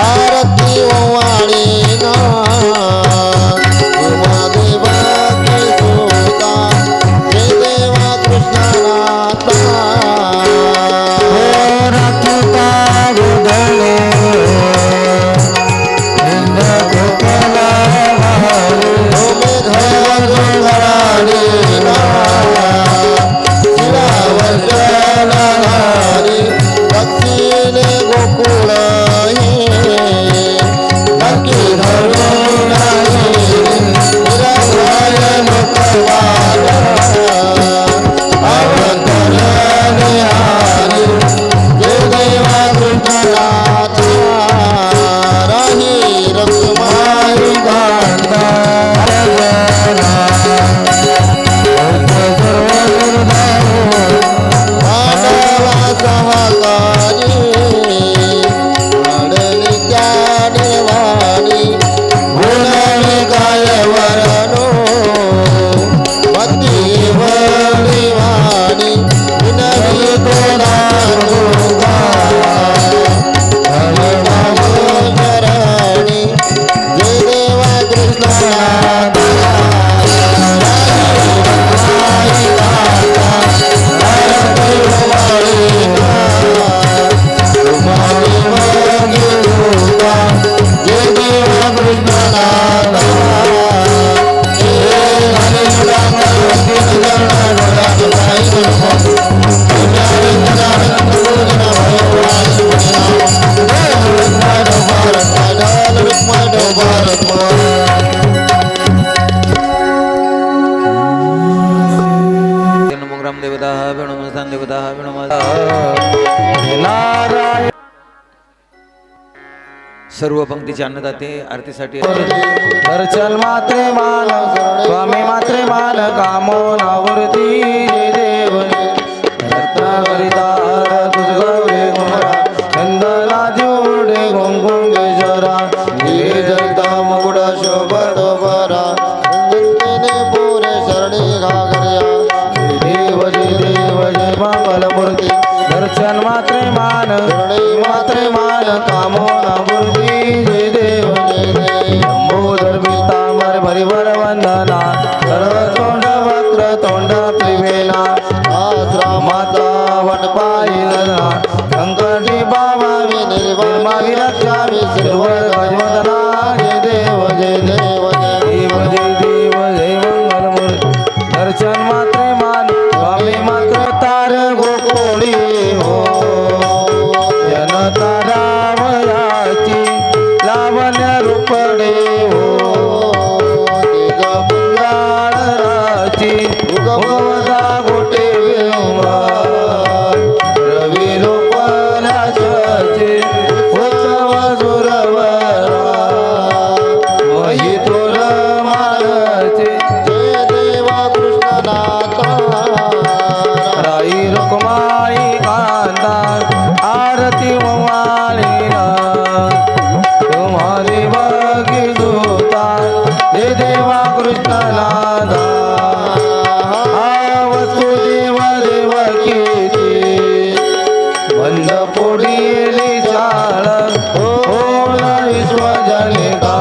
आरती ओवाळी ना देवा सुता हे देवा कृष्णानाथा सर्व पंक्तीचे अन्नदाते आरतीसाठी दर्शन मात्रे मान स्वामी मात्रे मान कामो नावृती जय देव रत्नाकरिता तुझ गौरे गुणरा चंदना जोडे गोंगोंगेश्वरा हे जगता मुकुट शोभत बरा नंदिने पुरे शरणी घागर्या जय देव जय मंगलमूर्ती दर्शन मात्रे मान मात्रे मान कामो नावृती जय देव शंभोदर पीतांबर भरिवर वंदना सर्व तोंड वक्र तोंड त्रिवेणा आश्रमाचा वटपाई लढा संकटी बाबावी निर्मावी रक्षावी सिरवर गजवदना जय देव जय देव देव जय देव जय मंगलमूर्ती दर्शन मात्रे मान स्वामी मात्र तार गोकोळी हो जनता रामयाची लावण्य रूपडे हो तिग पुंगाळराची उगवदा गोटे विंबा रवी लोपल्याचे उत्सव सुरवरा मही तोर मानचे जय देवा कृष्णनाथा राई रुक्माई कांदा आरती मोवालीना तुम्हारी बागी दूता हे देवा कृष्णनादा वसुदेव देवकीची बंद पोडीली चाळ ओला विश्वजनिका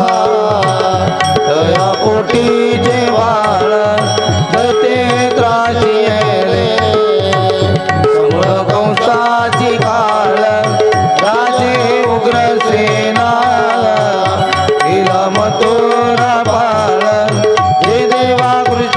तया पोटीचे वाळ दते त्राची येले समळ कंसाची काळ राजे उग्रसेना हिला मथुरा पाळ हे देवा कृष्ण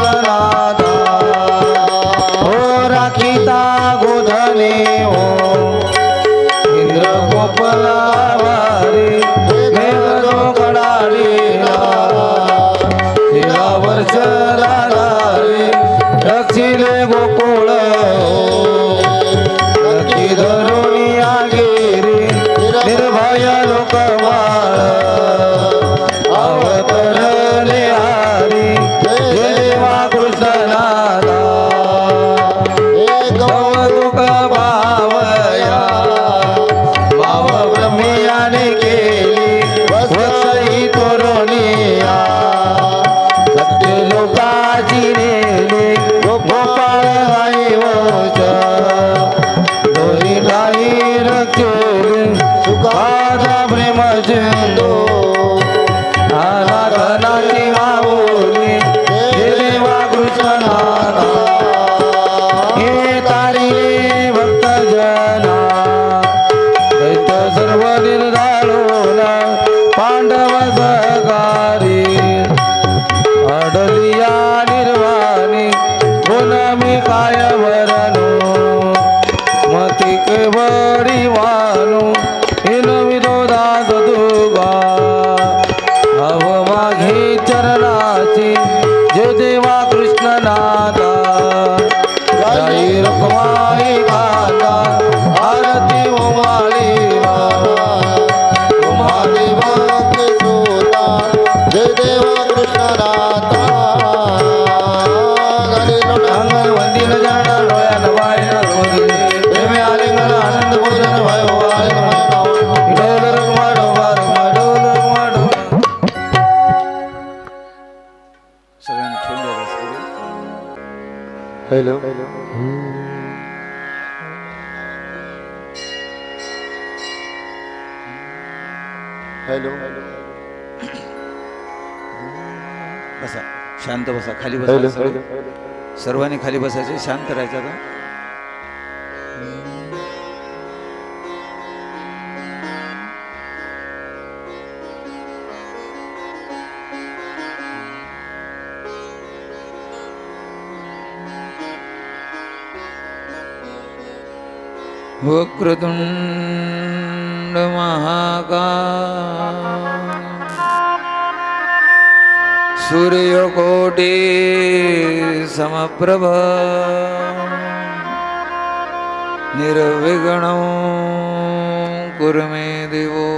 गावोनी हे देवा कृष्णनाथा हे तारिले भक्त जना दैत्य सर्व निर्धाळून पांडव सहकारी अडलिया निर्वाणी गुण मी काय वरणू मती केवळी वाणू हिन विनोदास दुगा हव माघे चरणाची जे देवा कृष्णनाथा जय रखमाई माता आरती उमाली उमाली भक्त सुता जय देवा कृष्णनाथा अंगण वंदिल चरण डोळ्या नवायन रोजी प्रेमे आलिंगन आनंद भोजन भयो डोल रखमा डोबा रखमा डोल रखमा डोबा सगळ्यांनी ठेवून द्या बस पुढे. हॅलो हॅलो बसा शांत बसा खाली हॅलो बसा सगळे. सर्वांनी खाली बसायचे शांत राहायचं आता. वक्रतुंड महाकाय सूर्यकोटि समप्रभ निर्विघ्नं कुरु मे देवो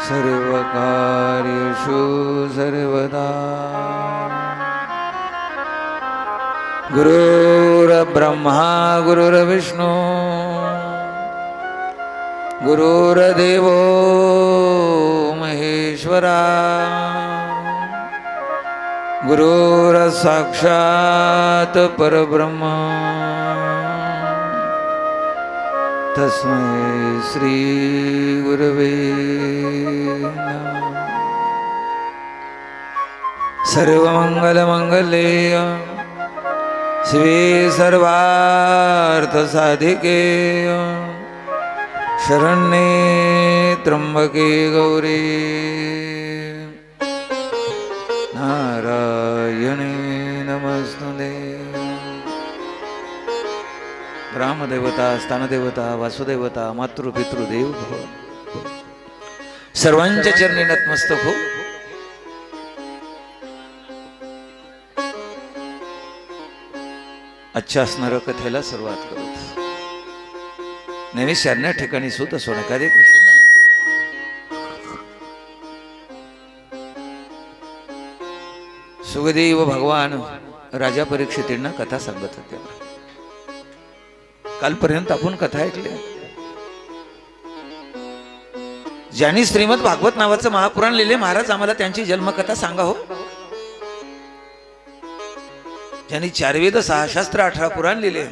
सर्वकार्येषु सर्वदा गुरुर्ब्रह्मा गुरुर्विष्णु गुरुर्देवो महेश्वरा गुरुर्साक्षात् परब्रह्म तस्मै श्री गुरवे नमः. सर्वमंगलमंगल्ये शिवे सर्वार्थसाधिके शरण्ये त्र्यंबके गौरी नारायणे नमस्तुते. ग्रामदेवता स्थानदेवता वासुदेवता मातृपितृदेव भव सर्वांच्या चरणी नतमस्तक हो. आजच्या असणाऱ्या कथेला सुरुवात करू. नेहमी शरण्या ठिकाणी सुत सोनकादे कृष्ण सुखदेव भगवान राजा परीक्षितांना कथा सांगत होते. कालपर्यंत आपण कथा ऐकली. ज्यांनी श्रीमद भागवत नावाचं महापुराण लिहिले महाराज आम्हाला त्यांची जन्मकथा सांगा हो. ज्यांनी 4 वेद 6 शास्त्र 18 पुराण लिहिले,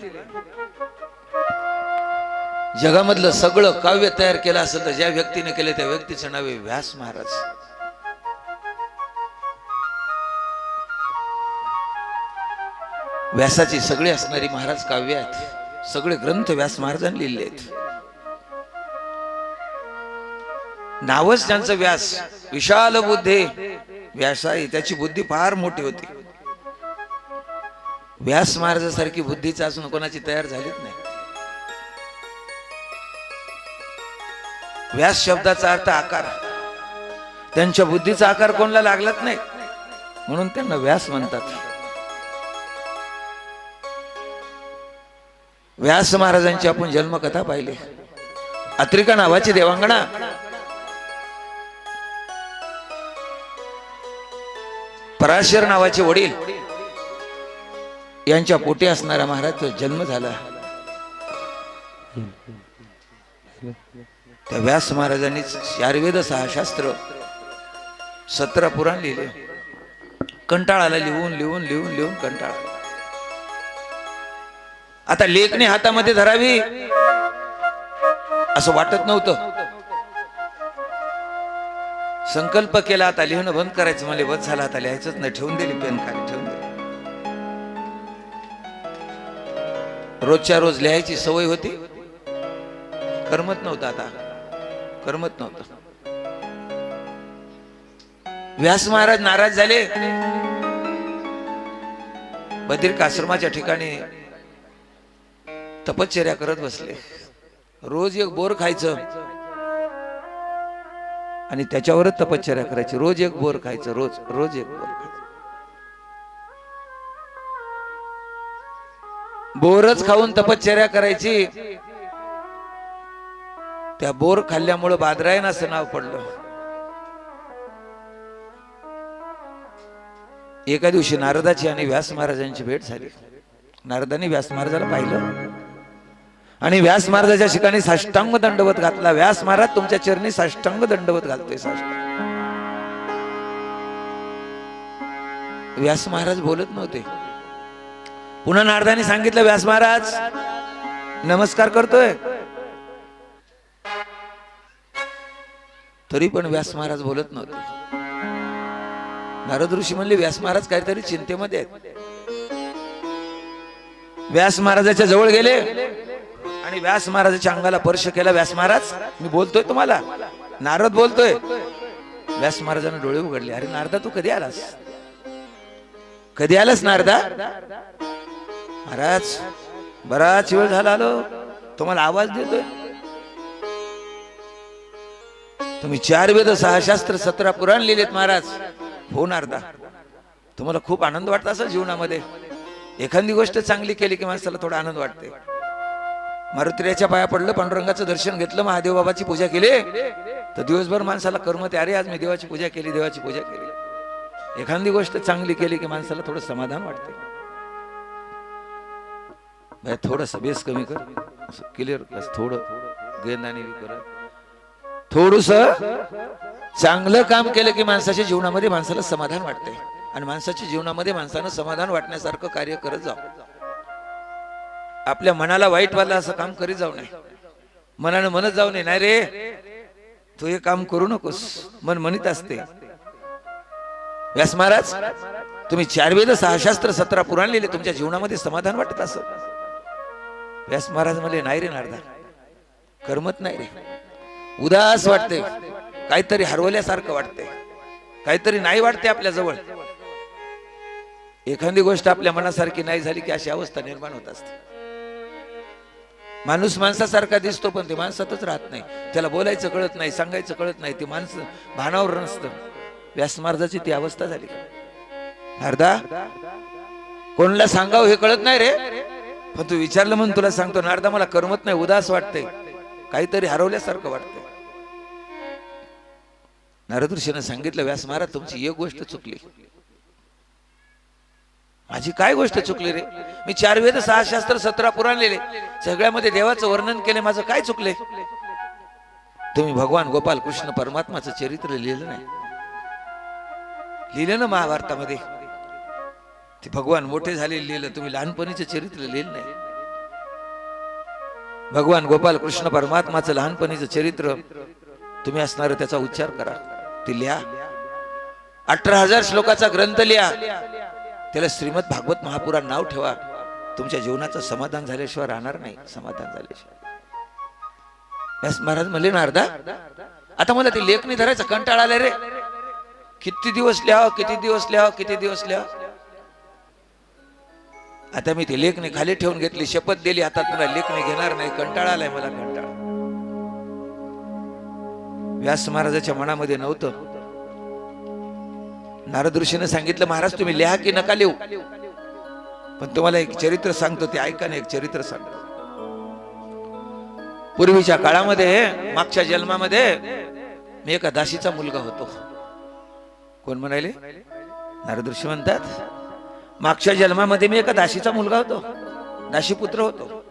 जगामधलं सगळं काव्य तयार केलं असेल तर ज्या व्यक्तीने केले त्या व्यक्तीचं नाव आहे व्यास महाराज. व्यासाची सगळी असणारी महाराज काव्य आहेत, सगळे ग्रंथ व्यास महाराजांनी लिहिले आहेत. नावच त्यांचं व्यास, विशाल बुद्धे व्यासाई. त्याची बुद्धी फार मोठी होती. व्यास महाराजासारखी बुद्धीच अजून कोणाची तयार झालीच नाही. व्यास शब्दाचा अर्थ आकार. त्यांच्या बुद्धीचा आकार कोणाला लागलाच नाही म्हणून त्यांना व्यास म्हणतात. व्यास महाराजांची आपण जन्मकथा पाहिली. अत्रिका नावाची देवांगणा, पराशर नावाचे वडील यांच्या पोटी असणारा महाराजचा जन्म झाला. त्या व्यास महाराजांनी 4 वेद 6 शास्त्र 17 पुराण लिहिले. कंटाळाला लिहून लिहून लिहून लिहून कंटाळा. आता लेखणी हातामध्ये धरावी असं वाटत नव्हतं. संकल्प केला आता लिहिणं बंद करायचं, मला बंद झाला आता लिहायचंच नाही, ठेवून दिली पेन खाली ठेवून दिली. रोजच्या रोज लिहायची सवय होती, करमत नव्हतं, आता करमत नव्हतं. व्यास महाराज नाराज झाले, बद्रिक आश्रमाच्या ठिकाणी तपश्चर्या करत बसले. रोज एक बोर खायचं आणि त्याच्यावरच तपश्चर्या करायची. रोज एक बोर खायचं, रोज रोज एक बोर खायचं. बोरच खाऊन तपश्चर्या करायची. त्या बोर खाल्ल्यामुळे बादरायण असं नाव पडलं. एका दिवशी नारदाची आणि व्यास महाराजांची भेट झाली. नारदांनी व्यास महाराजाला पाहिलं आणि व्यास महाराजाच्या ठिकाणी साष्टांग दंडवत घातला. व्यास महाराज तुमच्या चरणी साष्टांग दंडवत घालतोय. व्यास महाराज बोलत नव्हते. पुन्हा नारदांनी सांगितलं, व्यास महाराज नमस्कार करतोय. तरी पण व्यास महाराज बोलत नव्हते. नारद ऋषी म्हणले, व्यास महाराज काहीतरी चिंतेमध्ये आहेत. व्यास महाराजाच्या जवळ गेले आणि व्यास महाराजाच्या अंगाला स्पर्श केला. व्यास महाराज मी बोलतोय तुम्हाला. नारद बोलतोय. व्यास महाराजांना डोळे उघडले. अरे नारदा, तू कधी आलास? कधी आलास नारदा? महाराज बराच वेळ झाला आलो, तुम्हाला आवाज देतोय. तुम्ही 4 वेद 6 शास्त्र 17 पुराण लिहिलेत महाराज. हो नारदा, तुम्हाला खूप आनंद वाटत असेल जीवनामध्ये. एखादी गोष्ट चांगली केली की माणसाला थोडा आनंद वाटते. मारुतीच्या पाया पडलं, पांडुरंगाचं दर्शन घेतलं, महादेव बाबाची पूजा केली तर दिवसभर माणसाला करमते. अरे आज मी देवाची पूजा केली, देवाची पूजा केली. एखादी गोष्ट चांगली केली की माणसाला थोडं समाधान वाटते. थोडस बेस कमी कर, क्लिअर थोडं गेंदाने कर. थोडस चांगलं काम केलं की माणसाच्या जीवनामध्ये माणसाला समाधान वाटते. आणि माणसाच्या जीवनामध्ये माणसानं समाधान वाटण्यासारखं कार्य करत जाऊ. आपल्या मनाला वाईट वाटलं असं काम करीत जाऊ नये. मनानं म्हणत जाऊ नये, नाही रे तू हे काम करू नकोस, मन म्हणत असते. व्यास महाराज तुम्ही 4 वेद 6 शास्त्र 17 पुराण लिहिले, तुमच्या जीवनामध्ये समाधान वाटत असं? व्यास महाराज म्हणले, नाही रे नारदा, करमत नाही रे. उदास वाटते, काहीतरी हरवल्यासारखं वाटते, काहीतरी नाही वाटते आपल्या जवळ. एखादी गोष्ट आपल्या मनासारखी नाही झाली की अशी अवस्था निर्माण होत असते. माणूस माणसासारखा दिसतो पण ते माणसातच राहत नाही. त्याला बोलायचं कळत नाही, सांगायचं कळत नाही, ते माणसं भानावर नसतं. व्यास महाराजाची ती अवस्था झाली. नारदा, कोणाला सांगावं हे कळत नाही रे, पण तू विचारलं म्हणून तुला सांगतो. नारदा, मला करमत नाही, उदास वाटते, काहीतरी हरवल्यासारखं वाटतं. नारद ऋषीने सांगितलं, व्यास महाराज तुमची एक गोष्ट चुकली. माझी काय गोष्ट चुकली रे? मी 4 वेद 6 शास्त्र 17 पुराण लिहिले, सगळ्यामध्ये देवाचं वर्णन केले, माझं काय चुकले? तुम्ही भगवान गोपाल कृष्ण परमात्माचं चरित्र लिहिलं नाही. लिहिलं ना महाभारतामध्ये, ते भगवान मोठे झाले लिहिलं, तुम्ही लहानपणीचं चरित्र लिहिलं नाही. भगवान गोपाल कृष्ण परमात्माचं लहानपणीचं चरित्र तुम्ही असणार, त्याचा उच्चार करा, ते लिहा. 18,000 श्लोकाचा ग्रंथ लिहा, त्याला श्रीमद भागवत महापुराण नाव ठेवा. तुमच्या जीवनाचं समाधान झाल्याशिवाय राहणार नाही. समाधान झाल्याशिवाय. व्यास महाराज म्हणले, नारदा आता मला ते लेख नाही धरायचा, कंटाळा आला रे. किती दिवस लिहावं, किती दिवस लिहावं, किती दिवस लिहावं. आता मी ते लेखणी खाली ठेवून घेतली, शपथ दिली, आता तुला लेखणी घेणार नाही, कंटाळा आलाय मला, कंटाळा. व्यास महाराजाच्या मनामध्ये नव्हतं. नारद ऋषीने सांगितलं, महाराज तुम्ही लिहा की नका लिहू, पण तुम्हाला एक चरित्र सांगतो, ते ऐका ना. एक चरित्र सांगतो. पूर्वीच्या काळामध्ये, मागच्या जन्मामध्ये मी एका दासीचा मुलगा होतो. कोण म्हणाले? नारद ऋषी म्हणतात, मागच्या जन्मामध्ये मी एका दासीचा मुलगा होतो, दासी पुत्र होतो.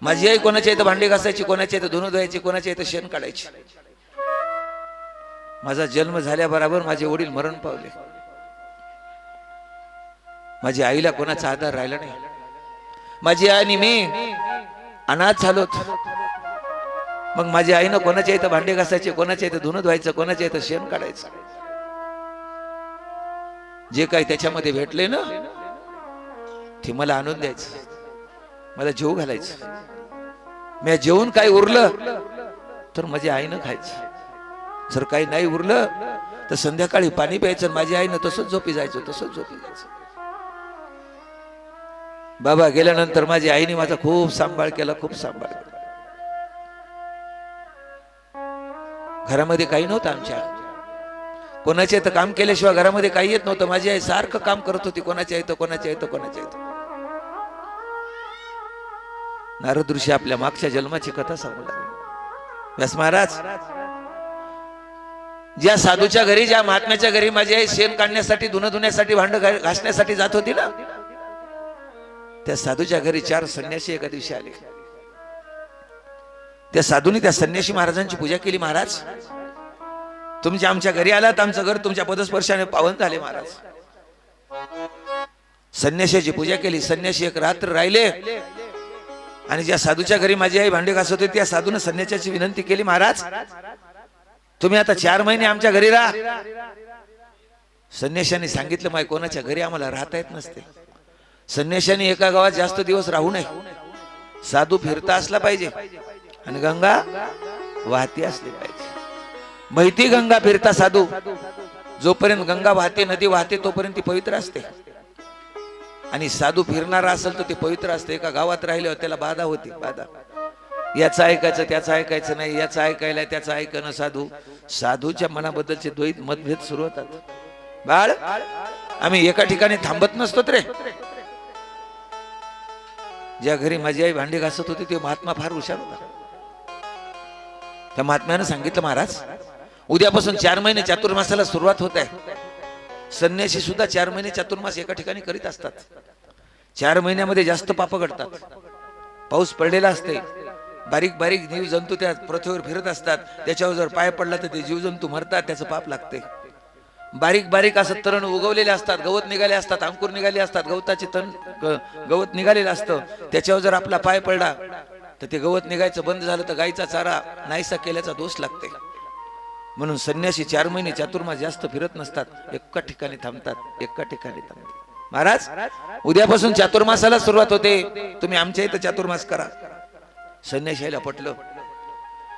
माझी आई कोणाच्या इथं भांडी घासायची, कोणाच्या इथं धुणं धुवायची, कोणाच्या इथं शेण काढायची. माझा जन्म झाल्याबरोबर माझे वडील मरण पावले. माझ्या आईला कोणाचा आधार राहिला नाही. माझी आई आणि मी अनाथ झालो. मग माझी आईनं कोणाच्या इथं भांडे घासायचे, कोणाच्या इथं धुणं धुवायचं, कोणाच्या इथं शेण काढायचं. जे काही त्याच्यामध्ये भेटले ना ते मला आणून द्यायचं, मला जेवू घालायचं. मी जेवून काही उरलं तर माझ्या आईनं खायचं. जर काही नाही उरलं तर संध्याकाळी पाणी प्यायचं. माझ्या आईनं तसंच झोपी जायचं, तसंच झोपी जायचं. बाबा गेल्यानंतर माझ्या आईने माझा खूप सांभाळ केला, खूप सांभाळ केला. घरामध्ये काही नव्हतं आमच्या. कोणाच्या इथं काम केल्याशिवाय घरामध्ये काही येत नव्हतं. माझी आई सारखं काम करत होती, कोणाच्या इथं कोणाच्या इथं कोणाच्या इथं. नारद ऋषी आपल्या मागच्या जन्माची कथा सांगू लागले. व्यास महाराज ज्या साधूच्या घरी, ज्या महात्म्याच्या घरी माझी आई शेण काढण्यासाठी, धुणं धुण्यासाठी, भांड घासण्यासाठी जात होती ना, त्या साधूच्या घरी 4 संन्यासी एका दिवशी आले. त्या साधूने त्या संन्यासी महाराजांची पूजा केली. महाराज तुमच्या आमच्या घरी आलात, आमचं घर तुमच्या पदस्पर्शाने पावन झाले. महाराज संन्याशाची पूजा केली. संन्यासी एक रात्र राहिले आणि ज्या साधूच्या घरी माझी आई भांडे घासत होती त्या साधूने संन्याशाची विनंती केली, महाराज तुम्ही आता 4 महिने आमच्या घरी राहा. संन्याशाने सांगितलं, माय कोणाच्या घरी आम्हाला राहता येत नसते. संन्याशाने एका गावात जास्त दिवस राहू नये. साधू फिरता असला पाहिजे आणि गंगा वाहती असली पाहिजे. माहिती गंगा फिरता साधू, जोपर्यंत गंगा वाहते, नदी वाहते, तोपर्यंत ती पवित्र असते. आणि साधू फिरणारा असेल तर ते पवित्र असते. एका गावात राहिल्यावर त्याला बाधा होती, बाधा. याचं ऐकायचं, त्याचं ऐकायचं नाही, याचं ऐकायला त्याचं ऐकणं. साधूच्या मनाबद्दलचे द्वैत मतभेद सुरू होतात. बाळ आम्ही एका ठिकाणी थांबत नसतो रे. ज्या घरी माझी आई भांडी घासत होती ते महात्मा फार हुशार होता. त्या महात्म्यानं सांगितलं, महाराज उद्यापासून 4 महिने चातुर्मासाला सुरुवात होत आहे. संन्यासी सुद्धा 4 महिने चातुर्मास एका ठिकाणी करीत असतात. 4 महिन्यामध्ये जास्त पाप घडतात. पाऊस पडलेला असते, बारीक बारीक जीवजंतू त्या पृथ्वीवर फिरत असतात. त्याच्यावर जर पाय पडला तर ते जीवजंतू मरतात, त्याचं पाप लागते. बारीक बारीक असं तण उगवलेले असतात, गवत निघाले असतात, अंकुर निघाले असतात, गवताचे तण गवत निघालेलं असतं. त्याच्यावर जर आपला पाय पडला तर ते गवत निघायचं बंद झालं तर गायीचा चारा नाहीसा केल्याचा दोष लागते. म्हणून संन्यासी 4 महिने चातुर्मास जास्त फिरत नसतात, एका ठिकाणी थांबतात, एका ठिकाणी थांबतात. महाराज उद्यापासून चातुर्मासाला सुरुवात होते, तुम्ही आमच्या इथं चातुर्मास करा. संन्याशीला पटलं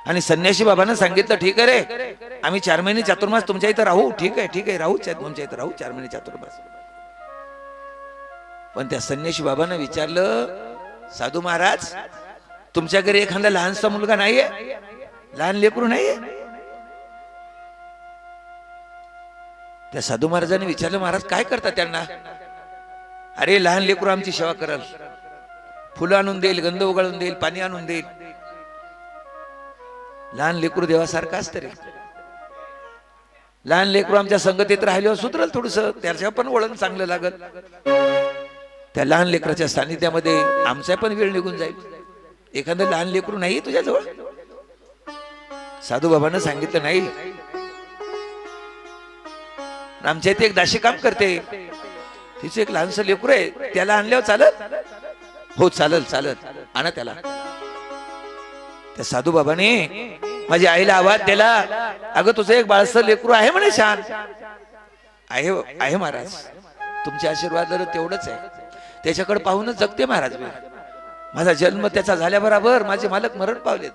आणि संन्यासी बाबांना सांगितलं, ठीक आहे रे, आम्ही 4 महिने चातुर्मास तुमच्या इथं राहू. ठीक आहे, ठीक आहे, राहू तुमच्या इथं राहू 4 महिने चातुर्मास. पण त्या संन्यासी बाबांना विचारलं, साधू महाराज तुमच्या घरी एखादा लहानसा मुलगा नाहीये, लहान लेकरू नाहीये? त्या साधू महाराजांनी विचारलं, महाराज काय करतात त्यांना? अरे लहान लेकरू आमची सेवा करल, फुलं आणून देईल, गंध उगाळून देईल, पाणी आणून देईल. लहान लेकरू देवासारखं असतं रे. लहान लेकरू आमच्या संगतीत राहिल्यावर सुधरल थोडस, त्याच्या पण वळण चांगलं लागल. त्या लहान लेकराच्या सानिध्यामध्ये आमचा पण वेळ निघून जाईल. एखादं लहान लेकरू नाही तुझ्याजवळ? साधू बाबांना सांगितलं, नाही, आमच्या इथे एक दाशी काम करते, तिचं एक लहानसं लेकरू आहे, त्याला आणल्यावर चालत? हो चालल चालल, आणा त्याला. त्या साधू बाबाने माझ्या आईला आवाज दिला, अगं तुझं एक बाळसं लेकरू आहे म्हणे, छान आहे. आहे महाराज, तुमचे आशीर्वाद तेवढंच आहे. त्याच्याकडे पाहूनच जगते महाराज. माझा जन्म त्याचा झाल्याबरोबर माझे मालक मरण पावलेत.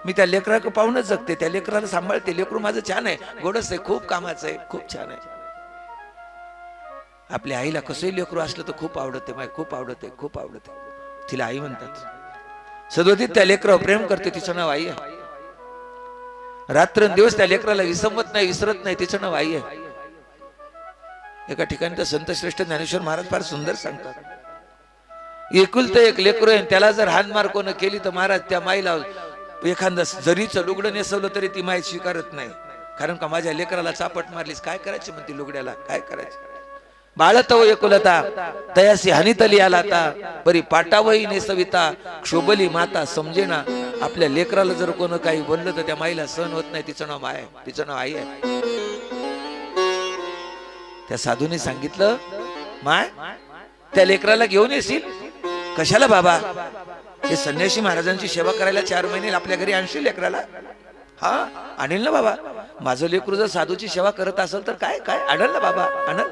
मी त्या लेकराकडे पाहूनच जगते, त्या लेकराला सांभाळते. लेकरू माझं छान आहे, गोडस आहे, खूप कामाचं आहे, खूप छान आहे. आपल्या आईला कसंही लेकरू असलं तर खूप आवडते, माय खूप आवडते, खूप आवडते. तिला आई म्हणतात. सदोदित त्या लेकरावर प्रेम करते, तिचं नाव आई आहे. रात्रंदिवस त्या लेकराला विसंमत नाही, विसरत नाही, तिचं नाव आई आहे. एका ठिकाणी तर संत श्रेष्ठ ज्ञानेश्वर महाराज फार सुंदर सांगतात, एकुलतं एक लेकरू आहे, त्याला जर हानमार कोण केली तर महाराज त्या माईला एखादं जरीचं लुगडं नेसवलं तरी ती माई स्वीकारत नाही. कारण का माझ्या लेकराला चापट मारलीस, काय करायची म्हणते लुगड्याला, काय करायचं? बाळतव एकुलता तयासी हानितली आलाता, परी पाटावही नेसविता क्षोभली माता समजेना. आपल्या लेकराला जर कोण काही बोललं तर त्या माईला सहन होत नाही. तिचं नाव माय, तिचं नाव आई आहे. त्या साधूने सांगितलं, माय त्या लेकराला घेऊन येशील? कशाला बाबा? हे संन्यासी महाराजांची सेवा करायला 4 महिने आपल्या घरी आणशील लेकराला? हा आणेल ना बाबा. माझं लेकरू जर साधूची सेवा करत असेल तर काय काय आणल ना बाबा, आणल.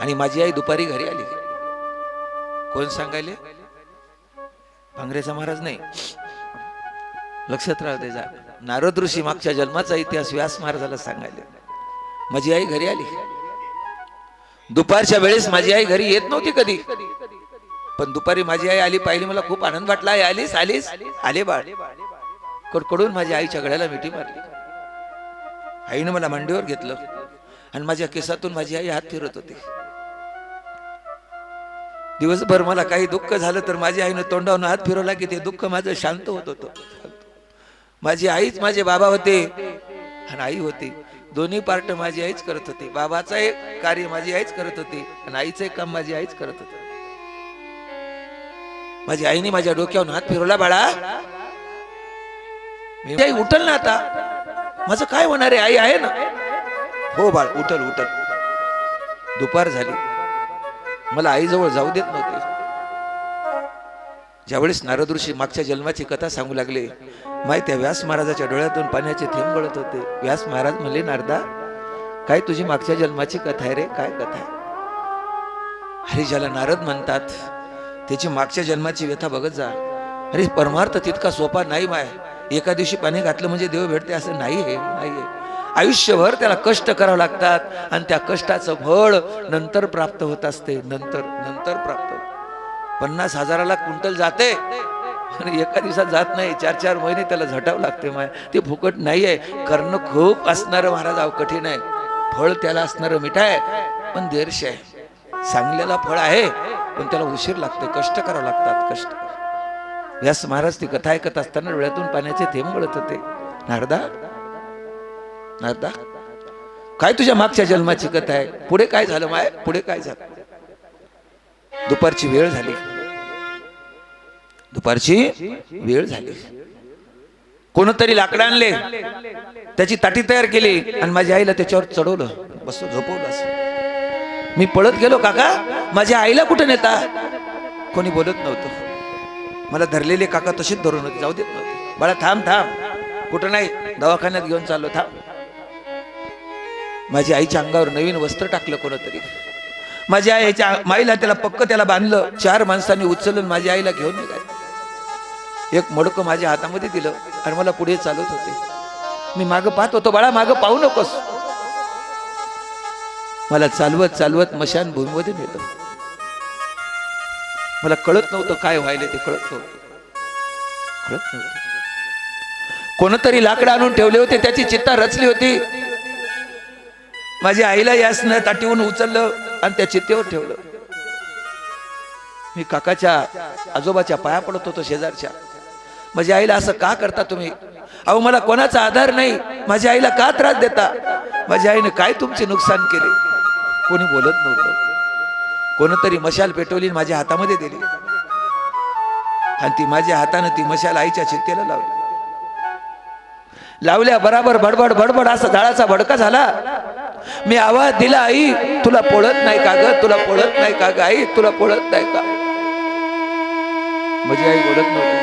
आणि माझी आई दुपारी घरी आली. कोण सांगायले? भांगरेचा महाराज नाही, लक्षात राहू दे. नारद ऋषी मागच्या जन्माचा इतिहास व्यास महाराजाला सांगायले. माझी आई घरी आली. दुपारच्या वेळेस माझी आई घरी येत नव्हती कधी, पण दुपारी माझी आई आली, पाहिली, मला खूप आनंद वाटला. आई आलीस? आलीस? आले बाळ. कडकडून माझ्या आईच्या गळ्याला मिठी मारली. आईने मला मांडीवर घेतलं आणि माझ्या केसातून माझी आई हात फिरत होती. दिवसभर मला काही दुःख झालं तर माझी आईनं तोंडावरून हात फिरवला की ते दुःख माझं शांत होत होतं. माझी आईच माझे बाबा होते आणि आई होती. दोन्ही पार्ट माझी आईच करत होती. बाबाचं एक कार्य माझी आईच करत होती आणि आईचं एक काम माझी आईच करत होती. माझी आईने माझ्या डोक्यावरून हात फिरवला. बाळा, मी आई उठल ना आता, माझं काय होणार आहे? आई आहे ना? हो बाळ, उठल उठल. दुपार झाली, मला आईजवळ जाऊ देत नव्हते. ज्यावेळेस नारद ऋषी मागच्या जन्माची कथा सांगू लागले, माहिती आहे, व्यास महाराजाच्या डोळ्यातून पाण्याचे थेंब गळत होते. व्यास महाराज म्हणले, नारदा, काय तुझी मागच्या जन्माची कथा आहे रे? काय कथा आहे? अरे, ज्याला नारद म्हणतात त्याची मागच्या जन्माची व्यथा बघत जा. अरे, परमार्थ तितका सोपा नाही माय. एका दिवशी पाणी घातलं म्हणजे देव भेटते असं नाही आहे, नाही आहे. आयुष्यभर त्याला कष्ट करावं लागतात आणि त्या कष्टाचं फळ नंतर प्राप्त होत असते. नंतर नंतर प्राप्त होत. 50,000ला क्विंटल जाते आणि एका दिवसात जात नाही. 4-4 महिने त्याला झटावं लागते माय. ते फुकट नाही आहे. कर्ण खूप असणारं महाराज अव कठीण आहे. फळ त्याला असणारं मिठा आहे पण देरश आहे. चांगल्याला फळ आहे पण त्याला उशीर लागते, कष्ट करावं लागतात, कष्ट. व्यास महाराज ती कथा ऐकत असताना डोळ्यातून पाण्याचे थेंब गळत होते. नारदा, नारदा, काय तुझ्या मागच्या जन्माची कथा आहे? पुढे काय झालं माय? पुढे काय झालं? दुपारची वेळ झाली. दुपारची वेळ झाली. कोणतरी लाकडं आणले, त्याची ताटी तयार केली आणि माझ्या आईला त्याच्यावर चढवलं, बस झोपवलं. असं मी पळत गेलो. काका, माझ्या आईला कुठे नेता? कोणी बोलत नव्हतं. मला धरलेले काका तशीच धरून होते, जाऊ देत नव्हते. बाळा थांब थांब, कुठं नाही, दवाखान्यात घेऊन चाललो, थांब. माझ्या आईच्या अंगावर नवीन वस्त्र टाकलं कोणतरी. माझ्या आईच्या माईला त्याला पक्क त्याला बांधलं. 4 माणसांनी उचलून माझ्या आईला घेऊन निघाले. एक मडकं माझ्या हातामध्ये दिलं आणि मला पुढे चालत होते. मी मागं पाहत होतो. बाळा, मागं पाहू नकोस. मला चालवत चालवत मशान भूमीमध्ये नेलं. मला कळत नव्हतं काय व्हायले, ते कळत नव्हतं. कोणतरी लाकडं आणून ठेवले होते, त्याची चित्ता रचली होती. माझ्या आईला यासनं ताटीवून उचललं आणि त्या चित्तेवर ठेवलं. मी काकाच्या आजोबाच्या पाया पडत होतो, शेजारच्या. माझ्या आईला असं का करता तुम्ही? अहो, मला कोणाचा आधार नाही, माझ्या आईला का त्रास देता? माझ्या आईने काय तुमचे नुकसान केले? कोणी बोलत नव्हतं. कोणतरी मशाल पेटवली, माझ्या हातामध्ये दिली आणि ती माझ्या हाताने ती मशाल आईच्या चित्तेला लावली. लावल्या बराबर बडबड बडबड असा झाडाचा भडका झाला. मी आवाज दिला, आई तुला पोळत नाही का ग? तुला पोळत नाही का ग? आई तुला पोळत नाही का? माझी आई बोलत नव्हती.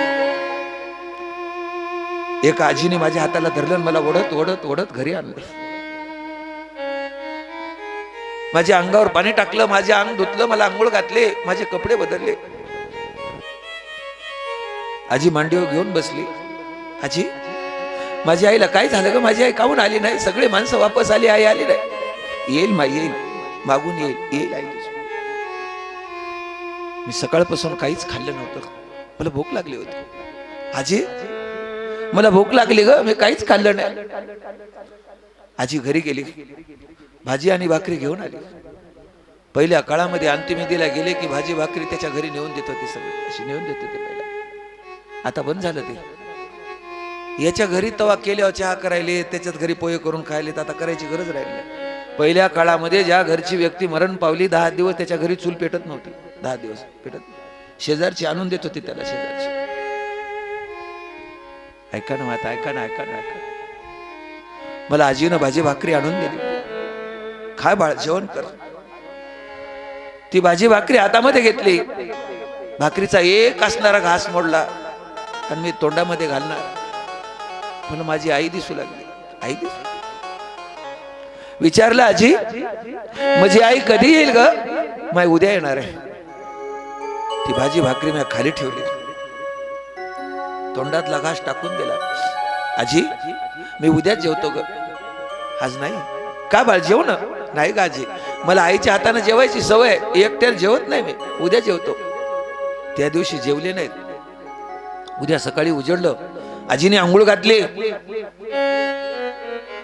एका आजीने माझ्या हाताला धरलं, मला ओढत ओढत ओढत घरी आणलं. माझ्या अंगावर पाणी टाकलं, माझे अंग धुतलं, मला आंघोळ घातले, माझे कपडे बदलले. आजी मांडीवर घेऊन बसली. आजी, माझ्या आईला काय झालं ग? माझी आई काहून आली नाही? सगळे माणसं वापस आली, आई आली नाही. येईल माई, येईल, मागून येईल, येईल आई. मी सकाळपासून काहीच खाल्लं नव्हतं. मला भूक लागली होती. आजी, मला भूक लागली ग, मी काहीच खाल्लं नाही. आजी घरी गेली, भाजी आणि भाकरी घेऊन आली. पहिल्या काळामध्ये अंतिमेला गेले की भाजी भाकरी त्याच्या घरी नेऊन देत होती, सगळी अशी नेऊन देत होती पहिला. आता बंद झालं ते. याच्या घरी तवा केल्यावर चहा करायले, त्याच्यात घरी पोहे करून खायले, आता करायची गरज राहिली नाही. पहिल्या काळामध्ये ज्या घरची व्यक्ती मरण पावली 10 दिवस त्याच्या घरी चूल पेटत नव्हती. 10 दिवस पेटत. शेजारची आणून देत होती त्याला, शेजारची. ऐका ना आता, ऐका ना, ऐका ना, ऐका. मला आजीनं भाजी भाकरी आणून दिली. खाय बाळ, जेवण कर. ती भाजी भाकरी हातामध्ये घेतली भाकरीचा एक असणारा घास मोडला आणि मी तोंडामध्ये घालणार, पण माझी आई दिसू लागली. आई दिसू विचारलं, आजी माझी आई कधी येईल ग? माय उद्या येणार आहे. ती भाजी भाकरी मी खाली ठेवली, तोंडातला घास टाकून दिला. आजी मी उद्याच जेवतो ग, आज नाही. का बाळ जेव ना. नाही ग आजी, मला आईच्या हाताने जेवायची सवय, एकट्याला जेवत नाही मी, उद्या जेवतो. त्या दिवशी जेवले नाहीत. उद्या सकाळी उजडलं, आजीने आंघोळ घातली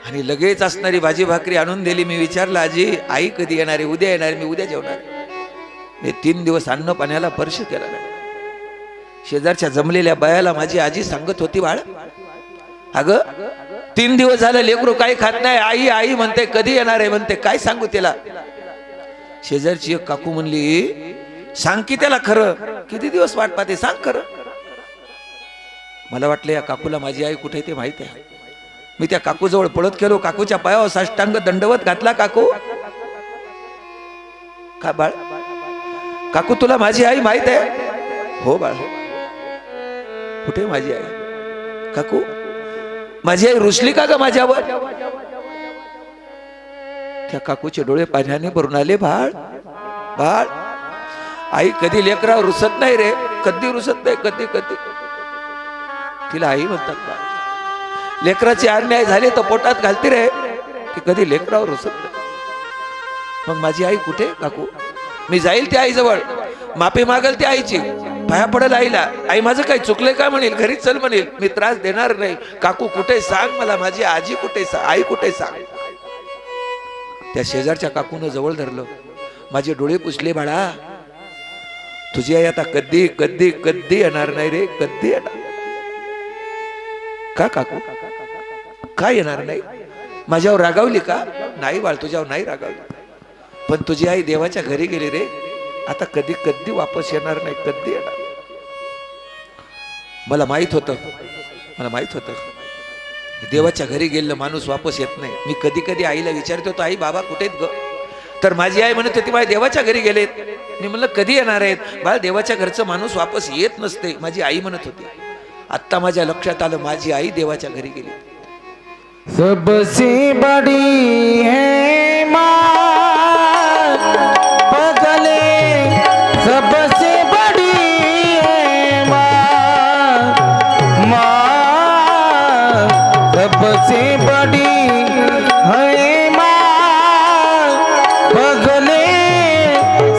आणि लगेच असणारी भाजी भाकरी आणून दिली. मी विचारलं, आजी आई कधी येणार आहे? उद्या येणार. मी उद्या जेवणार. मी 3 दिवस अन्न पाण्याला स्पर्श केला नाही. शेजारच्या जमलेल्या बायाला माझी आजी सांगत होती, बाळ अगं 3 दिवस झालं लेकरू काही खात नाही, आई आई म्हणते, कधी येणार आहे म्हणते, काय सांगू त्याला? शेजारची एक काकू म्हणली, सांग की त्याला खरं, किती दिवस वाट पाहते, सांग खरं. मला वाटलं या काकूला माझी आई कुठे ते माहित आहे. मी त्या काकू जवळ पळत गेलो, काकूच्या पायावर साष्टांग दंडवत घातला. काकू का बाळ, काकू तुला माझी आई माहित आहे? हो बाळ. कुठे माझी आई? काकू माझी आई रुसली का ग माझ्यावर? त्या काकूचे डोळे पाण्याने भरून आले. बाळ बाळ, आई कधी लेकरावर रुसत नाही रे, कधी रुसत नाही, कधी कधी. तिला आई म्हणतात. बाळ लेकराचे अन्याय झाले तर पोटात घालते रे, ती कधी लेकरावर रुसत नाही. मग माझी आई कुठे? काकू मी जाईल त्या आई जवळ, माफी मागल त्या आईची, पाया पडेल आईला. आई माझं काही चुकलंय का म्हणेल, घरी चल म्हणेल, मी त्रास देणार नाही. काकू कुठे सांग मला, माझी आजी कुठे सांग, आई कुठे सांग. त्या शेजारच्या काकून जवळ धरलं, माझे डोळे पुसले. बाळा तुझी आई आता कधी कधी कधी येणार नाही रे, कधी येणार. का काकू काय येणार नाही? माझ्यावर रागावली का? नाही बाळ, तुझ्यावर नाही रागावली, पण तुझी आई देवाच्या घरी गेली रे, आता कधी कधी वापस येणार नाही, कधी येणार. मला माहित होतं देवाच्या घरी गेलेलं माणूस वापस येत नाही. मी कधी कधी आईला विचारत होतो, आई बाबा कुठे आहेत ग? तर माझी आई म्हणत होती, माझ्या देवाच्या घरी गेलेत. मी म्हणलं कधी येणार आहेत? बाळ देवाच्या घरचं माणूस वापस येत नसते, माझी आई म्हणत होती. आत्ता माझ्या लक्षात आलं, माझी आई देवाच्या घरी गेली. सबसे बड़ी है माँ पगले, सबसे बड़ी है माँ, माँ सबसे बड़ी है माँ पगले,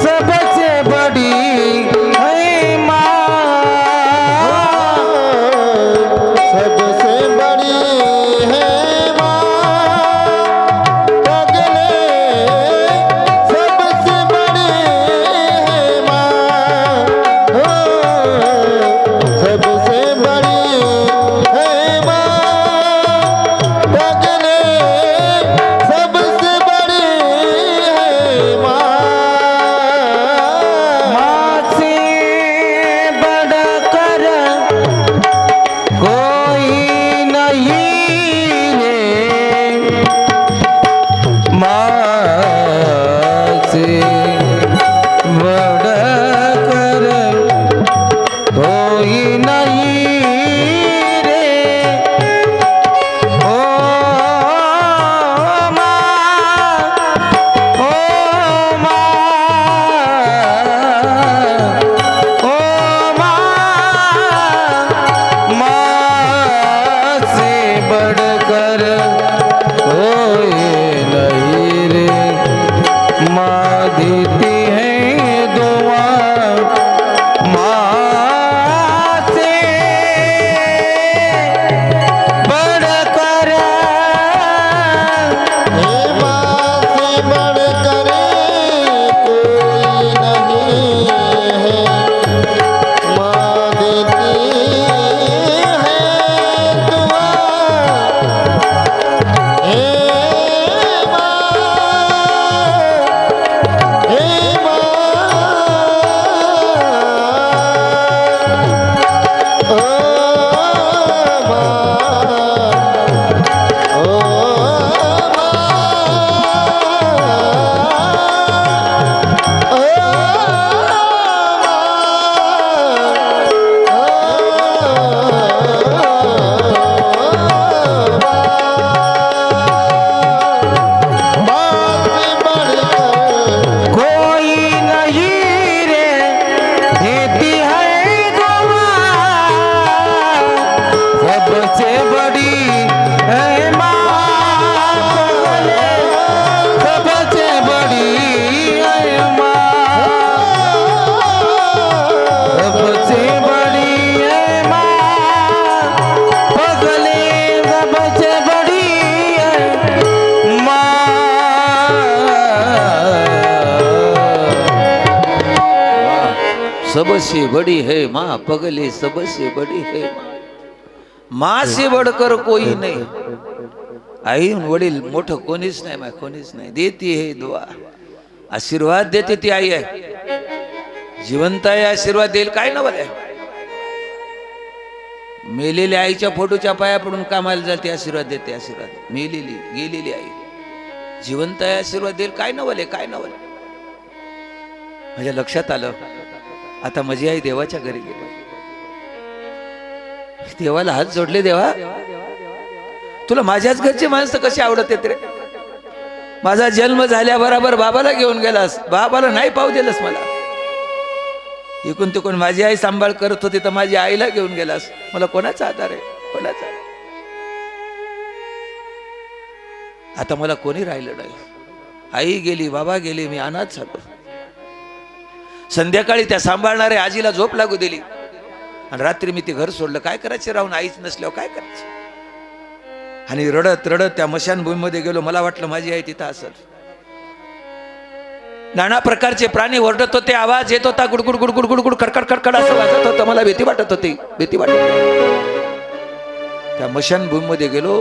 सबसे बड़ी है माँ, सबसे बड़ी है बढ़कर कोई नहीं रे। सबसे बड़ी है माँ पगले सबसे बड़ी है माँ से बढ़कर कोई नाही. आई वडील मोठं कोणीच नाही, कोणीच नाही. देती है दुआ, आशीर्वाद देते ती आई आहे. जिवंत आहे, आशीर्वाद देईल काय ना बोले. मेलेल्या आईच्या फोटोच्या पाया पडून कामाला जाते, आशीर्वाद देते. आशीर्वाद मेलेली गेलेली आई जिवंत आहे, आशीर्वाद देईल काय ना बोले, काय ना बोले. माझ्या लक्षात आलं, आता माझी आई देवाच्या घरी गेली. देवाला हात जोडले, देवा तुला माझ्याच घरची माणसं कशी आवडत येत रे. माझा जन्म झाल्याबरोबर बाबाला घेऊन गेलास, बाबाला नाही पाहू दिलंस मला. इकून तिकून माझी आई सांभाळ करत होती, तर माझी आईला घेऊन गेलास. मला कोणाचा आधार आहे, कोणाचा. आता मला कोणी राहिलं नाही. आई गेली, बाबा गेली, मी अनाथ झालो. संध्याकाळी त्या सांभाळणाऱ्या आजीला झोप लागू दिली आणि रात्री मी ते घर सोडलं. काय करायचे राहून, आईच नसल्यावर काय करायचं. आणि रडत रडत त्या मशानभूमीमध्ये गेलो. मला वाटलं माझी आई तिथं असेल. नाना प्रकारचे प्राणी ओरडत होते, आवाज येत होता, गुडगुड गुडगुड गुडगुड खडखड खडखड असं वाजत होतं. मला भीती वाटत होती, भीती वाटत होती. त्या मशानभूमीमध्ये गेलो,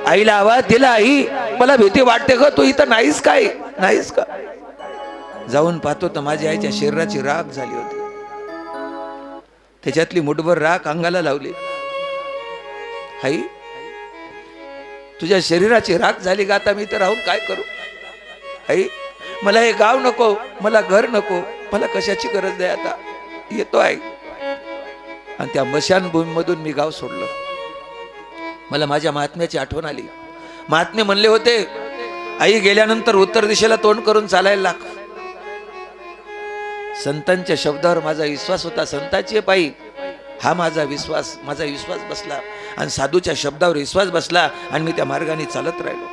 आईला आवाज दिला, आई मला भीती वाटते ग, तू इथं नाहीस काय, नाहीस का. जाऊन पाहतो तर माझ्या आईच्या शरीराची राख झाली होती. त्याच्यातली मुठभर राख अंगाला लावली. आई तुझ्या शरीराची राख झाली का, आता मी तर राहून काय करू. आई मला हे गाव नको, मला घर नको, मला कशाची गरज नाही, आता येतो आई. आणि त्या मशानभूमीमधून मी गाव सोडलं. मला माझ्या महात्म्याची आठवण आली. महात्मे म्हणले होते, आई गेल्यानंतर उत्तर दिशेला तोंड करून चालायला लाग. संतांच्या शब्दावर माझा विश्वास होता. संतांचे पायी हा माझा विश्वास बसला आणि साधूच्या शब्दावर विश्वास बसला आणि मी त्या मार्गाने चालत राहिलो.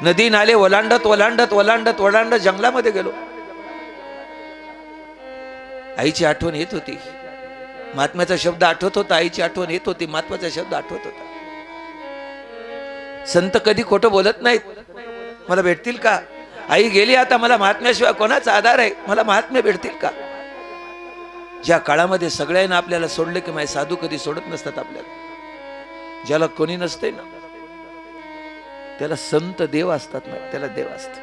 नदी नाले ओलांडत ओलांडत ओलांडत ओलांडत जंगलामध्ये गेलो. आईची आठवण येत होती. महात्म्याचा शब्द आठवत होता, आईची आठवण येत होती, महात्म्याचा शब्द आठवत होता. संत कधी खोटं बोलत नाहीत. मला भेटतील का. आई गेली, आता मला महात्म्याशिवाय कोणाचा आधार आहे, मला महात्म्य भेटतील का. ज्या काळामध्ये सगळ्यांना आपल्याला सोडले की माझे साधू कधी सोडत नसतात आपल्याला. ज्याला कोणी नसते ना त्याला संत देव असतात, ना त्याला देव असत.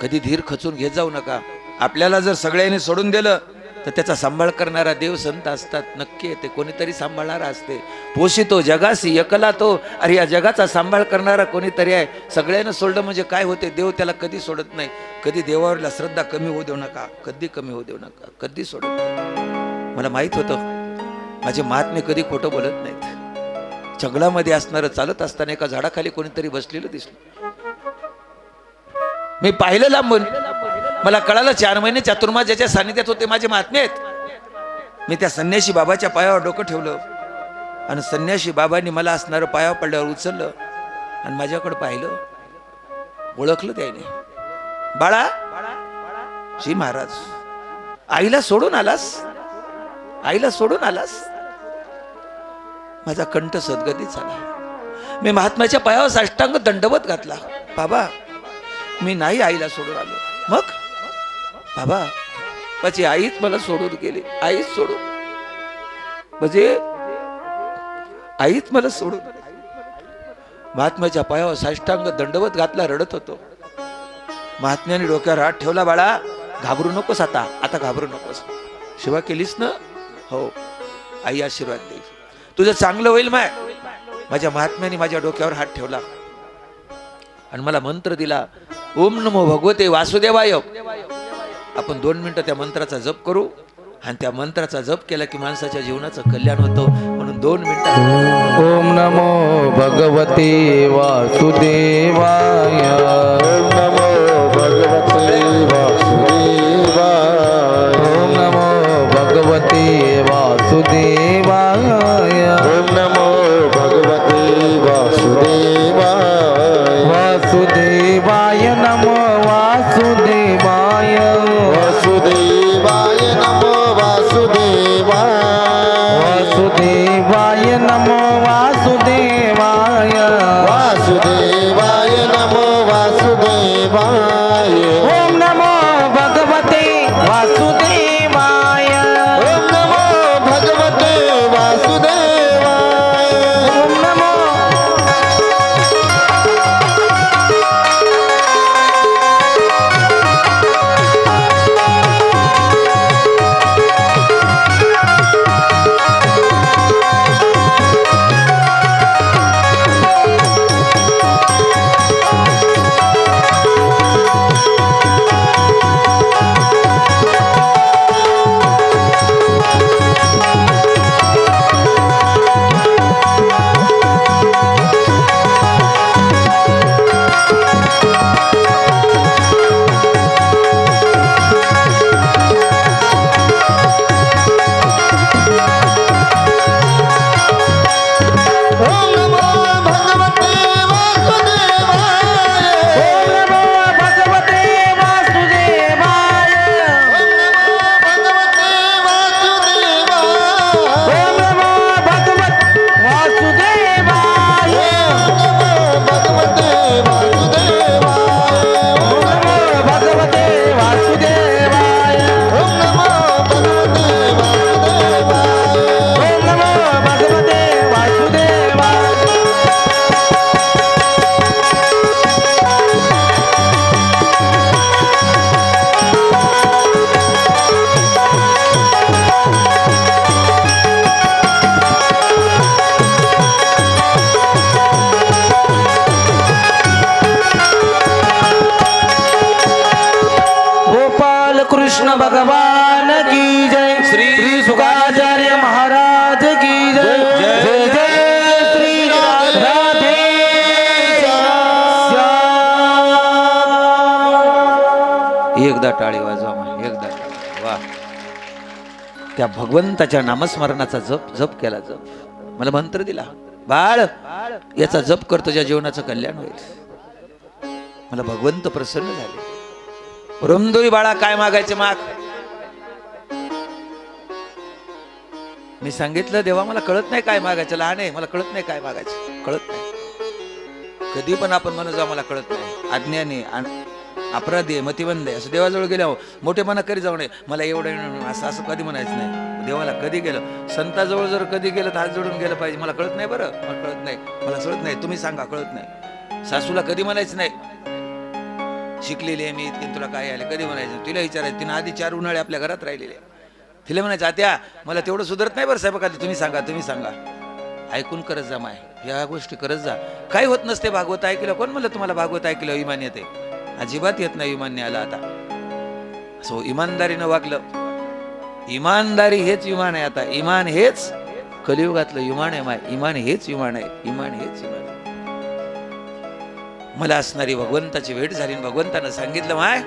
कधी धीर खचून घेत जाऊ नका. आपल्याला जर सगळ्यांनी सोडून दिलं तर त्याचा सांभाळ करणारा देव संत असतात. नक्की ते कोणीतरी सांभाळणारा असते. पोषितो जगासी एकला तो. अरे या जगाचा सांभाळ करणारा कोणीतरी आहे. सगळ्यांना सोडलं म्हणजे काय होते, देव त्याला कधी सोडत नाही. कधी देवावरला श्रद्धा कमी होऊ देऊ नका, कधी कमी होऊ देऊ नका, कधी सोडत नाही. मला माहित होतं माझे महात्मे कधी खोटं बोलत नाहीत. जंगलामध्ये असणारं चालत असताना एका झाडाखाली कोणीतरी बसलेलं दिसलं. मी पाहिलं लांबून. मला कळालं 4 महिने चातुर्मास ज्याच्या सानिध्यात होते माझे महात्मे आहेत. मी त्या संन्यासी बाबाच्या पायावर डोकं ठेवलं आणि संन्यासी बाबांनी मला असणारं पायावर पडल्यावर उचललं आणि माझ्याकडे पाहिलं. ओळखलं त्याने. बाळा, श्री महाराज, आईला सोडून आलास, आईला सोडून आलास. माझा कंठ सद्गतीत झाला. मी महात्म्याच्या पायावर साष्टांग दंडवत घातला. बाबा मी नाही आईला सोडून आलो. मग बाबा माझी आईच मला सोडून गेली. आईच सोडून म्हणजे आईच मला सोडून. महात्म्याच्या पायावर साष्टांग दंडवत घातला, रडत होतो. महात्म्याने डोक्यावर हात ठेवला. बाळा घाबरू नकोस, आता घाबरू नकोस. सेवा केलीस ना, हो आई आशीर्वाद देईल, तुझं चांगलं होईल. माझ्या महात्म्याने माझ्या डोक्यावर हात ठेवला आणि मला मंत्र दिला. ओम नमो भगवते वासुदेवाय. आपण 2 मिनिटं त्या मंत्राचा जप करू आणि त्या मंत्राचा जप केला की माणसाच्या जीवनाचं कल्याण होतं. म्हणून 2 मिनिटं. ओम नमो भगवते वासुदेवाय. ओम नमो भगवते वासुदेवाय. ओम नमो भगवते वासुदेवाय. ओम नमो भगवते वासुदेवाय. वासुदेवाय नमो वासुदेवाय. वासुदेवाय नमो वासुदेवाय. वासुदेवाय नमो वासुदेवाय. वासुदेवाय नमो वासुदेवाय. ओम नमो भगवते कृष्ण भगवान की जय श्री सुखाचार्य महाराज की जय जय जय श्री राधे एकदा टाळी वाजवा एकदा वा. त्या भगवंताच्या नामस्मरणाचा जप जप केला जप. मला मंत्र दिला, बाळ याचा जप कर तुझ्या जीवनाचं कल्याण होईल. मला भगवंत प्रसन्न झाले. रमदोरी बाळा काय मागायचे माग. मी सांगितलं देवा मला कळत नाही काय मागायचं, लहान आहे मला कळत नाही काय मागायचं, कळत नाही. कधी पण आपण म्हणत जा मला कळत नाही, अज्ञानी अपराधी आहे, मतिबंध आहे असं देवाजवळ गेल्यावर मोठेपणा करी जाऊ नये. मला एवढं असं असं कधी म्हणायचं नाही. देवाला कधी गेलं, संताजवळ जर कधी गेलं तर हात जोडून गेलं पाहिजे. मला कळत नाही बरं, मला कळत नाही, मला कळत नाही, तुम्ही सांगा कळत नाही. सासूला कधी म्हणायचं नाही शिकलेली आहे मी इतकी तुला काय आले, कधी म्हणायचं. तिला विचारायचं, तिने आधी 4 उन्हाळे आपल्या घरात राहिलेले. तिला म्हणायचं आत्या मला तेवढं सुधरत नाही बरं साहेब, तुम्ही सांगा तुम्ही सांगा. ऐकून करत जा माय, या गोष्टी करत जा. काही होत नसते. भागवत ऐकलं कोण म्हणलं तुम्हाला भागवत ऐकलं विमान येते? अजिबात येत नाही विमान आला. आता सो इमानदारीनं वागलं. इमानदारी हेच विमान आहे. आता इमान हेच कलियुगातलं विमान आहे माय. इमान हेच विमान आहे, इमान हेच विमान आहे. मला असणारी भगवंताची भेट झाली. भगवंतानं सांगितलं माय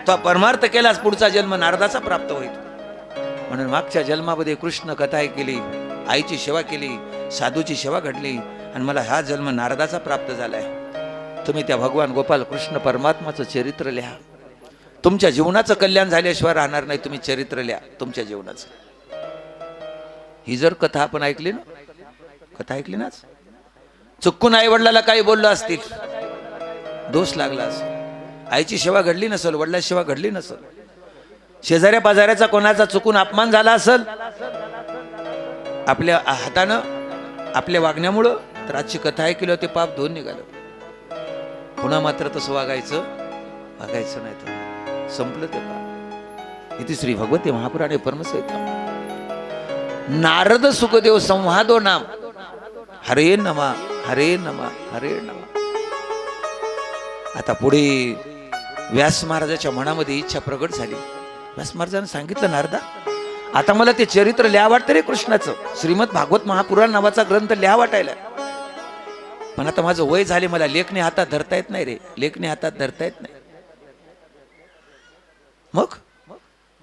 तो परमार्थ केलास पुढचा जन्म नारदाचा प्राप्त होईल. म्हणून मागच्या जन्मामध्ये कृष्ण कथा केली, आईची सेवा केली, साधूची सेवा घडली आणि मला हा जन्म नारदाचा प्राप्त झालाय. तुम्ही त्या भगवान गोपाल कृष्ण परमात्माचं चरित्र लिहा. तुमच्या जीवनाचं कल्याण झाल्याशिवाय राहणार नाही. तुम्ही चरित्र लिहा तुमच्या जीवनाचं. ही जर कथा आपण ऐकली ना, कथा ऐकली नाच, चुकून आई वडिलाला काही बोललो असतील, दोष लागला असेल, आईची सेवा घडली नसेल, वडिलाची सेवा घडली नसेल, शेजाऱ्या पाजाऱ्याचा कोणाचा चुकून अपमान झाला असेल आपल्या हातानं, आपल्या वागण्यामुळं, तर आजची कथा ऐकली ते पाप धुवून निघालं. पुन्हा मात्र तसं वागायचं नाही. तर संपलं ते पाप. इथे श्री भगवते महापुराणे परमसहिता नारद सुखदेव संवादो नाम हरे नमा हरे नमा हरे नमा. आता पुढे व्यास महाराजाच्या मनामध्ये इच्छा प्रगट झाली. व्यास महाराजांनी सांगितलं नारदा आता मला ते चरित्र लिहा वाटतं रे कृष्णाचं. श्रीमद भागवत महापुराण नावाचा ग्रंथ लिहा वाटायला, पण आता माझं वय झाले, मला लेखणी हातात धरता येत नाही रे, लेखणी हातात धरता येत नाही. मग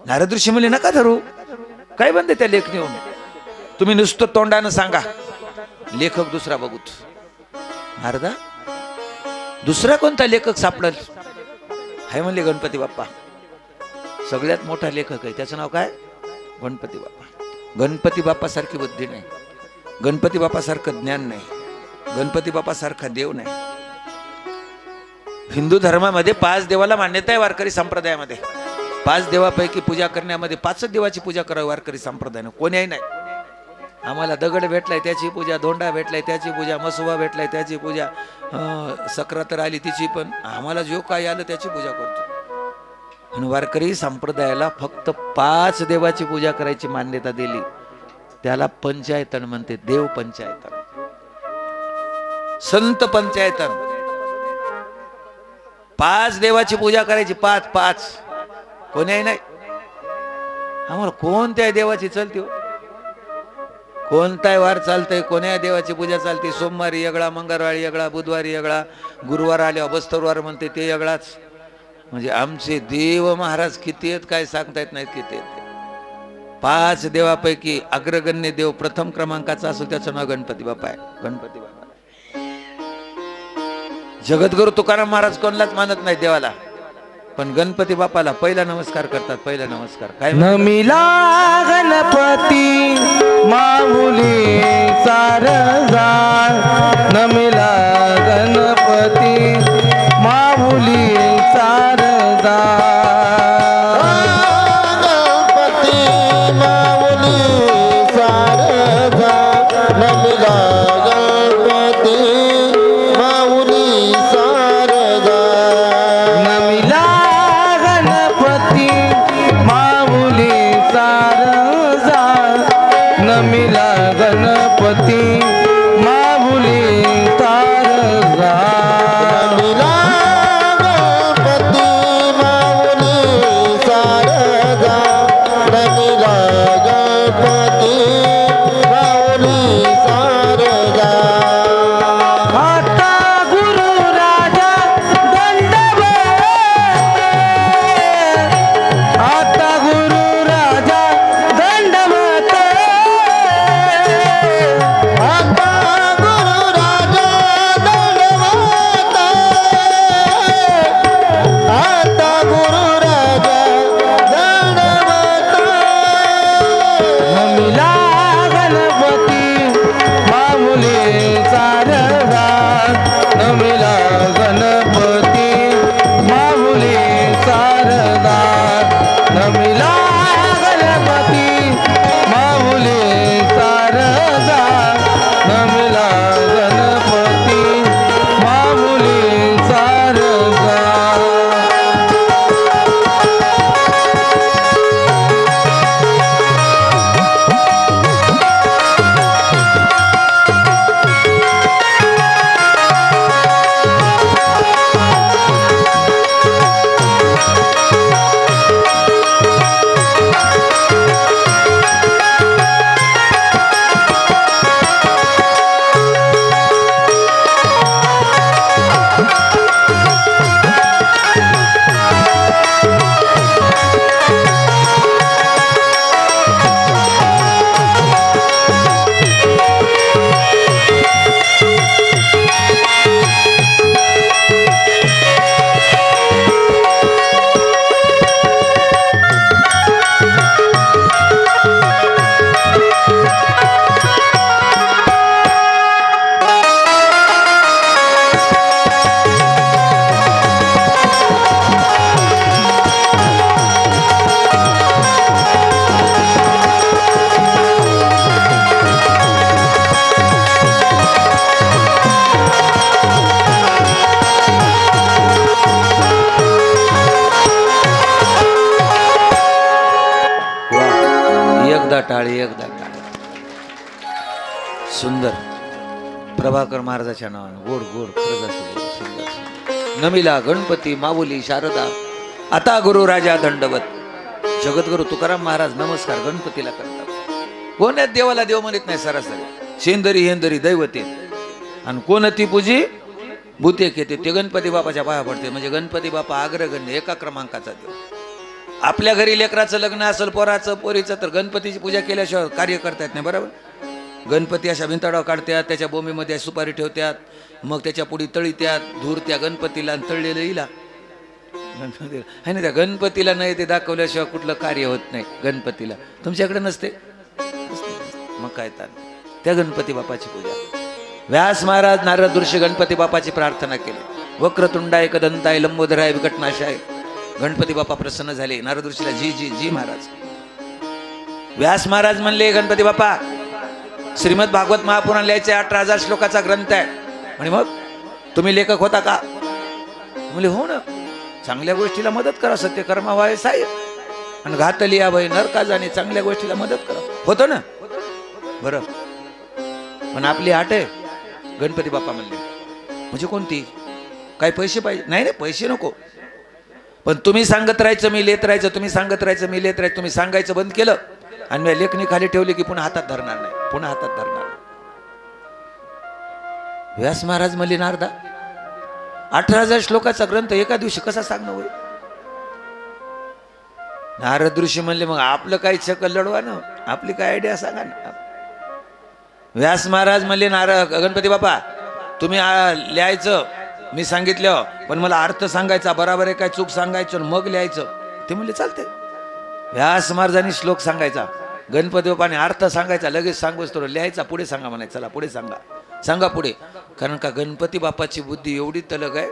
नारद ऋषी म्हणले नका धरू, काय बंद त्या लेखणीहून, तुम्ही नुसतं तोंडानं सांगा लेखक दुसरा बघूत. नारदा दुसरा कोणता लेखक सापडल? हाय म्हणले गणपती बाप्पा, सगळ्यात मोठा लेखक आहे, त्याचं नाव काय? गणपती बाप्पा. गणपती बाप्पा सारखी बुद्धी नाही, गणपती बाप्पा सारखं ज्ञान नाही, गणपती बाप्पा सारखा देव नाही. हिंदू धर्मामध्ये 5 देवाला मान्यता आहे. वारकरी संप्रदायामध्ये 5 देवापैकी पूजा करण्यामध्ये 5च देवाची पूजा करावी वारकरी संप्रदायाने, कोणीही नाही. आम्हाला दगड भेटलाय त्याची पूजा, धोंडा भेटलाय त्याची पूजा, मसुबा भेटलाय त्याची पूजा, सक्रातर आली तिची, पण आम्हाला जो काय आलं त्याची पूजा करतो. आणि वारकरी संप्रदायाला फक्त 5 देवाची पूजा करायची मान्यता दिली. त्याला पंचायतन म्हणते, देव पंचायतन, संत पंचायतन. 5 देवाची पूजा करायची, 5 कोणीही नाही. आम्हाला कोणत्या देवाची चलते हो, कोणताही वार चालतंय, कोण्या देवाची पूजा चालते. सोमवारी वेगळा, मंगळवारी वेगळा, बुधवारी वेगळा, गुरुवार आल्यावर बस्तरवार म्हणते ते वेगळाच. म्हणजे आमचे देव महाराज किती आहेत काय सांगता येत नाहीत किती आहेत. 5 देवापैकी अग्रगण्य देव प्रथम क्रमांकाचा असो त्याचं नाव गणपती बाप्पा आहे. गणपती बाप्पा जगद्गुरु तुकाराम महाराज कोणालाच मानत नाही देवाला, पण गणपती बाप्पाला पहिला नमस्कार करतात. पहिला नमस्कार काय? नमिला गणपती माऊली सारदा, नमिला गणपती माऊली सारदा, गणपती माऊली सारदा, नमिला गणपती माऊली सारदा, नमिला गणपती माऊली सारदा, नमिला गणपती माऊली सारदा, एकदा टाळी, एकदा टाळी. सुंदर. प्रभाकर महाराजाच्या नावानं गोड गोड खरंच असं गोड, सुंदर सुंदर. नमिला गणपती माऊली शारदा आता गुरु राजा दंडवत. जगद्गुरु तुकाराम महाराज नमस्कार गणपतीला करतात. कोण्यात देवाला देव म्हणत नाही सरासरी. शेंदरी हेंदरी दैवते आणि कोण ती पूजी भूते घेते ते गणपती बापाच्या पाया पडते. म्हणजे गणपती बापा अग्रगण्य एका क्रमांकाचा देव. आपल्या घरी लेकराचं लग्न असेल पोराचं पोरीचं तर गणपतीची पूजा केल्याशिवाय कार्य करता येत नाही. बरोबर. गणपती अशा भिंताडा काढतात, त्याच्या बोंबीमध्ये सुपारी ठेवतात, मग त्याच्या पुढे तळीत्यात धूर त्या गणपतीला आणि तळलेलं इला गणपतीला आहे ना. त्या गणपतीला नाही ते दाखवल्याशिवाय कुठलं कार्य होत नाही. गणपतीला तुमच्याकडे नसते, मग काय त्या गणपती बापाची पूजा. व्यास महाराज नारद ऋषी गणपती बापाची प्रार्थना केली. वक्रतुंडाय कदंताय लंबोदराय विकटनाशाय. गणपती बापा प्रसन्न झाले. नारद ऋषीला जी जी जी महाराज. व्यास महाराज म्हणले गणपती बापा श्रीमद भागवत महापुराण लिहायचे 18,000 श्लोकाचा ग्रंथ आहे. म्हणे मग तुम्ही लेखक होता का? म्हणले हो ना. चांगल्या गोष्टीला मदत करा, सत्य कर्मा व्हाय साय आणि घात लिया भय नरका जाणे. चांगल्या गोष्टीला मदत करा. होतो ना. बरं पण आपली आट आहे. गणपती बाप्पा म्हणले म्हणजे कोणती? काही पैसे पाहिजे? नाही नाही पैसे नको, पण तुम्ही सांगत राहायचं मी लेत राहायचं, तुम्ही सांगत राहायचं मी लेत राहायचं. तुम्ही सांगायचं बंद केलं आणि मी लेखणी खाली ठेवली की पुन्हा हातात धरणार नाही, पुन्हा हातात धरणार. व्यास महाराज म्हणले नारदा 18,000 श्लोकाचा ग्रंथ एका दिवशी कसा सांगणं होईल? नारद ऋषी म्हणले मग आपलं काही चक्कर लढवा ना, आपली काय आयडिया सांगा ना. व्यास महाराज म्हणले गणपती बापा तुम्ही लिहायचं मी सांगितलं, पण मला अर्थ सांगायचा बराबर आहे काय चूक सांगायचं मग लिहायचं. ते म्हणले चालते. व्यास महाराजांनी श्लोक सांगायचा, गणपती बापाने अर्थ सांगायचा, लगेच सांगूच तो लिहायचा. पुढे सांगा म्हणायचं, चला पुढे सांगा, सांगा पुढे. कारण का गणपती बापाची बुद्धी एवढी तलग आहे.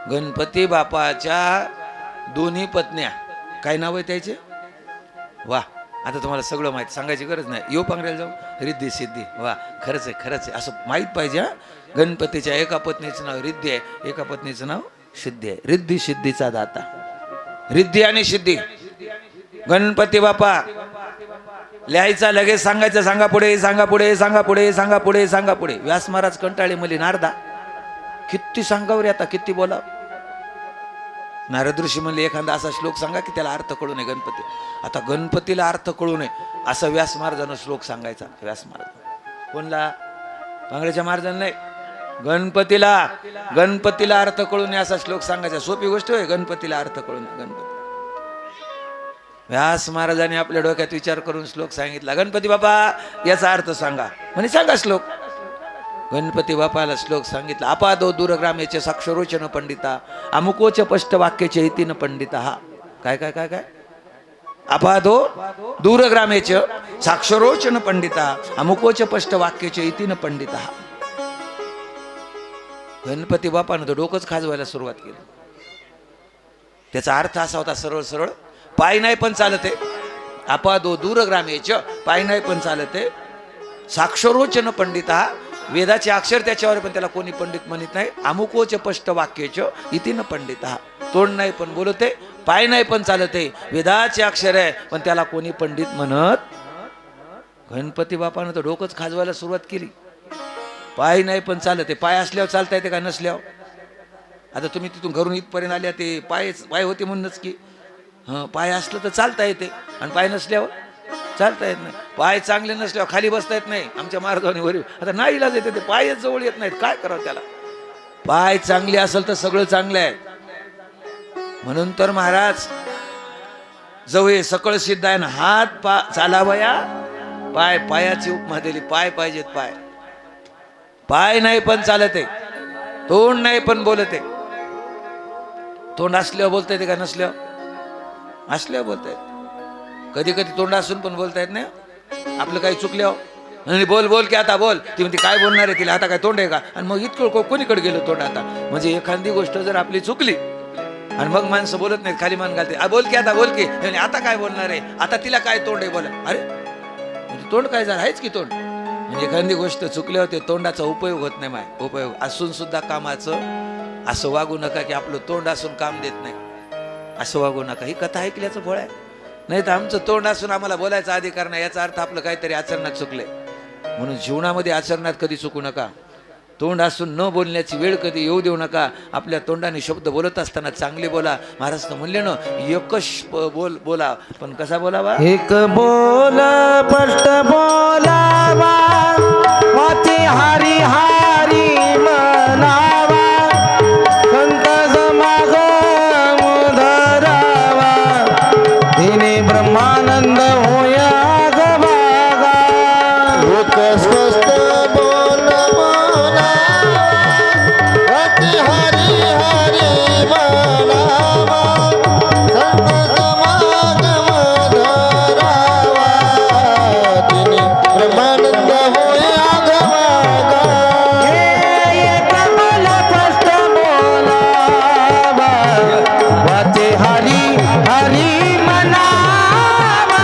गणपती बापाच्या दोन्ही पत्न्या काय नाव आहे त्याचे? वा आता तुम्हाला सगळं माहिती सांगायची गरज नाही. येऊ पांघरायला जाऊ रिद्धी सिद्धी. वा खरंच आहे खरंच आहे असं माहीत पाहिजे. गणपतीच्या एका पत्नीचं नाव रिद्धी आहे, एका पत्नीचं नाव सिद्धी आहे. रिद्धी सिद्धीचा दाता. रिद्धी आणि सिद्धी. गणपती बापा लिहायचा लगेच सांगायचं, सांगा पुढे सांगा पुढे सांगा पुढे सांगा पुढे सांगा पुढे. व्यास महाराज कंटाळे म्हणले नारदा किती सांगावर आता किती बोला. नारद ऋषी म्हणले एखादा असा श्लोक सांगा की त्याला अर्थ कळू नये. गणपती आता गणपतीला अर्थ कळू नये असा व्यास महाराजांना श्लोक सांगायचा. व्यास महाराज कोणला? पांगळ्याच्या महाराजांना नाही, गणपतीला. गणपतीला अर्थ कळू नये असा श्लोक सांगायचा. सोपी गोष्ट आहे गणपतीला अर्थ कळू नये. गणपती व्यास महाराजांनी आपल्या डोक्यात विचार करून श्लोक सांगितला. गणपती बापा याचा अर्थ सांगा. म्हणे सांगा श्लोक. गणपती बापाला श्लोक सांगितला. अपादो दूरग्रामेचे साक्षरोचन पंडिता अमुकोच पष्ट वाक्याचे इतीन पंडिता. हा काय काय काय काय? अपादो दूरग्रामेचे साक्षरोचन पंडिता अमुकोच पष्ट वाक्याचे इतीन पंडिता. गणपती बापानं तो डोकंच खाजवायला सुरुवात केली. त्याचा अर्थ असा होता सरळ सरळ, पाय नाही पण चालते. अपादो दूरग्रामेच पाय नाही पण चालते. साक्षरोचन पंडिता वेदाचे अक्षर त्याच्यावर पण त्याला कोणी पंडित म्हणत नाही. अमुकोच पष्ट वाक्यच इतीन पंडिता. तोंड नाही पण बोलते, पाय नाही पण चालते, वेदाचे अक्षर आहे पण त्याला कोणी पंडित म्हणत. गणपती बापानं तर डोकंच खाजवायला सुरुवात केली. पाय नाही पण चालते. पाय असल्यावर चालता येते का नसल्यावर? आता तुम्ही तिथून घरून इथपर्यंत आल्या ते पाय होते म्हणूनच की पाय असलं तर चालता येते आणि पाय नसल्यावर चालता येत नाही. पाय चांगले नसल्यावर खाली बसता येत नाही. आमच्या मार्गाने वरील आता नाही इलाज येते, ते पायच जवळ येत नाहीत. काय करावं त्याला? पाय चांगले असेल तर सगळं चांगलं आहे. म्हणून तर महाराज जवळ सकळ सिद्ध आहे ना. हात चालावया पाय, पायाची उपमा दिली. पाय पाहिजेत. पाय पाय नाही पण चालते, तोंड नाही पण बोलते. तोंड असल्यावर बोलता येते का नसल्यावर? असल्यावर बोलता येत. कधी कधी तोंड असून पण बोलता येत नाही. आपलं काही चुकल्यावर आणि बोल बोल की आता बोल. ती म्हणते काय बोलणार आहे तिला, आता काय तोंड आहे का? आणि मग इतकं कोणीकडे गेलं तोंड आता. म्हणजे एखादी गोष्ट जर आपली चुकली आणि मग माणसं बोलत नाहीत, खाली मान घालते. बोल की आता बोल की. आता काय बोलणार आहे, आता तिला काय तोंड आहे बोला. अरे म्हणजे तोंड काय झालं आहेच की तोंड. म्हणजे एखादी गोष्ट चुकल्यावर ते तोंडाचा उपयोग होत नाही. माय उपयोग असून सुद्धा कामाचं असं वागू नका की आपलं तोंड असून काम देत नाही. असं वागू नका. ही कथा ऐकल्याचं फळ आहे. नाही तर आमचं तोंड असून आम्हाला बोलायचा अधिकार नाही, याचा अर्थ आपलं काहीतरी आचरणात चुकलंय. म्हणून जीवनामध्ये आचरणात कधी चुकू नका. तोंड असून न बोलण्याची वेळ कधी येऊ देऊ नका. आपल्या तोंडाने शब्द बोलत असताना चांगले बोला. महाराज म्हणले ना, एकच बोला, पण कसा बोलावा? एक बोल स्पष्ट बोलावा, वाचे हरी हरी म्हणावा, संत समागम धरावा, तिने ब्रह्मानंद होया गभागा. एक स्वस्थ बोल बोलावा, वाचे हरी हरी म्हणावा, संत समागम धरावा, तिने ब्रह्मानंद होया गवागा. एक बोल स्पष्ट बोलावा, वाचे हरी हरी म्हणावा,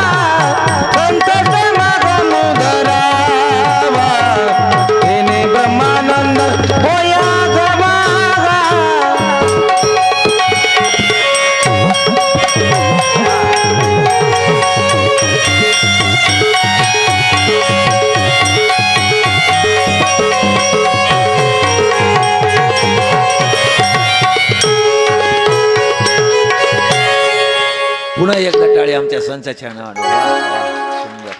संत समागम धरावा, तिने ब्रह्मानंद होया गवागा. पुन्हा एकदा टाळी आमच्या संचाच्या नावाने. सुंदर.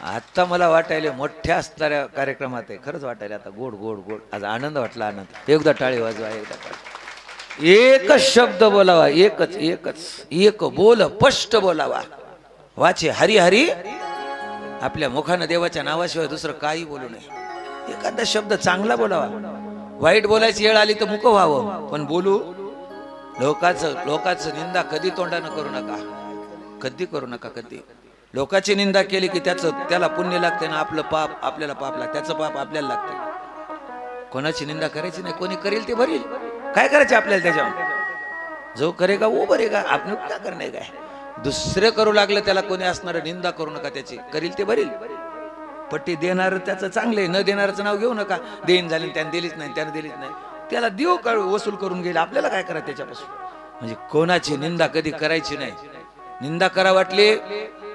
आता मला वाटायला मोठ्या असणाऱ्या कार्यक्रमात आहे, खरंच वाटायला आता गोड गोड गोड. आज आनंद वाटला, आनंद. एकदा टाळी वाजवा, एकदा टाळी. एकच शब्द बोलावा, एकच एकच एक बोल स्पष्ट बोलावा, वाचे हरी हरी. आपल्या मुखानं देवाच्या नावाशिवाय दुसरं काही बोलू नये. एखादा शब्द चांगला बोलावा. वाईट बोलायची वेळ आली तर मुक व्हावं, पण बोलू. लोकांचं निंदा कधी तोंडानं करू नका, कधी करू नका. कधी लोकांची निंदा केली की त्याला पुण्य लागते ना, आपलं पाप आपल्याला पाप लागतं, त्याचं पाप आपल्याला लागते. कोणाची निंदा करायची नाही. कोणी करेल ते भरील. काय करायचे आपल्याला त्याच्यावर? जो करेगा वो भरेगा. आपण काय करणे काय? दुसरे करू लागलं त्याला कोणी असणार, निंदा करू नका त्याची. करील ते भरील. पट्टी देणार त्याचं चांगले, न देणारचं नाव घेऊ नका. देईन झाली त्याने दिलीच नाही, त्याने दिलीच नाही, त्याला देऊ वसूल करून गेले. आपल्याला काय करायचं त्याच्यापासून? म्हणजे कोणाची निंदा कधी करायची नाही. निंदा करा वाटली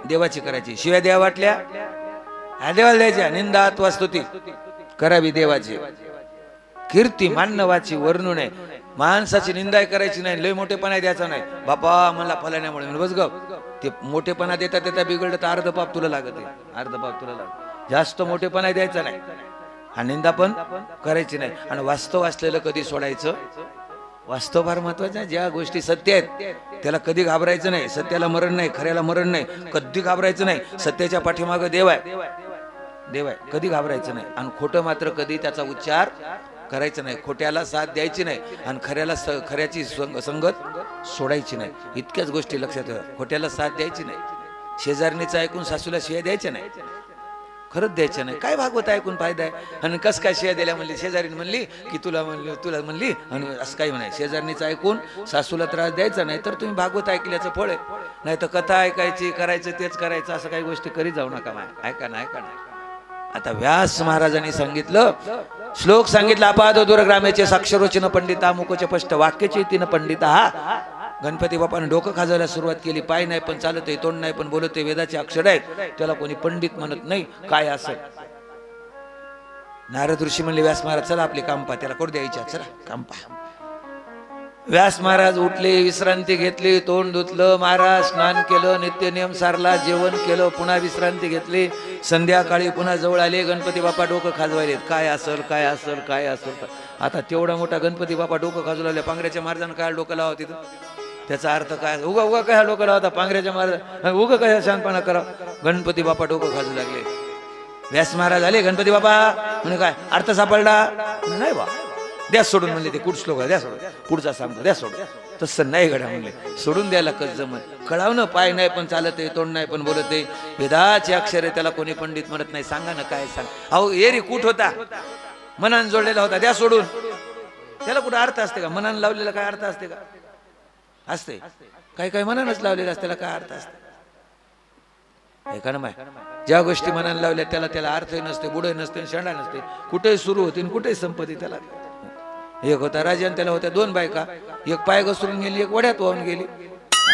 देवाची करायची, शिव्या द्या वाटल्या देवाला द्यायच्या. निंदा अथवा स्तुती करावी देवाची. कीर्ती मानवाची वर्णू नाही. माणसाची निंदा करायची नाही. लय मोठेपणा द्यायचा नाही. बापा मला फलाण्यामुळे बस ग. ते मोठेपणा देता देता बिघडलं तर अर्ध पाप तुला लागत आहे, अर्ध पाप तुला लागत. जास्त मोठेपणा द्यायचा नाही. हा निंदा पण करायची नाही. आणि वास्तव असलेलं कधी सोडायचं. वास्तव फार महत्वाचं आहे. ज्या गोष्टी सत्य आहेत त्याला कधी घाबरायचं नाही. सत्याला मरण नाही, खऱ्याला मरण नाही. कधी घाबरायचं नाही. सत्याच्या पाठीमागं देव आहे, देव आहे. कधी घाबरायचं नाही. आणि खोटं मात्र कधी त्याचा उच्चार करायचं नाही. खोट्याला साथ द्यायची नाही आणि खऱ्याची संगत सोडायची नाही. इतक्याच गोष्टी लक्षात ठेवा. खोट्याला साथ द्यायची नाही. शेजारणीचं ऐकून सासूला शिव्या द्यायच्या नाही. खरंच द्यायचं नाही. काय भागवत ऐकून फायदा आहे? आणि कस काय शिव्या दिल्या म्हणली? शेजारीने म्हणली की तुला म्हणली आणि असं काही म्हणाय. शेजारणीचं ऐकून सासूला त्रास द्यायचा नाही तर तुम्ही भागवत ऐकल्याचं फळ आहे. नाही तर कथा ऐकायची, करायचं तेच करायचं, असं काही गोष्टी करीत जाऊ नका. ऐका ना, ऐका ना. आता व्यास महाराजांनी सांगितलं, श्लोक सांगितला. अपाद दूरग्रामेचे साक्षरोचिन पंडिता मुकोचे स्पष्ट वाक्याचे तीन पंडिता. हा गणपती बाप्पाने डोकं खाजायला सुरुवात केली. पाय नाही पण चालत आहे, तोंड नाही पण बोलत आहे, वेदाचे अक्षर आहेत, त्याला कोणी पंडित म्हणत नाही. काय असं? नारद ऋषी म्हणले व्यास महाराज चला आपले काम पहा. त्याला करू द्यायच्या, चला काम पहा. व्यास महाराज उठले, विश्रांती घेतली, तोंड धुतलं, महाराज स्नान केलं, नित्य नियम सारला, जेवण केलं, पुन्हा विश्रांती घेतली. संध्याकाळी पुन्हा जवळ आले. गणपती बाप्पा डोकं खाजवायले. काय असल, काय असल, काय असल. आता तेवढा मोठा गणपती बाप्पा डोकं खाजू लागले. पांगऱ्याच्या महाराजांना काय डोकं लावा तिथं? त्याचा अर्थ काय? उगा उगा काय डोकं लावता पांगऱ्याच्या महाराज? उगा काय शांतपणा करा? गणपती बाप्पा डोकं खाजू लागले. व्यास महाराज आले. गणपती बाप्पा म्हणे काय अर्थ सापडला? नाही बा, द्या सोडून म्हणले. ते कुठ श्लोक द्या सोडून, पुढचा सांगतो द्या सोडून. तसं नाही घड्या म्हणले. सोडून द्यायला कस जमत? कळावणं. पाय नाही पण चालत आहे, तोंड नाही पण बोलत आहे, वेदाचे अक्षर आहे, त्याला कोणी पंडित म्हणत नाही. सांगा ना काय सांग. अहो एरी कुठ होता? मनान जोडलेला होता, द्या सोडून. त्याला कुठं अर्थ असते का? मनान लावलेला काय अर्थ असते का? असते. काही काही मनानच लावलेलं असते, त्याला काय अर्थ असते? ऐका ना माय, ज्या गोष्टी मनान लावल्या त्याला अर्थही नसते, बुडही नसते, शेंडा नसते. कुठेही सुरू होती कुठेही संपत्ती. त्याला एक होता राजा, त्याला होत्या दोन बायका. एक पाय घसरून गेली, एक वड्यात वाहून गेली.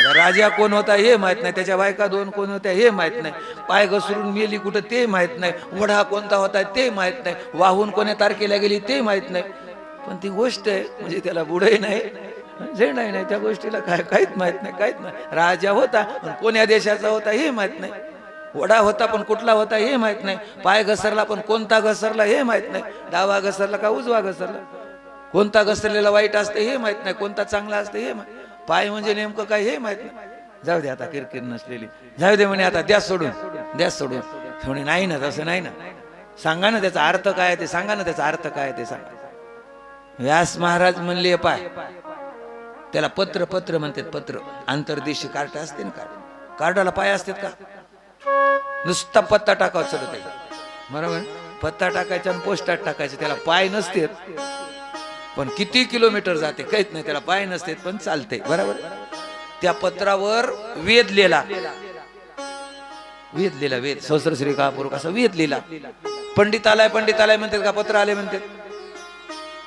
आता राजा कोण होता हे माहित नाही, त्याच्या बायका दोन कोण होत्या हे माहित नाही, पाय घसरून मेली कुठं ते माहित नाही, वढा कोणता होता ते माहित नाही, वाहून कोण्या तारखेला गेली ते माहित नाही. पण ती गोष्ट आहे म्हणजे त्याला बुडही नाही झेंडाही नाही, त्या गोष्टीला काहीच माहित नाही, काहीच नाही. राजा होता पण कोण्या देशाचा होता हे माहित नाही, वडा होता पण कुठला होता हे माहित नाही, पाय घसरला पण कोणता घसरला हे माहित नाही, डावा घसरला का उजवा घसरला, कोणता घसरलेला वाईट असते हे माहित नाही, कोणता चांगला असते हे पाय म्हणजे नेमकं काय हे माहित नाही. जाऊ दे आता किरकिर नसलेली, जाऊ दे म्हणे आता द्या सोडून, द्या सोडून. म्हणे नाही ना तसं नाही ना, सांगा ना त्याचा अर्थ काय ते सांगा ना, त्याचा अर्थ काय ते सांगा. व्यास महाराज म्हणले पाय त्याला पत्र, पत्र म्हणतात पत्र, अंतर्देशी कार्ड असते ना, कार्डाला पाय असतात का, नुसता पत्ता टाकावा चलत आहे बरोबर, पत्ता टाकायचा आणि पोस्टात टाकायचं, त्याला पाय नसते पण किती किलोमीटर जाते काहीच नाही, त्याला पाय नसते पण चालते बरोबर. त्या पत्रावर वेद लिहिला, वेद लिहिला, वेद सहस्रश्री कापूर असा वेद लिहिला. पंडित आलाय म्हणतात का, पत्र आले म्हणतात,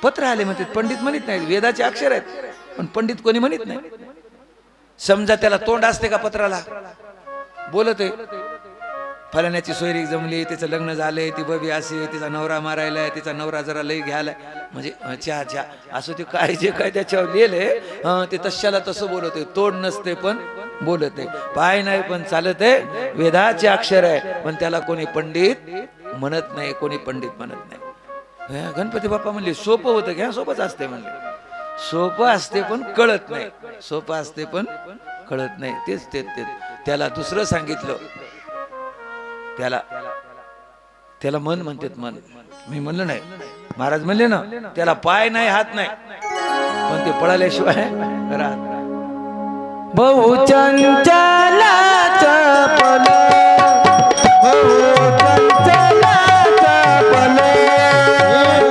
पत्र आले म्हणतात, पंडित म्हणत नाही, वेदाचे अक्षर आहेत पण पंडित कोणी म्हणत नाही. समजा त्याला तोंड असते का पत्राला, बोलत आहे फलाण्याची सोयरीक जमली, तिचं लग्न झालंय, ती बबी असे, तिचा नवरा मारायलाय, तिचा नवरा जरा लई घ्यायलाय, म्हणजे चहा चहा असं ते काय जे काय त्याच्यावर लिहिलंय ते तशाला तसं बोलत आहे. तोंड नसते पण बोलत आहे, पाय नाही पण चालत आहे, वेदाचे अक्षर आहे पण त्याला कोणी पंडित म्हणत नाही, कोणी पंडित म्हणत नाही. गणपती बाप्पा म्हणले सोपं होतं घ्या, सोपंच असते म्हणले, सोपं असते पण कळत नाही, सोपं असते पण कळत नाही. तेच तेच तेच त्याला दुसरं सांगितलं, त्याला त्याला मन म्हणतात, मन. मी म्हणलं नाही, महाराज म्हणले ना त्याला पाय नाही हात नाही पण ते पळाल्याशिवाय राहत नाही. बहुचंचला चपल, बहुचंचला चपल,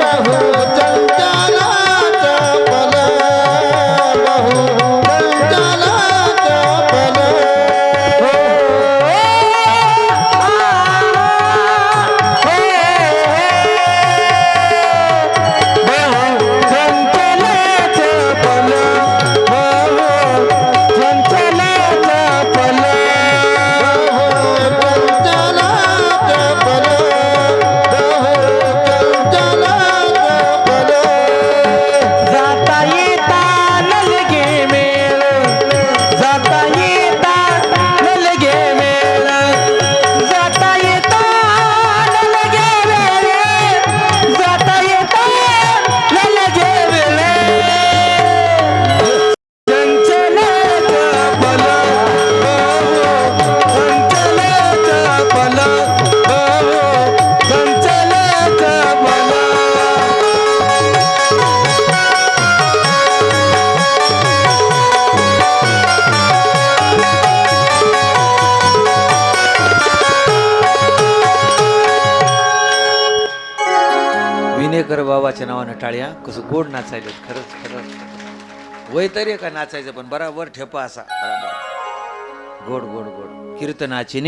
बहुचंचला चपल, बहुचंचला चपल. बाबाच्या नावानं टाळ्या, कसं गोड नाचायले, खरंच खरंच वय तरी का नाचायचं पण बराबर ठेपा असा, बराबर गोड गोड गोड. कीर्तनाची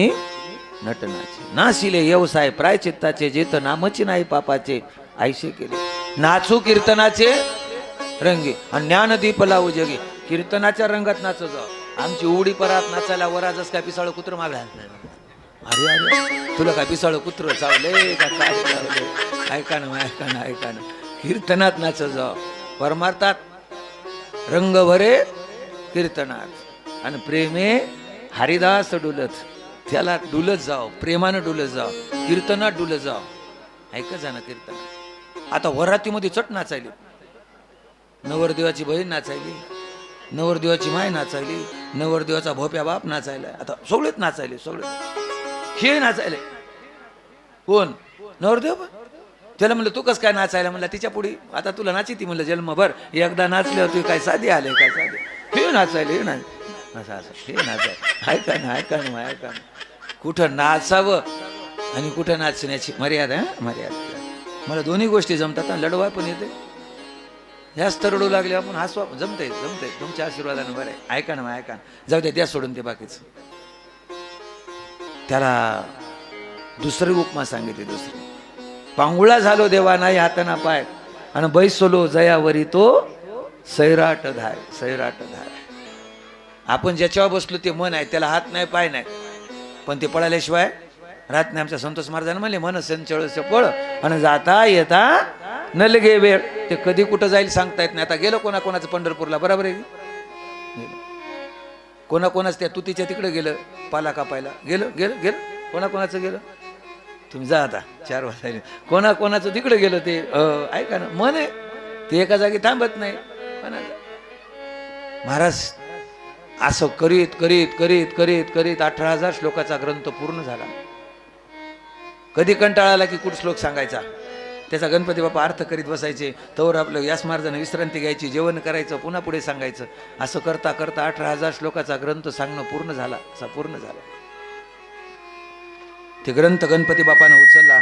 नटनाची नाशिले व्यवसाय प्रायचित्ताचे, जेत नामची नाही पापाचे आयशे केले. नाचू कीर्तनाचे रंगी आणि ज्ञानदीप लावू जगी. कीर्तनाच्या रंगात नाचू जाऊ. आमची उडी परात नाचायला वराजच काय पिसाळ कुत्र मागला, अरे अरे तुला काय पिसाळ कुत्र चावले का काय चावले, ऐका ना ऐका ना ऐका ना. कीर्तनात नाच जाव, परमार्थात रंग भरे कीर्तनात आणि प्रेमे हरिदास डुलत, त्याला डुलत जाव, प्रेमानं डुलत जाव, कीर्तनात डुलत जाव. ऐकत जा ना कीर्तन. आता वरातीमध्ये चट नाचायली, नवरदेवाची बहीण नाचायली, नवरदेवाची माय नाचायली, नवरदेवाचा भोप्या बाप नाचायला, आता सगळेच नाचायले, सगळे हे नाचायले. कोण? नवरदेव. त्याला म्हणलं तू कसं काय नाचायला, म्हणलं तिच्या पुढे आता तुला नाची ती, म्हणलं जन्मभर एकदा नाचले तू काय साधे आले काय साधे, हे नाचायले हे नाच असं असं हे नाचाय. ऐका ना ऐका ना ऐका ना, कुठं नाचावं आणि कुठं नाचण्याची मर्यादा, मर्यादा. मला दोन्ही गोष्टी जमतात, लढवाय पण येते, ह्याच तरडू लागले आपण हसवा जमते जमते, तुमच्या आशीर्वादानं बरं आहे. ऐका ना ऐका ना, जाऊ द्या द्या सोडून ते बाकीचं. त्याला दुसरी उपमा सांगितली, दुसरी. पांगुळा झालो देवा नाही हाताना पाय आणि बैसलो जयावरी तो सैराट धाय, सैराट धाय. आपण ज्याच्यावर बसलो ते मन आहे, त्याला हात नाही पाय नाही, पण ते पळाल्याशिवाय राहत नाही. आमच्या संतोष महाराजांना म्हणले मन संचळ पळ आणि जाता येता न लगे वेळ. ते कधी कुठं जाईल सांगता येत नाही. आता गेलो कोणाकोणाचं पंढरपूरला, बरोबर आहे, कोणाकोणाच त्या तुतीच्या तिकडे गेलं पाला कापायला, गेलं गेलं गेलं कोणाकोणाचं गेलं. तुम्ही जा आता 4 वाजता, कोणाकोणाचं तिकडे गेलं ते ऐका ना, मन आहे ते एका जागी थांबत नाही. महाराज असं करीत करीत करीत करीत करीत 18,000 श्लोकाचा ग्रंथ पूर्ण झाला. कधी कंटाळा आला की कुठं श्लोक सांगायचा, त्याचा गणपती बाप्पा अर्थ करीत बसायचे. तोवर आपलं व्यास महाराजांना विश्रांती घ्यायची, जेवण करायचं, पुन्हा पुढे सांगायचं. असं करता करता 18,000 श्लोकाचा ग्रंथ सांगणं पूर्ण झाला. असा पूर्ण झाला. ते ग्रंथ गणपती बाप्पानं उचलला.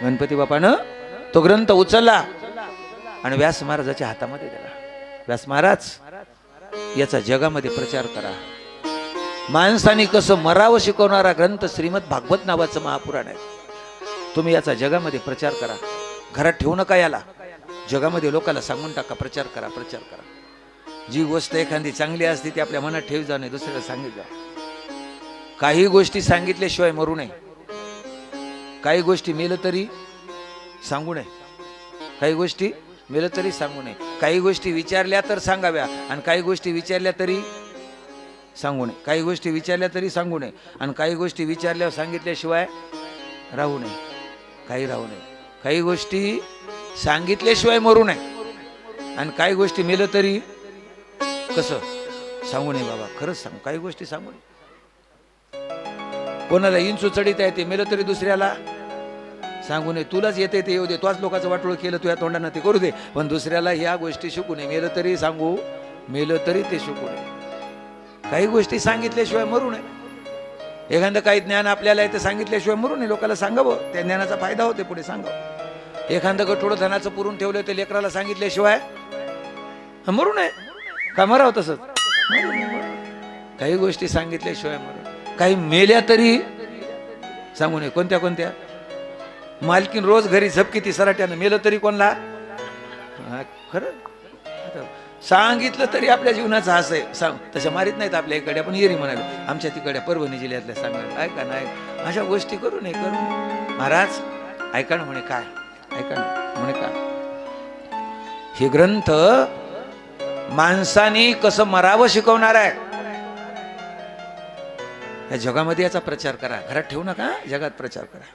गणपती बाप्पानं तो ग्रंथ उचलला आणि व्यास महाराजाच्या हातामध्ये दिला. व्यास महाराज, याचा जगामध्ये प्रचार करा. माणसाने कसं मरावं शिकवणारा ग्रंथ श्रीमद भागवत नावाचं महापुराण आहे. तुम्ही याचा जगामध्ये प्रचार करा. घरात ठेवू नका याला, जगामध्ये लोकांना सांगून टाका. प्रचार करा, प्रचार करा. जी गोष्ट एखादी चांगली असते ती आपल्या मनात ठेव जाणे, दुसऱ्याला सांगित जा. काही गोष्टी सांगितल्याशिवाय मरू नये. काही गोष्टी मेलं तरी सांगू नये. काही गोष्टी मेलं तरी सांगू नये. काही गोष्टी विचारल्या तर सांगाव्या आणि काही गोष्टी विचारल्या तरी सांगू नये. काही गोष्टी विचारल्या तरी सांगू नये आणि काही गोष्टी विचारल्यावर सांगितल्याशिवाय राहू नये. काही राहू नये. काही गोष्टी सांगितल्याशिवाय मरू नये आणि काही गोष्टी मेलं तरी कसं सांगू नये. बाबा खरंच सांगू, काही गोष्टी सांगू नये. कोणाला इंचू चढीत आहे ते मेलं तरी दुसऱ्याला सांगू नये. तुलाच येते ते येऊ दे, तोच लोकांचं वाटोळ केलं तुझ्या तोंडानं ते करू दे, पण दुसऱ्याला ह्या गोष्टी शिकू नये. मेलं तरी सांगू, मेलं तरी ते शिकू नये. काही गोष्टी सांगितल्याशिवाय मरू नये. एखादं काही ज्ञान आपल्याला आहे ते सांगितल्याशिवाय मरू नये. लोकांना सांगावं, त्या ज्ञानाचा फायदा होते, पुढे सांगावं. एखादं गठोडं धनाचं पुरून ठेवलं ते लेकराला सांगितल्याशिवाय मरू नये. का मरावं तसंच? काही गोष्टी सांगितल्याशिवाय मरू. काही मेल्या तरी सांगू नये. कोणत्या कोणत्या? मालकीन रोज घरी झपकी ती सराट्यानं, मेलं तरी कोणला खरं सांगितलं तरी आपल्या जीवनाचा हास आहे. सांग तशा मारीत नाहीत आपल्या इकडे, आपण येरी म्हणाले आमच्या तिकडे परभणी जिल्ह्यातल्या सांगायला. ऐका नाही, अशा गोष्टी करू नये, करू नये. महाराज ऐका ना म्हणे, काय ऐका ना म्हणे, काय हे ग्रंथ माणसाने कसं मरावं शिकवणार आहे. या जगामध्ये याचा प्रचार करा. घरात ठेवू नका, जगात प्रचार करा.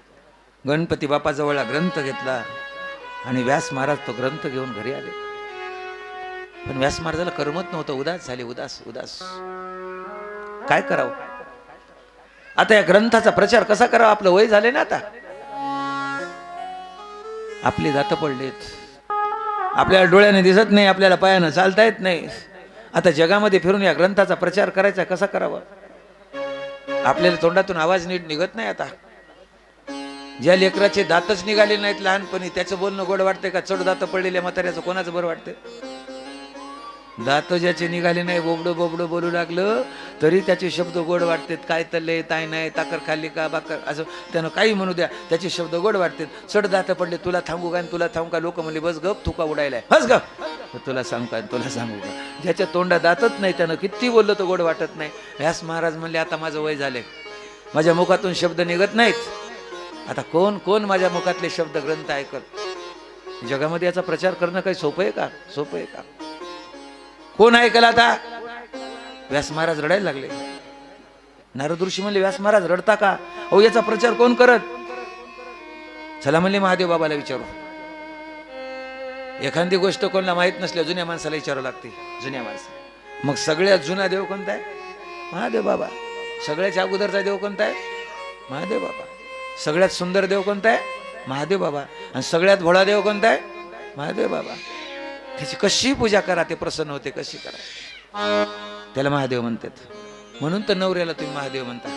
गणपती बाप्पा जवळला ग्रंथ घेतला आणि व्यास महाराज तो ग्रंथ घेऊन घरी आले. पण व्यास महाराजाला करमत नव्हतं. उदास झाले, उदास उदास. काय करावं आता? या ग्रंथाचा प्रचार कसा करावा? आपलं वय झाले ना आता, आपली दात पडलेत, आपल्याला डोळ्याने दिसत नाही, आपल्याला पायानं चालता येत नाही. आता जगामध्ये फिरून या ग्रंथाचा प्रचार करायचा कसा करावा? आपल्याला तोंडातून आवाज नीट निघत नाही. आता ज्या लेकराचे दातच निघाले नाहीत लहानपणी, त्याचं बोलणं गोड वाटतंय का? चढ दात पडलेल्या म्हाताऱ्याचं कोणाचं बरं वाटतंय? दात ज्याचे निघाले नाही, बोबडं बोबडं बोलू लागलं तरी त्याचे शब्द गोड वाटतात. काय तल्ले, ताय नाही, ताकर खाल्ली का, बाकर, असं त्यानं काही म्हणू द्या, त्याचे शब्द गोड वाटतात. चढ दात पडले, तुला थांबू का, तुला थांबू का? लोक म्हणले बस गप, तुका उडायलाय, बस गप, तुला सांगू का, तुला सांगू का? ज्याच्या तोंडा दातच नाही त्यानं किती बोललं तर गोड वाटत नाही. व्यास महाराज म्हणले आता माझं वय झाले, माझ्या मुखातून शब्द निघत नाहीत. आता कोण कोण माझ्या मुखातले शब्द ग्रंथ ऐकल? जगामध्ये याचा प्रचार करणं काही सोपं आहे का? सोपं आहे का? कोण ऐकल? आता व्यास महाराज रडायला लागले. नारद ऋषी म्हणले व्यास महाराज रडता का? अहो याचा प्रचार कोण करत? चला म्हणले महादेव बाबाला विचारू. एखादी गोष्ट कोणाला माहित नसल्या जुन्या माणसाला विचारावं लागते. जुन्या माणसाला. मग सगळ्यात जुना देव कोणता आहे? महादेव बाबा. सगळ्याच्या अगोदरचा देव कोणता आहे? महादेव बाबा. सगळ्यात सुंदर देव कोणता आहे? महादेव बाबा. आणि सगळ्यात भोळा देव कोणता आहे? महादेव बाबा. त्याची कशी पूजा करा ते प्रसन्न होते, कशी करा त्याला महादेव म्हणतात. म्हणून तर नवऱ्याला तुम्ही महादेव म्हणता.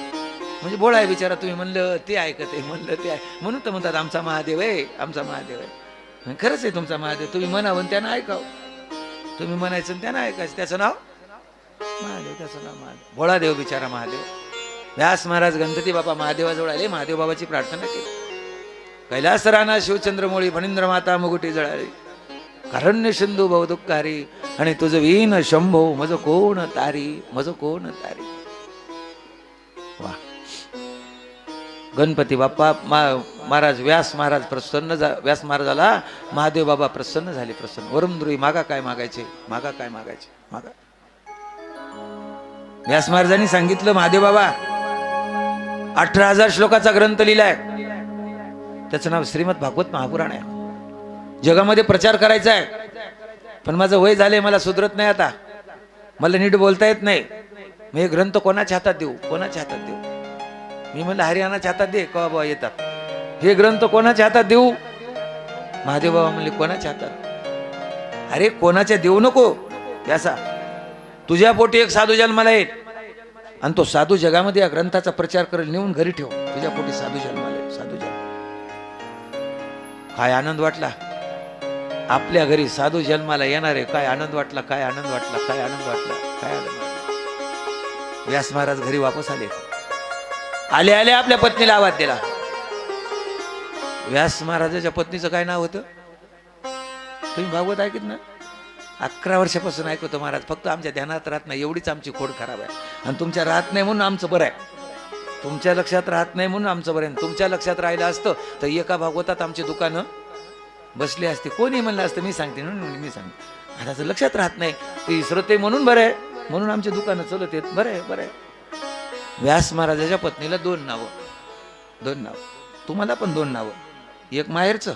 म्हणजे भोळा आहे बिचारा, तुम्ही म्हणलं ते ऐकत आहे, म्हणलं ते आहे, म्हणून तर म्हणतात आमचा महादेव आहे, आमचा महादेव आहे. खरंच आहे तुमचा महादेव. तुम्ही म्हणावं त्यानं ऐकावं, तुम्ही म्हणायचं त्यानं ऐकायचं. त्याचं नाव महादेव, त्याचं नाव महादेव. भोळा देव बिचारा महादेव. व्यास महाराज गणपती बाबा महादेवाजवळ आले, महादेव बाबाची प्रार्थना केली. कैलास राणा शिवचंद्रमोळी फणींद्र माता मुगुटी जळाली, कारण्य सिंधू बहुदुःखारी आणि तुझं विन शंभो मज कोण तारी, मज कोण तारी. वा. गणपती बाप्पा महाराज व्यास महाराज प्रसन्न व्यास महाराजाला महादेव बाबा प्रसन्न झाले. प्रसन्न. वरमद्रुई मागा काय मागायचे, मागा काय मागायचे, मागा. व्यास महाराजांनी सांगितलं, महादेव बाबा 18,000 श्लोकाचा ग्रंथ लिहिलाय, त्याचं नाव श्रीमद भागवत महापुराण आहे. जगामध्ये प्रचार करायचा आहे, पण माझं वय झालंय, मला सुधरत नाही आता, मला नीट बोलता येत नाही. मी हे ग्रंथ कोणाच्या हातात देऊ, कोणाच्या हातात देऊ. मी म्हणलं हरियाणाच्या हातात दे, कवा बाबा येतात. हे ग्रंथ कोणाच्या हातात देऊ. महादेव बाबा म्हणले कोणाच्या हातात. अरे कोणाच्या देऊ नको. यासा तुझ्या पोटी एक साधू जन्माला येईल आणि तो साधू जगामध्ये या ग्रंथाचा प्रचार करेल, नेऊन घरी ठेव. तुझ्या पोटी साधू जन्माला येईल, साधू जन्म. काय आनंद वाटला आपल्या घरी साधू जन्माला येणार आहे. काय आनंद वाटला, काय आनंद वाटला, काय आनंद वाटला, काय आनंद वाटला. व्यास महाराज घरी वापस आले. आले आले आपल्या पत्नीला आवाज दिला. व्यास महाराजाच्या पत्नीचं काय नाव होतं. तुम्ही भागवत ऐकत ना. 11 वर्षापासून ऐकतो महाराज. फक्त आमच्या ध्यानात राहत नाही, एवढीच आमची खोड खराब आहे. आणि तुमच्या राहत नाही म्हणून आमचं बरं आहे. तुमच्या लक्षात राहत नाही म्हणून आमचं बरं आहे. तुमच्या लक्षात राहिलं असतं तर एका भागवतात आमची दुकानं बसली असते. कोणी म्हणलं असतं मी सांगते म्हणून मी सांगते. आता लक्षात राहत नाही, ती श्रोते म्हणून बरं आहे, म्हणून आमची दुकानं चलत येत. बरं आहे, बरं आहे. व्यास महाराजाच्या पत्नीला 2 नावं, 2 नाव. तुम्हाला पण 2 नावं. एक माहेरचं,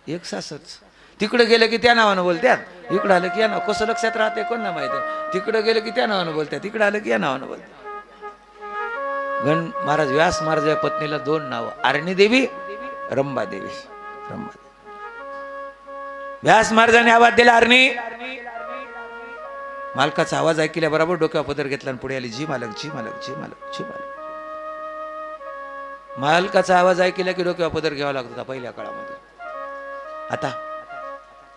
एक सासरचं. तिकडे गेलं की त्या नावानं बोलत्यात, इकडं आलं की या नाव. कसं लक्षात राहते कोणाला माहित आहे. तिकडे गेलं की त्या नावानं बोलतात, इकडे आलं की या नावानं बोलतात. गण महाराज व्यास महाराजाच्या पत्नीला 2 नावं, आरणी देवी, रंबा देवी. रंबा देवी. व्यास महाराजांनी आवाज दिला, आरणी. मालकाचा आवाज ऐकल्या बरोबर डोक्यावर पदर घेतला आणि पुढे आली. जी मालक, जी मालक, जी मालक, जी मालक. मालकाचा आवाज ऐकला की डोक्यावर पदर घ्यावा लागत होता पहिल्या काळामध्ये. आता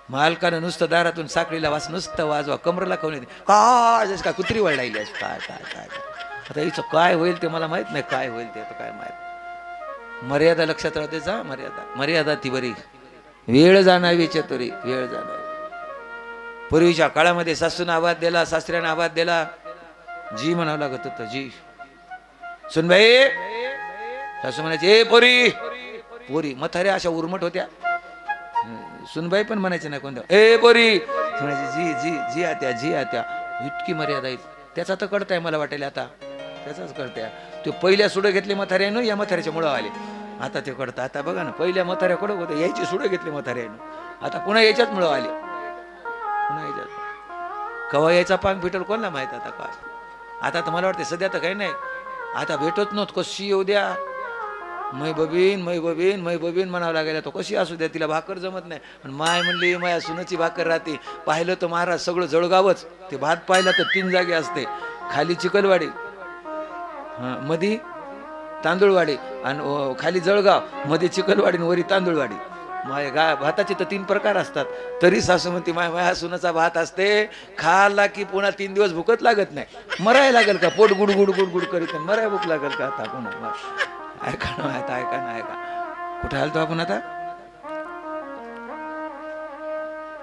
मालकानं नुसतं दारातून साखळीला वास नुसतं वाजवा, कमरला खाऊन येते. काय कुत्री वळलायली काय काय काय. आता हिचं काय होईल ते मला माहित नाही, काय होईल ते आता काय माहित. मर्यादा लक्षात राहते जा. मर्यादा, मर्यादा ती बरी. वेळ जाणावी चतुरी, वेळ जाणावी. पूर्वीच्या काळामध्ये सासून आवाज दिला, सासऱ्यानं आवाज दिला, जी म्हणावं लागत होतं. जी. सुनबाई. सासू म्हणायची ए पोरी. पोरी म्हाताऱ्या अशा उर्मट होत्या. सुनबाई पण म्हणायचे नाही कोणत्या. ए पोरी म्हणायची जी जी जी आत्या, जी आत्या. इतकी मर्यादा येईल. त्याचा तर कळतंय मला वाटेल आता, त्याचाच कळतंय. ते पहिल्या सुडं घेतले म्हाताऱ्यानं, या म्हाताऱ्याच्या मुळं आले. आता ते कळतं. आता बघा ना, पहिल्या म्हाताऱ्या कडक होत्या, यायची सुडं घेतली म्हाताऱ्यानं, आता पुन्हा याच्याच मुळं आले. पुन्हा याच्यात कवा यायचा पांग फिटल कोणाला माहित. आता काय आता तर मला वाटते सध्या तर काही नाही. आता भेटत नव्हत, कशी येऊ द्या. मै बबीन, मै बबीन, मै बबीन म्हणावं लागेल. तो कशी असू द्या, तिला भाकर जमत नाही. पण माय म्हणली माया सुनाची भाकर राहते. पाहिलं तर महाराज सगळं जळगावच. ते भात पाहिला तर 3 जागे असते. खाली चिकलवाडी, मधी तांदूळवाडी, आणि खाली जळगाव, मध्ये चिकलवाडी, वरी तांदूळवाडी. माय भाताचे तर 3 प्रकार असतात. तरी सासू म्हणती माय माया सुनाचा भात असते, खाला की पुन्हा 3 दिवस भूकच लागत नाही. मरायला लागेल का, पोट गुड गुड गुड गुड करीत मराय भूक लागेल का आता पुन्हा. ऐका ना, आता ऐका ना, ऐका. कुठे आलतो आपण आता.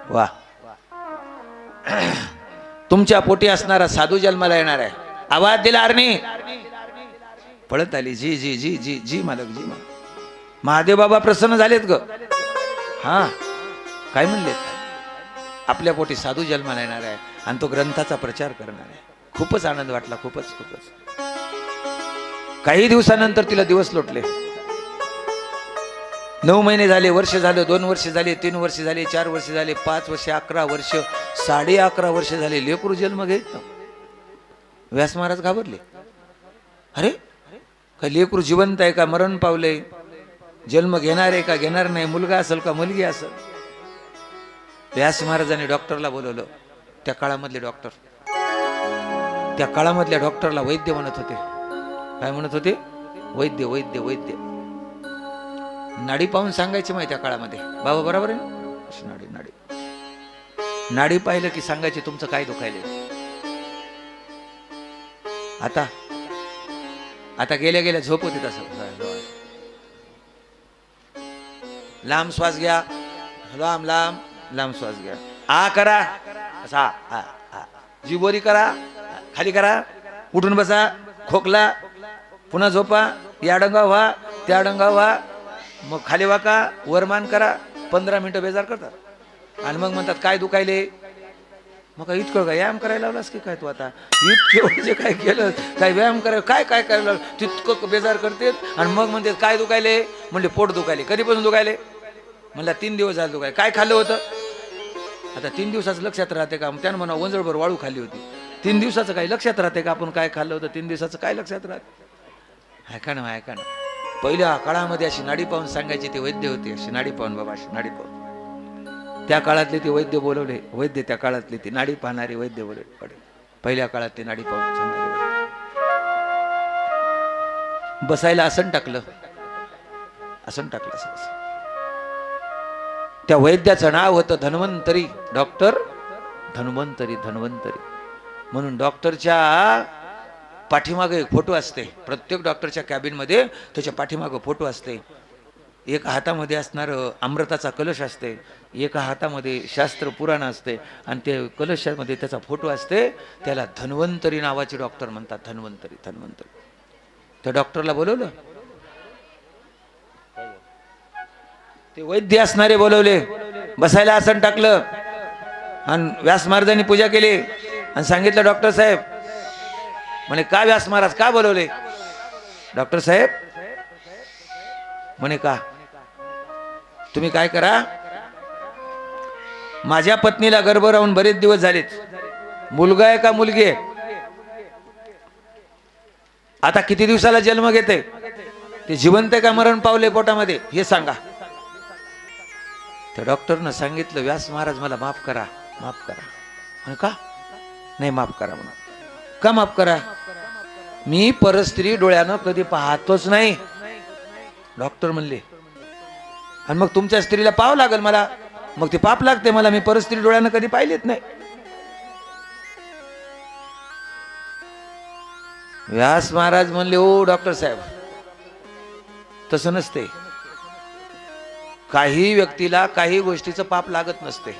वा. तुमच्या पोटी असणारा साधू जन्माला येणार आहे. आवाज दिला आरणी. पळत आली. जी जी जी जी जी मालक, जी मालक. महादेव बाबा प्रसन्न झालेत ग. हा काय म्हणलेत. आपल्या पोटी साधू जन्माला येणार आहे आणि तो ग्रंथाचा प्रचार करणार आहे. खूपच आनंद वाटला, खूपच खूपच. काही दिवसानंतर तिला दिवस लोटले. 9 महिने झाले, वर्ष झाले, 2 वर्ष झाले, 3 वर्ष झाले, 4 वर्ष झाले, 5 वर्ष, 11 वर्ष, 11.5 वर्ष झाले. लेकरू जन्म घेत. व्यास महाराज घाबरले. अरे का लेकरू जिवंत आहे का मरण पावले, जन्म घेणार आहे का घेणार नाही, मुलगा असेल का मुलगी असेल. व्यास महाराजांनी डॉक्टरला बोलवलं. त्या काळामधले डॉक्टर, त्या काळामधल्या डॉक्टरला वैद्य म्हणत होते. काय म्हणत होते. वैद्य वैद्य वैद्य. नाडी पाहून सांगायचे माहिती त्या काळामध्ये. बाबा बरोबर आहे ना. नाडी नाडी नाडी पाहिलं की सांगायचे तुमचं काय दुखायले. आता आता गेल्या गेल्या झोप होती तसं. लांब श्वास घ्या, लांब लांब लांब श्वास घ्या. आ करा, असा हा, हा. जीभ वरी करा, खाली करा, उठून बसा, खोकला, पुन्हा झोपा, या डंगा व्हा, त्या डंगा व्हा, मग खाली वाका, वरमान करा. 15 मिनिटं बेजार करतात आणि मग म्हणतात काय दुखायले. मग काय इतकं काय व्यायाम करायला लावलास की काय तू आता, इतकं म्हणजे काय केलं, काय व्यायाम करायला काय काय करायला लावलं, तितकं बेजार करते आणि मग म्हणते काय दुखायले. म्हणले पोट दुखायले. कधीपासून दुखायले. म्हणला 3 दिवस झाले दुखायले. काय खाल्लं होतं. आता 3 दिवसाचं लक्षात राहते का. त्यानं म्हणा वंजळभर वाळू खाल्ली होती. 3 दिवसाचं काही लक्षात राहते का आपण काय खाल्लं होतं. 3 दिवसाचं काय लक्षात राहते. ऐका ना ऐका ना, पहिल्या काळामध्ये अशी नाडी पाहून सांगायची ते वैद्य होते. अशी नाडी पाहून बाबा, अशी नाडी पाहून. त्या काळातले ते वैद्य बोलवले, वैद्य त्या काळातले ते नाडी पाहणारे वैद्य बोलवले. पहिल्या काळात ते नाडी पाहून सांगणारे. बसायला आसन टाकलं, आसन टाकलं असं. त्या वैद्याचं नाव होतं धन्वंतरी. डॉक्टर धन्वंतरी. धन्वंतरी म्हणून डॉक्टरच्या पाठीमागे एक फोटो असते. प्रत्येक डॉक्टरच्या कॅबिनमध्ये त्याच्या पाठीमागे फोटो असते. एका हातामध्ये असणार अमृताचा कलश असते, एका हातामध्ये शास्त्र पुराण असते आणि ते कलशामध्ये त्याचा फोटो असते. त्याला धन्वंतरी नावाचे डॉक्टर म्हणतात. धन्वंतरी. धन्वंतरी. त्या डॉक्टरला बोलवलं, ते वैद्य असणारे बोलवले, बसायला आसन टाकलं आणि व्यास महाराजांनी पूजा केली आणि सांगितलं डॉक्टर साहेब. म्हणे का व्यास महाराज का बोलवले. डॉक्टर साहेब म्हणे का, तुम्ही काय करा, माझ्या पत्नीला गर्भ राहून बरेच दिवस झालेत. मुलगा आहे का मुलगी आहे. आता किती दिवसाला जन्म घेते, ते जिवंत आहे का मरण पावले पोटामध्ये हे सांगा. त्या डॉक्टरनं सांगितलं व्यास महाराज मला माफ करा, माफ करा. म्हणे का नाही माफ करा. म्हणा का माफ करा, मी परस्त्री डोळ्यानं कधी पाहतोच नाही. डॉक्टर म्हणले आणि मग तुमच्या स्त्रीला पाहावं लागेल मला. मग ते पाप लागते मला, मी परस्त्री डोळ्यानं कधी पाहिलेत नाही. व्यास महाराज म्हणले ओ डॉक्टर साहेब तसं नसते. काही व्यक्तीला काही गोष्टीचं पाप लागत नसते.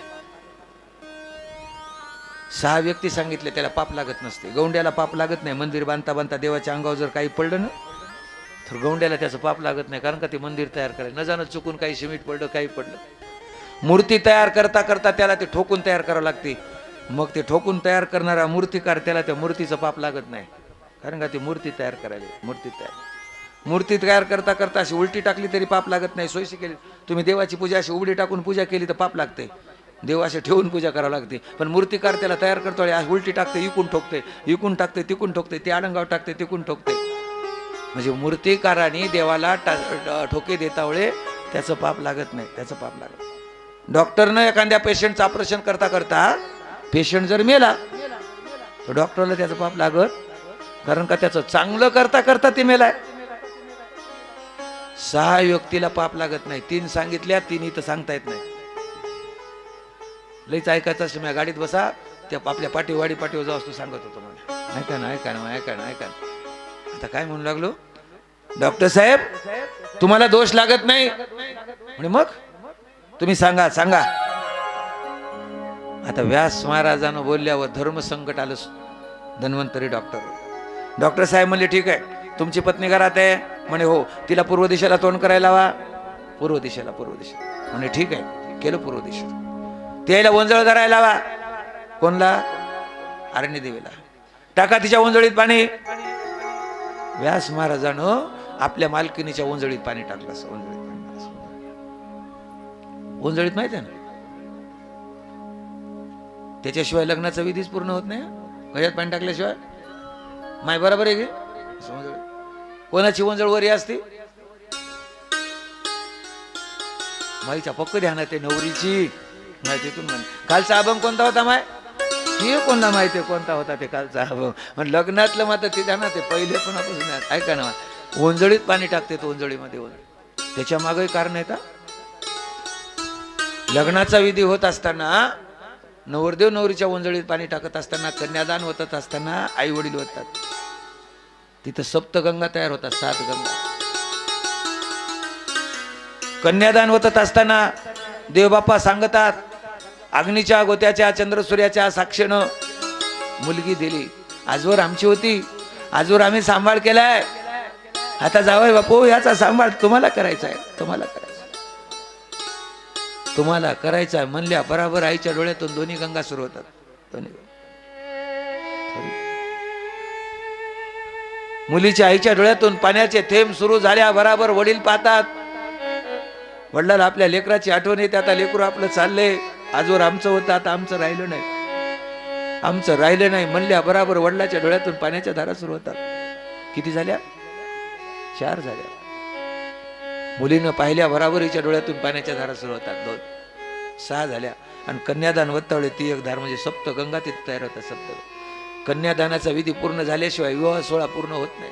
6 व्यक्ती सांगितले त्याला पाप लागत नसते. गौंड्याला पाप लागत नाही. मंदिर बांधता बांधता देवाच्या अंगावर जर काही पडलं ना तर गौंड्याला त्याचं पाप लागत नाही, कारण का ते मंदिर तयार करायला न जाणं चुकून काही सिमेंट पडलं काही पडलं. मूर्ती तयार करता करता त्याला ते ठोकून तयार करावं लागते. मग ते ठोकून तयार करणारा मूर्तिकार त्याला त्या मूर्तीचं पाप लागत नाही, कारण का ती मूर्ती तयार करायला. मूर्ती तयार करता करता अशी उलटी टाकली तरी पाप लागत नाही. सोयीशी केली तुम्ही देवाची पूजा अशी उघडी टाकून पूजा केली तर पाप लागते. देव असे ठेवून पूजा करावं लागते. पण मूर्तिकार त्याला तयार करतो उलटी टाकते, इकून ठोकते, इकून टाकते, तिकून ठोकते, ते आडंगाव टाकते, तिकून ठोकते. म्हणजे मूर्तिकाराने देवाला ठोके देता वेळे त्याचं पाप लागत नाही, त्याचं पाप लागत. डॉक्टरनं एखाद्या पेशंटचं ऑपरेशन करता करता पेशंट जर मेला तर डॉक्टरला त्याचं पाप लागत, कारण का त्याचं चांगलं करता करता ते मेलाय. 6 व्यक्तीला पाप लागत नाही. 3 सांगितल्या, 3 इथं सांगता येत नाही. लईच ऐकायचं असं, माझ्या गाडीत बसा, त्या आपल्या पाठीवाडी पाठीवर जाऊ असतो सांगत होतो मला. ऐका ना ऐका ना ऐका ना ऐका ना. आता काय म्हणू लागलो, डॉक्टर साहेब तुम्हाला दोष लागत नाही. म्हणजे मग तुम्ही सांगा सांगा. आता व्यास महाराजांना बोलल्यावर धर्म संकट आलं धन्वंतरी डॉक्टर साहेब म्हणले ठीक आहे, तुमची पत्नी घरात आहे. म्हणे हो. तिला पूर्व दिशेला तोंड करायला हवा. पूर्व दिशेला म्हणे ठीक आहे, केलं पूर्व दिशेला. त्याला वंजळ धरायला हवा. कोणला. अरण्य देवीला. टाका तिच्या वंजळीत पाणी. व्यास महाराजानं आपल्या मालकिनीच्या वंजळीत पाणी टाकलं. असं वंजळीत माहिती आहे ना, त्याच्याशिवाय लग्नाचा विधीच पूर्ण होत नाही. गळ्यात पाणी टाकल्याशिवाय. माय बरोबर आहे की. कोणाची वंजळ वरी असते. माईच्या पक्क ध्यानात आहे नवरीची. तिथून म्हण कालचा अभंग कोणता होता माय, हे कोणता माहिती कोणता होता ते कालचा अभंग. लग्नातलं मात्र ते ध्यानात आहे पहिले पण आपण. ऐका ना, वंजळीत पाणी टाकते तो वंजळीमध्ये. त्याच्या मागे कारण आहे का. लग्नाचा विधी होत असताना नवरदेव नवरीच्या वंजळीत पाणी टाकत असताना, कन्यादान होत असताना आई वडील होतात. तिथं सप्तगंगा तयार होतात. 7 गंगा. कन्यादान होत असताना देवबापा सांगतात अग्नीच्या गोत्याच्या चंद्रसूर्याच्या साक्षीनं मुलगी दिली. आजवर आमची होती, आजवर आम्ही सांभाळ केलाय. आता जावई बापू याचा सांभाळ तुम्हाला करायचा आहे, तुम्हाला करायचा, तुम्हाला करायचा आहे म्हणल्या बराबर आईच्या डोळ्यातून दोन्ही गंगा सुरू होतात. दोन्ही मुलीच्या आईच्या डोळ्यातून पाण्याचे थेंब सुरू झाल्या बराबर वडील पाहतात. वडिलाला आपल्या लेकराची आठवण येते. आता लेकरू आपलं चाललंय, आजवर आमचं होतं, आता आमचं राहिलं नाही, आमचं राहिलं नाही म्हणल्या बराबर वडिलाच्या डोळ्यातून पाण्याच्या धारा सुरू होतात. किती झाल्या? 4 झाल्या. मुलीनं पाहिल्या बराबर हिच्या डोळ्यातून पाण्याच्या धारा सुरू होतात. 2, 6 झाल्या. आणि कन्यादान वत्तावळे ती एक धार म्हणजे सप्त गंगा तिथे तयार होतात. सप्त कन्यादानाचा विधी पूर्ण झाल्याशिवाय विवाह सोहळा पूर्ण होत नाही.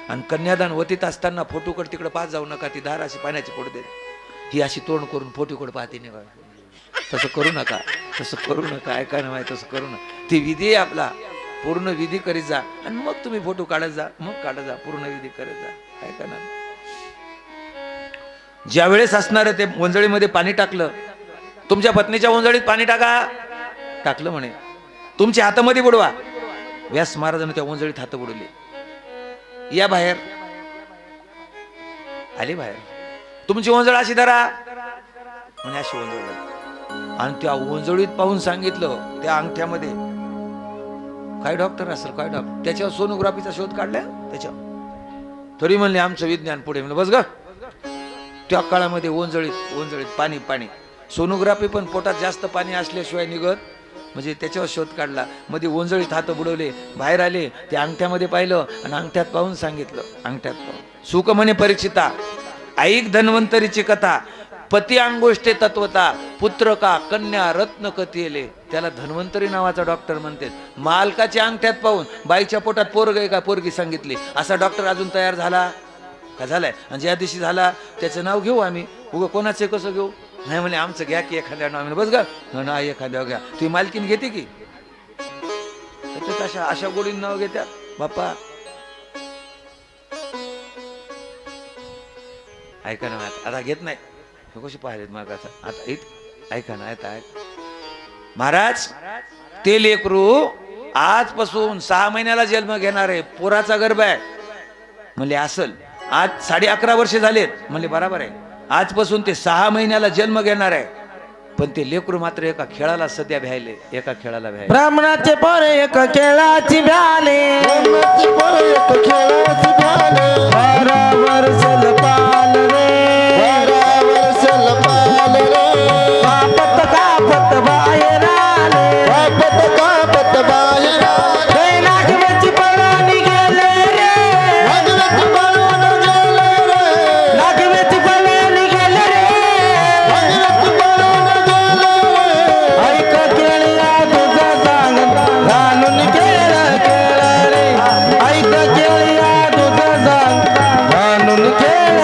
आणि कन्यादान वतीत असताना फोटोकडे तिकडे पाहत जाऊ नका. ती धार अशी पाण्याची पडू देते. ही अशी तोंड करून फोटोकडे पाहते नाही. तसं करू नका, तसं करू नका. ऐका ना, तसं करू नका. ती विधी आहे आपला, पूर्ण विधी करीत जा आणि मग तुम्ही फोटो काढत जा, मग काढत जा, पूर्ण विधी करत जा. ऐका ना, ज्या वेळेस असणार ते वंजळीमध्ये पाणी टाकलं, तुमच्या पत्नीच्या वंजळीत पाणी टाकलं म्हणे, तुमच्या हातामध्ये बुडवा. व्यास महाराजांनी त्या वंजळीत हात बुडवले. या बाहेर आले, बाहेर तुमची वंजळ अशी धरा म्हणे, अशी वंजळ. आणि त्या वंजळीत पाहून सांगितलं त्या अंगठ्यामध्ये काय डॉक्टर असेल, काय डॉक्टर, त्याच्यावर सोनोग्राफीचा शोध काढला त्याच्यावर. तरी म्हणले आमचं विज्ञान पुढे. म्हणलं बस ग. त्या काळामध्ये वंजळीत पाणी. सोनोग्राफी पण पोटात जास्त पाणी असल्याशिवाय निघत, म्हणजे त्याच्यावर शोध काढला. मध्ये वंजळीत हात बुडवले, बाहेर आले, ते अंगठ्यामध्ये पाहिलं आणि अंगठ्यात पाहून सांगितलं. अंगठ्यात पाहून सुख म्हणे परीक्षिता, ऐक धन्वंतरीची कथा, पती अंगोष्ठे तत्वता, पुत्र का कन्या रत्न कथिले. त्याला धन्वंतरी नावाचा डॉक्टर म्हणतात. मालकाच्या अंगठ्यात पाहून बाईच्या पोटात पोरग आहे का पोरगी सांगितली. असा डॉक्टर अजून तयार झाला का? झालाय. आणि ज्या दिवशी झाला त्याचं नाव घेऊ आम्ही. उगं कोणाचं कसं घेऊ? नाही म्हणे आमचं घ्या की एखाद्या नाव. बस ग ना, एखाद्यावर घ्या. तुम्ही मालकीन घेते की अशा गोडीन नाव घेत्या बाप्पा. ऐका ना, आता घेत नाही. कशी पाहिलेत मग आता ऐका ना. आता महाराज, ते लेकरू आजपासून 6 महिन्याला जन्म घेणार आहे. पोराचा गर्भ आहे म्हणले. असल आज 11.5 वर्ष झालेत म्हणले. बरोबर आहे. आजपासून ते 6 महिन्याला जन्म घेणार आहे. पण ते लेकरू मात्र एका खेळाला सध्या भ्यायले. एका खेळाला भ्यायले. ब्राह्मणाचे पोर एका खेळाची भ्याले, बरोबर सलपाल रे, कापत बाहेर आले, नागवेची पळून गेले रे, नागवेची पळून गेले रे. ऐक केळ्या तुझं सांग घालून केळ रे, ऐक केळ्या तुझं सांग घालून केळ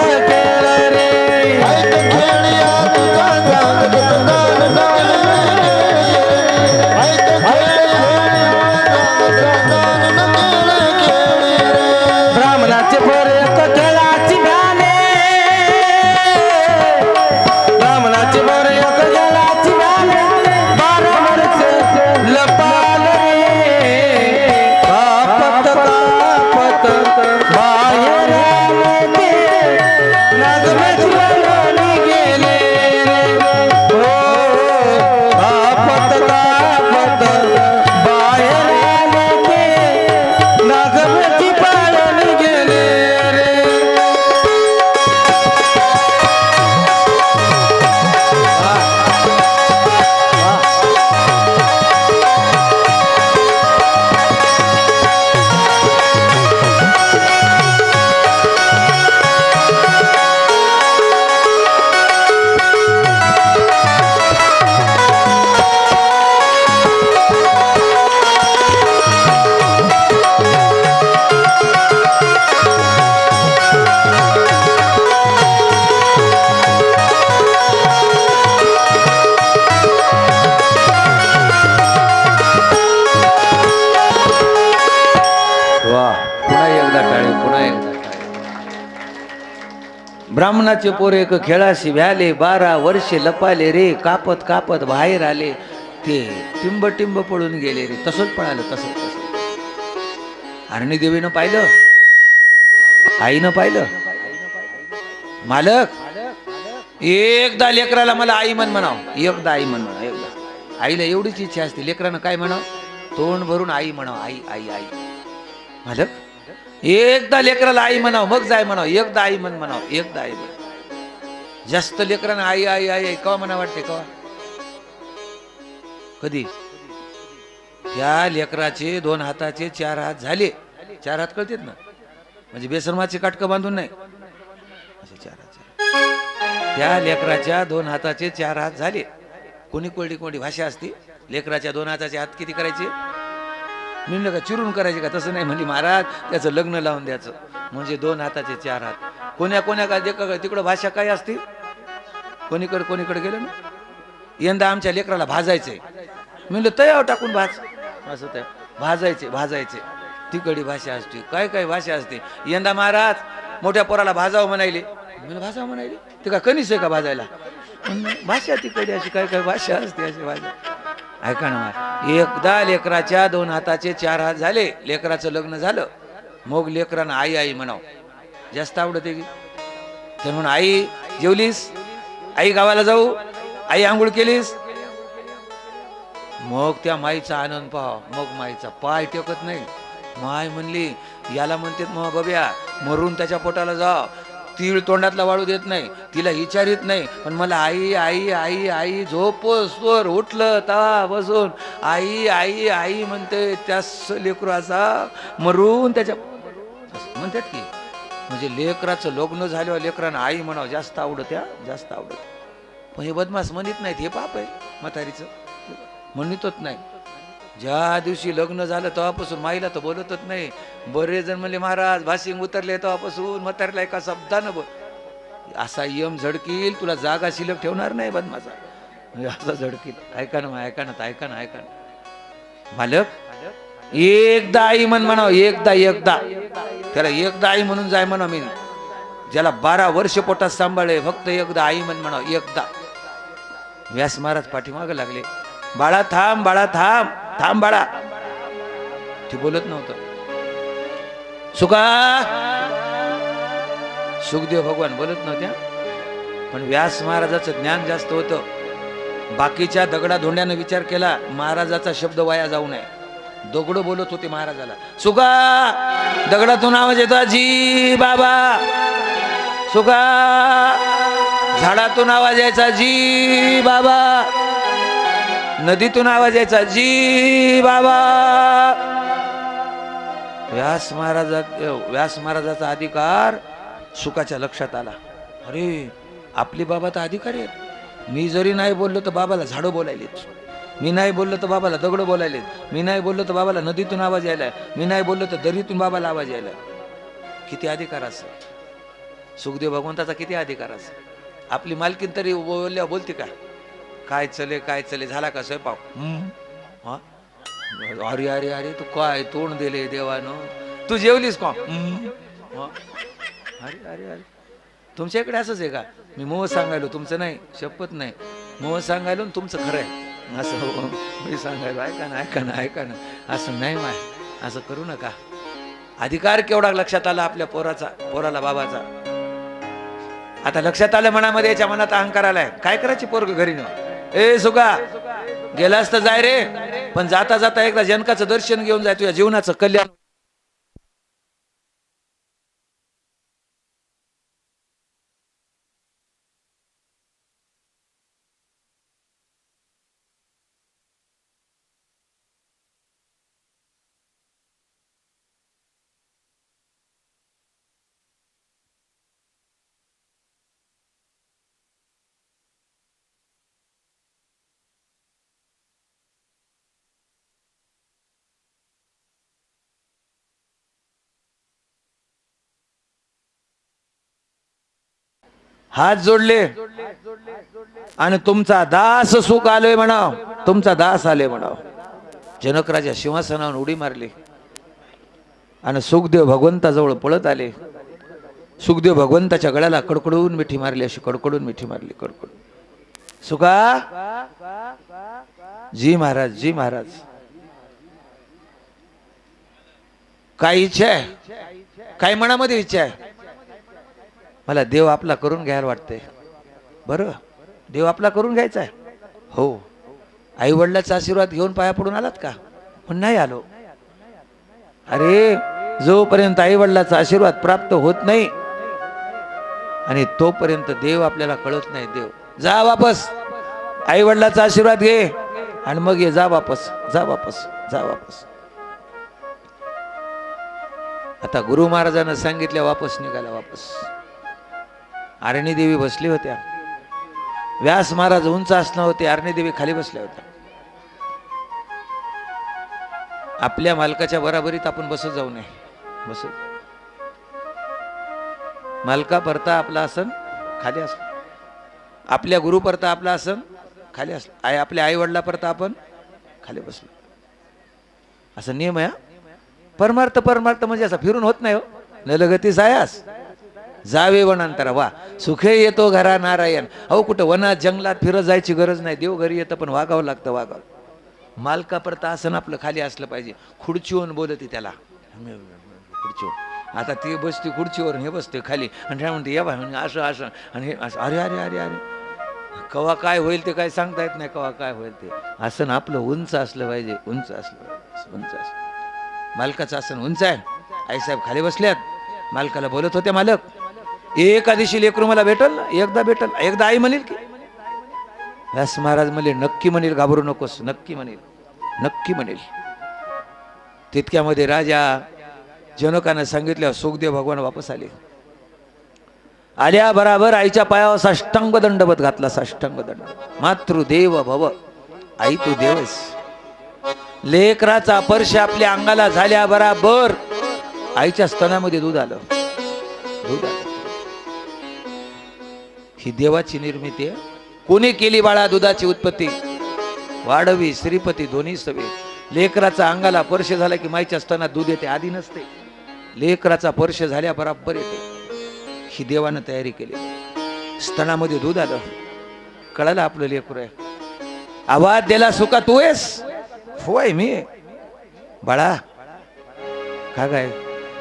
ब्राह्मणाचे पोरे एक खेळाशी भ्याले 12 वर्षे लपाले रे कापत कापत बाहेर आले ते टिंब टिंब पळून गेले रे तसंच पळालं तसंच हरणी देवीनं पाहिलं आईनं पाहिलं मालक एकदा लेकराला मला आई म्हण म्हणाव एकदा आई म्हण म्हणा एकदा आईला एवढीच इच्छा असते लेकरानं काय म्हणाव तोंड भरून आई म्हणाव आई आई आई मालक एकदा लेकराला आई म्हणाव मग जाय म्हणाव एकदा आई म्हण म्हणाव एकदा आई म्हण जास्त लेकरानं आई आई आई आई कवा म्हणा वाटते कवा कधी त्या लेकराचे 2 हाताचे 4 हात झाले 4 हात कळतेत ना म्हणजे बेसरमाचे काटकं बांधून नाही असे 4 हात त्या लेकराच्या 2 हाताचे 4 हात झाले कोणी कोणी भाषा असते लेकराच्या 2 हाताचे हात किती करायचे म्हणलं का चिरून करायचे का तसं नाही म्हणजे महाराज त्याचं लग्न लावून द्यायचं म्हणजे 2 हाताचे 4 हात कोण्या का तिकडं भाषा काय असते कोणीकडे गेलं ना यंदा आमच्या लेकराला भाजायचंय म्हणलं तयाव टाकून भाज असं त्या भाजायचे तिकडी भाषा असते काय भाषा असते यंदा महाराज मोठ्या पोराला भाजावं म्हणायले म्हणलं भाजावं म्हणायले ते का कणीस आहे का भाजायला भाषा तिकडे अशी काय भाषा असते अशी भाषा ऐका ना एकदा लेकराच्या 2 हाताचे 4 हात झाले लेकराचं लग्न झालं मग लेकरानं आई आई म्हणाव जास्त आवडते की तर म्हणून आई जेवलीस आई गावाला जाऊ आई आंघोळ केलीस मग त्या माईचा आनंद पाहा मग माईचा पाय टेकत नाही माय म्हणली याला म्हणतात मग बब्या मरून त्याच्या पोटाला जा तीळ तोंडातला वाळू देत नाही तिला विचारित नाही पण मला आई आई आई आई झोपोसवर उठलं ता बसून आई आई आई म्हणते त्यास लेकरू असा मरून त्याच्या म्हणतात की म्हणजे लेकराचं लग्न झाल्यावर लेकरानं आई म्हणावं जास्त आवडत्या जास्त आवडत पण हे बदमास म्हणत नाहीत हे पाप आहे म्हातारीचं म्हणतच नाही ज्या दिवशी लग्न झालं तेव्हापासून माईला तर बोलतच नाही बरेच जण म्हणले महाराज भाशिंग उतरले तेव्हापासून म्हातारीला एका शब्दानं असा यम झडकील तुला जागा शिल्लक ठेवणार नाही बदमाचा असा झडकील ऐका ना मालक एकदा आई म्हणाव एकदा त्याला एकदा आई म्हणून जाय म्हणा मी ज्याला 12 वर्ष पोटात सांभाळे फक्त एकदा आई म्हणाव एकदा व्यास महाराज पाठीमाग लागले बाळा थांब बाळा ते बोलत नव्हतं सुखदेव भगवान बोलत नव्हत्या पण व्यास महाराजाचं ज्ञान जास्त होतं बाकीच्या दगडा धोंड्यानं विचार केला महाराजाचा शब्द वाया जाऊ नये दगड बोलत होते महाराजाला सुका दगडातून आवाज येतो जी बाबा सुका झाडातून आवाज यायचा जी बाबा नदीतून आवाज यायचा जी बाबा व्यास महाराजाचा अधिकार सुखाच्या लक्षात आला अरे आपली बाबा तर अधिकारी आहेत मी जरी नाही बोललो तर बाबाला झाडं बोलायलेत मी नाही बोललो तर बाबाला दगड बोलायलेत मी नाही बोललो तर बाबाला नदीतून आवाज यायलाय मी नाही बोललो तर दरीतून बाबाला आवाज यायलाय किती अधिकार असं सुखदेव भगवंताचा किती अधिकार असं आपली मालकीन तरी बोलल्या बोलते का काय चले झाला का स्वयंपाक हा अरे अरे अरे तू काय तोंड दिले देवानं तू जेवलीस का अरे अरे अरे तुमच्या इकडे असंच आहे का मी मोह सांगायलो तुमचं नाही शपथ नाही मोह सांगायलो तुमचं खरं आहे असं मी सांगायलो ऐका ना असं नाही माय असं करू नका अधिकार केवढा लक्षात आला आपल्या पोराला बाबाचा आता लक्षात आलं मनामध्ये याच्या मनात अहंकार आलाय काय करायची पोरग घरी न ए सुगा गेलास तर जाय रे पण जाता जाता एकदा जनकाचं दर्शन घेऊन जाय तुझ्या जीवनाचं कल्याण हात जोडले आणि तुमचा दास सुख आलोय म्हणाव तुमचा दास आले म्हणाव जनक राजा सिंहासनावर उडी मारली आणि सुखदेव भगवंताजवळ पळत आले सुखदेव भगवंताच्या गळ्याला कडकडून मिठी मारली, अशी कडकडून मिठी मारली, कडकडून. सुका जी महाराज, जी महाराज. काय इच्छा आहे, काय मनामध्ये इच्छा आहे? मला देव आपला करून घ्यायला वाटतंय. बरं, देव आपला करून घ्यायचा आहे. हो. आई वडिलाचा आशीर्वाद घेऊन पाया पडून आलात का? पण नाही आलो. अरे, जोपर्यंत आई वडिलाचा आशीर्वाद प्राप्त होत नाही आणि तोपर्यंत देव आपल्याला कळत नाही. देव, जा वापस, आई वडिलाचा आशीर्वाद घे आणि मग ये. जा वापस, जा वापस, जा वापस. आता गुरु महाराजांना सांगितल्या वापस निघाला. वापस आरणी देवी बसली होत्या. व्यास महाराज उंच असणार होते, आरणी देवी खाली बसल्या होत्या. आपल्या मालकाच्या बराबरीत आपण बसत जाऊ नये. बसत मालका परता आपला आसन खाली असतो, आपल्या गुरु परता आपला आसन खाली असतो, आपल्या आई वडिला परता आपण खाली बसलो. असा नियम आहे. परमार्थ, परमार्थ म्हणजे असं फिरून होत नाही. हो, नलगती सायास जावे वनांतरा. वा, सुखे येतो घरा नारायण. अहो, कुठं वनात जंगलात फिरत जायची गरज नाही. देव घरी येतं, पण वागावं लागतं. वागावं. मालका परता आसन आपलं खाली असलं पाहिजे. खुर्चीवर बोलते त्याला, खुर्चीवर. आता ती बसते खुर्चीवर, हे बसते खाली आणि काय म्हणते, या बाय असं असं आणि हे असं. अरे अरे अरे अरे, कवा काय होईल ते काय सांगता येत नाही. कवा काय होईल ते. आसन आपलं उंच असलं पाहिजे. उंच असलं पाहिजे. उंच असलं. मालकाचं आसन उंच आहे. आईसाहेब खाली बसल्यात. मालकाला बोलत होते, मालक एका दिवशी लेकरू मला भेटल ना, एकदा भेटल. एकदा आई म्हणेल की. व्यास महाराज म्हणले, नक्की म्हणेल, घाबरू नकोस. नक्की म्हणेल, नक्की म्हणेल. तितक्यामध्ये राजा जनकानं सांगितल्यावर सुखदेव भगवान वापस आले. आल्या बराबर आईच्या पायावर साष्टांग दंडवत घातला. साष्टांग दंड. मातृदेव भव, आई तू देवस. लेकराचा स्पर्श आपल्या अंगाला झाल्या बराबर आईच्या स्तनामध्ये दूध आलं. दूध आलं. ही देवाची निर्मिती आहे. कोणी केली बाळा दुधाची उत्पत्ती? वाढवी श्रीपती दोन्ही सवे. लेकराचा अंगाला स्पर्श झाला की माईच्या स्तनात दूध येते. आधी नसते. लेकराचा स्पर्श झाल्या बराबर येते. ही देवानं तयारी केली. स्तनामध्ये दूध आलं. कळालं आपलं लेकरू आहे. आवाज दिला, सुका तू आहेस? होय मी. बाळा का काय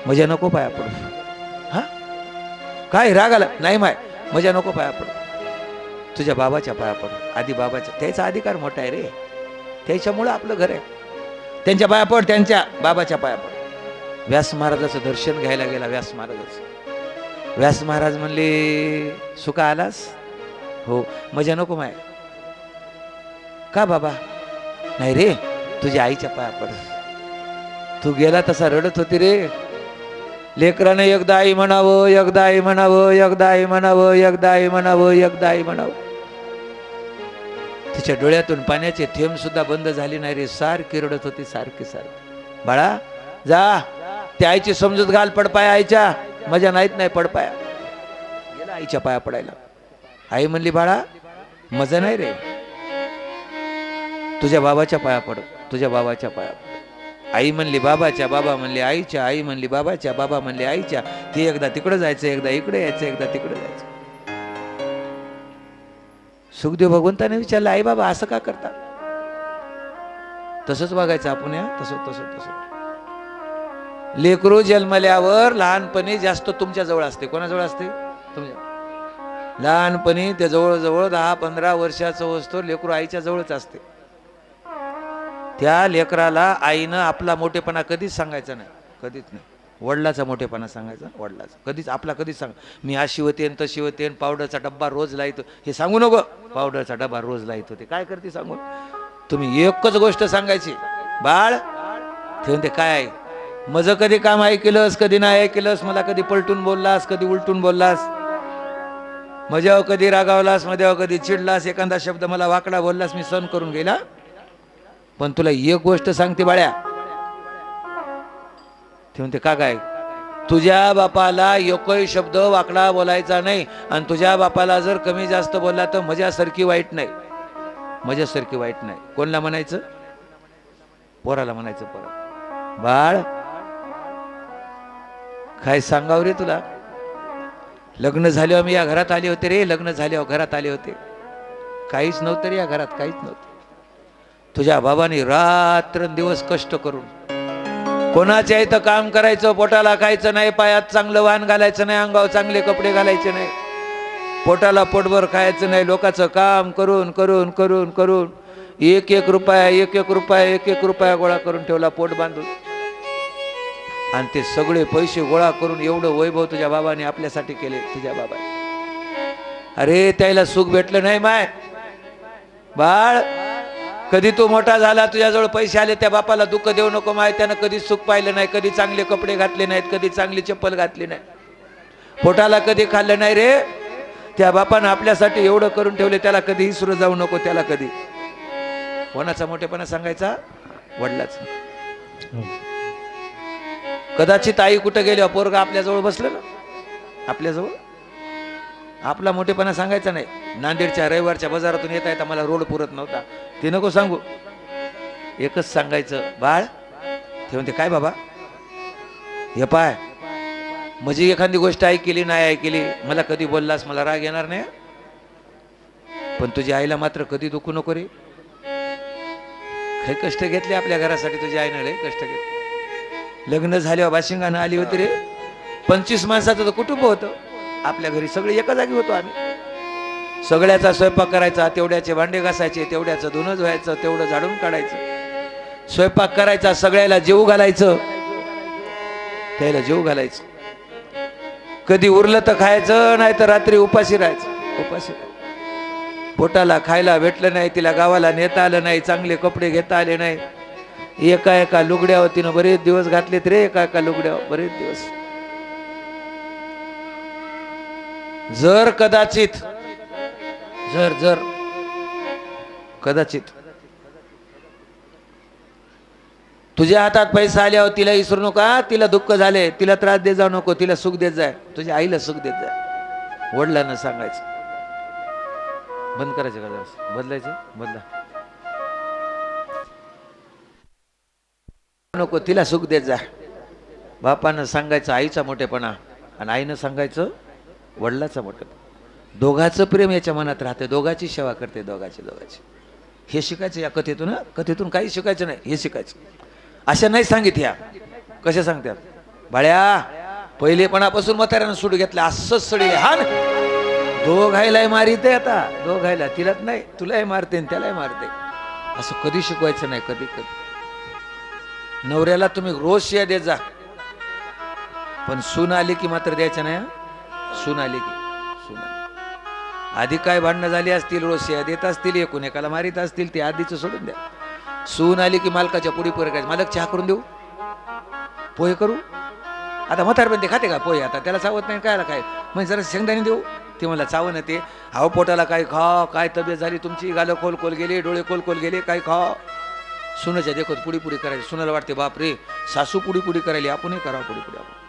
मजा नको पाया पडू. हा, काय राग आला? नाही माय, मजा नको पाया पडू. तुझ्या बाबाच्या पाया पड. आधी बाबाच्या, त्याचा अधिकार मोठा आहे रे. त्याच्यामुळं आपलं घर आहे. त्यांच्या पाया पड, त्यांच्या बाबाच्या पाया पड. व्यास महाराजाचं दर्शन घ्यायला गेला. व्यास महाराजाचं. व्यास महाराज म्हणले, सुका आलास? हो. मजा नको माय? का बाबा? नाही रे, तुझ्या आईच्या पाया पड. तू गेला तसा रडत होती रे. लेकराने एकदा आई म्हणावं, एकदा आई म्हणावं, एकदा आई म्हणावं, एकदा आई म्हणावं, एकदा आई म्हणावं. तिच्या डोळ्यातून पाण्याचे थेंब सुद्धा बंद झाले नाही रे. सारखी रडत होती, सारखी सारखी. बाळा जा, त्या आईची समजूत घाल. पडपाया आईच्या. मजा नाहीत नाही पडपाया. गेला आईच्या पाया पडायला. आई म्हणली, बाळा मजा नाही रे, तुझ्या बाबाच्या पाया पड. तुझ्या बाबाच्या पाया पड. आई म्हणली बाबाच्या, बाबा म्हणले आईच्या, आई म्हणली बाबाच्या, बाबा म्हणले आईच्या. ती एकदा तिकडे जायचं, एकदा इकडे यायचं, एकदा तिकडे जायचं. सुखदेव भगवंताने विचारलं, आई बाबा असं का करता? तसंच वागायचं आपण. या तसं तसं तसं. लेकरू जन्मल्यावर लहानपणी जास्त तुमच्या जवळ असते. कोणाजवळ असते? तुमच्या. लहानपणी त्या जवळजवळ 10-15 वर्षाचं असतो लेकरू आईच्या जवळच असते. त्या लेकराला आईनं आपला मोठेपणा कधीच सांगायचा नाही. कधीच नाही. वडिलाचा मोठेपणा सांगायचा. वडिलाचा कधीच आपला कधीच सांग. मी अशी होते तशी होते, पावडरचा डब्बा रोज लाईत, हे सांगू नको. पावडरचा डब्बा रोज लाईत होते. काय करते सांगून? तुम्ही एकच गोष्ट सांगायची, बाळ ते म्हणते काय आहे? माझं कधी काम ऐकलंस, कधी नाही ऐकलंस, मला कधी पलटून बोललास, कधी उलटून बोललास, माझ्यावर कधी रागावलास, माझ्यावर कधी चिडलास, एखादा शब्द मला वाकडा बोललास, मी सहन करून गेला. पण तुला एक गोष्ट सांगते बाळ्या. ते म्हणते का काय? तुझ्या बापाला एकही शब्द वाकडा बोलायचा नाही. आणि तुझ्या बापाला जर कमी जास्त बोलला तर माझ्यासारखी वाईट नाही. माझ्यासारखी वाईट नाही. कोणला म्हणायचं? पोराला म्हणायचं. पोरा, बाळ काय सांगाव रे तुला? लग्न झाल्यावर मी या घरात आले होते रे, लग्न झाल्यावर घरात आले होते. काहीच नव्हतं रे या घरात, काहीच नव्हतं. तुझ्या बाबाने रात्रंदिवस कष्ट करून कोणाच्या इथं काम करायचं, पोटाला खायचं नाही, पायात चांगलं वाण घालायचं नाही, अंगावर चांगले कपडे घालायचे नाही, पोटाला पोटभर खायचं नाही. लोकांचं काम करून करून करून करून एक एक रुपया गोळा करून ठेवला पोट बांधून. आणि ते सगळे पैसे गोळा करून एवढं वैभव तुझ्या बाबाने आपल्यासाठी केले. तुझ्या बाबाने, अरे त्याला सुख भेटलं नाही माय बाळ. कधी तू मोठा झाला, तुझ्याजवळ पैसे आले, त्या बापाला दुःख देऊ नको माय. त्यानं कधी सुख पाहिलं नाही, कधी चांगले कपडे घातले नाहीत, कधी चांगली चप्पल घातली नाही, पोटाला कधी खाल्लं नाही रे. त्या बापानं आपल्यासाठी एवढं करून ठेवले, त्याला कधी विसरू जाऊ नको. त्याला कधी कोणाचा मोठेपणा सांगायचा? वडिलाचा. कदाचित आई कुठं गेली, पोरगा आपल्याजवळ बसलं ना, आपल्याजवळ, आपला मोठेपणा सांगायचा नाही. नांदेडच्या रविवारच्या बाजारातून येता मला रोड पुरत नव्हता, ते नको सांगू. एकच सांगायचं, बाळ. ते म्हणते काय बाबा? हे पाय, माझी एखादी गोष्ट ऐकली नाही ऐकली, मला कधी बोललास मला राग येणार नाही, पण तुझ्या आईला मात्र कधी दुखू नको रे. काही कष्ट घेतले आपल्या घरासाठी, तुझ्या आईनं लय कष्ट घेतले. लग्न झाल्यावर बाशिंगानं आली होती रे. 25 माणसाचं तर कुटुंब होतं आपल्या घरी, सगळे एका जागी होतो आम्ही. सगळ्याचा स्वयंपाक करायचा, तेवढ्याचे भांडे घासायचे, तेवढ्याचं धुणं धुवायचं, तेवढं झाडून काढायचं, स्वयंपाक करायचा, सगळ्याला जेवू घालायचं, त्याला जेवू घालायचं. कधी उरलं तर खायचं, नाही तर रात्री उपाशी राहायचं. उपाशी पोटाला खायला भेटलं नाही, तिला गावाला नेता आलं नाही, चांगले कपडे घेता आले नाही. एका एका लुगड्यावर तिनं बरेच दिवस घातलेत रे, एका एका लुगड्यावर बरेच दिवस. जर कदाचित जर कदाचित तुझ्या हातात पैसा आल्यावर तिला विसरू नका, तिला दुःख झाले, तिला त्रास देत जाऊ नको, तिला सुख देत जाय, तुझ्या आईला सुख देत जाय. वडिलांना सांगायचं. बंद करायचं का? बदलायचं? बदला नको, तिला सुख देत जा. बापानं सांगायचं आईचा मोठेपणा, आणि आईनं सांगायचं वडिलाचा मोठेपणा. दोघाचं प्रेम याच्या मनात राहते, दोघाची सेवा करते, दोघाची. हे शिकायचं या कथेतून. कथेतून काही शिकायचं नाही, हे शिकायचं. अशा नाही सांगित ह्या. कशा सांगतात? बाळ्या, पहिलेपणापासून म्हाताऱ्यानं सूट घेतला, असंच सडीले हा ना, दोघायलाही मारिते. आता दोघायला, तिलाच नाही, तुलाही मारते त्यालाही मारते. असं कधी शिकवायचं नाही. कधी नवऱ्याला तुम्ही रोज शिया देत जा, पण सून आली की मात्र द्यायचं नाही. सून आली की आधी काय भांडणं झाली असतील, रोज शिया देत असतील, एकूण एकाला मारित असतील, ते आधीच सोडून द्या. सून आली की मालकाच्या पुढे करायचं, मालक चहा करून देऊ, पोहे करू. आता म्हातारपण ते खाते का पोहे? आता त्याला चावत नाही, कायला काय म्हणजे जरा शेंगदाणे देऊ, ते मला चावण येते. हाव पोटाला काय खा, काय तब्येत झाली तुमची, गालं खोल गेले, डोळे खोल गेले, काय खा. सुनाच्या देखत पुडी करायची. सुनाला वाटते बापरे, सासू पुडी करायली, आपणही करावं पुडी. आपण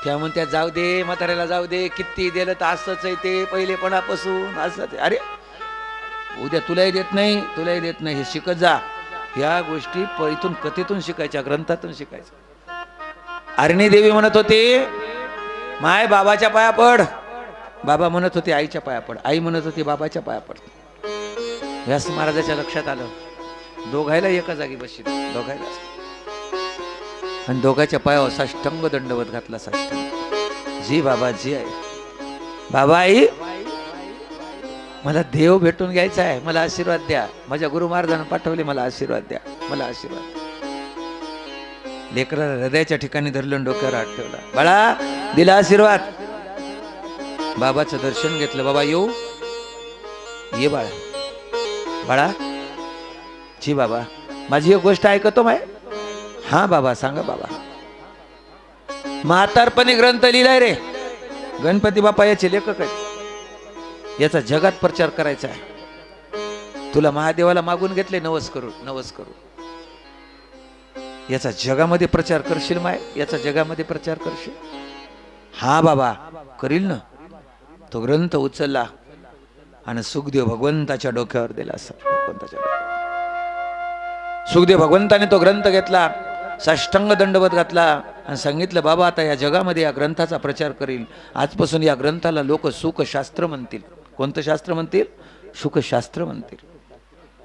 त्या म्हणत्या जाऊ दे, म्हाताऱ्याला जाऊ दे, किती दिलं तर असंच आहे, ते पहिलेपणापासून असंच. अरे उद्या तुलाही देत नाही, हे शिकत जा. ह्या गोष्टी इथून कथेतून शिकायच्या, ग्रंथातून शिकायच्या. अरणी देवी म्हणत होते, माय बाबाच्या पाया पड. बाबा म्हणत होते आईच्या पाया पड. आई म्हणत होती बाबाच्या पाया पड. व्यास महाराजाच्या लक्षात आलं, दोघायला एका जागी बसशील, दोघायला, आणि दोघाच्या पायावर साष्टांग दंडवत घातला. साष्टांग. जी बाबा, जी आहे. बाबा, आई मला देव भेटून घ्यायचा आहे, मला आशीर्वाद द्या. माझ्या गुरु महाराजांना पाठवले, मला आशीर्वाद द्या, मला आशीर्वाद. लेकराला हृदयाच्या ठिकाणी धरलं, डोक्यावर हात ठेवला. बाळा, दिला आशीर्वाद. बाबाचं दर्शन घेतलं. बाबा येऊ? ये बाळा. बाळा, जी बाबा, माझी एक गोष्ट ऐकतो माय? हा बाबा, सांगा बाबा. म्हातारपणी ग्रंथ लिहिलाय रे, गणपती बाप्पा याचे लेखक आहेत. याचा जगात प्रचार करायचा आहे. तुला महादेवाला मागून घेतले, नवस करू. याचा जगामध्ये प्रचार करशील माय? याचा जगामध्ये प्रचार करशील? हा बाबा, करील ना. तो ग्रंथ उचलला आणि सुखदेव भगवंताच्या डोक्यावर दिला. सुखदेव भगवंताने तो ग्रंथ घेतला, साष्टांग दंडवत घातला. आणि सांगितलं बाबा आता या जगामध्ये या ग्रंथाचा प्रचार करील. आजपासून या ग्रंथाला लोक सुखशास्त्र म्हणतील. कोणतं शास्त्र म्हणतील? सुखशास्त्र म्हणतील.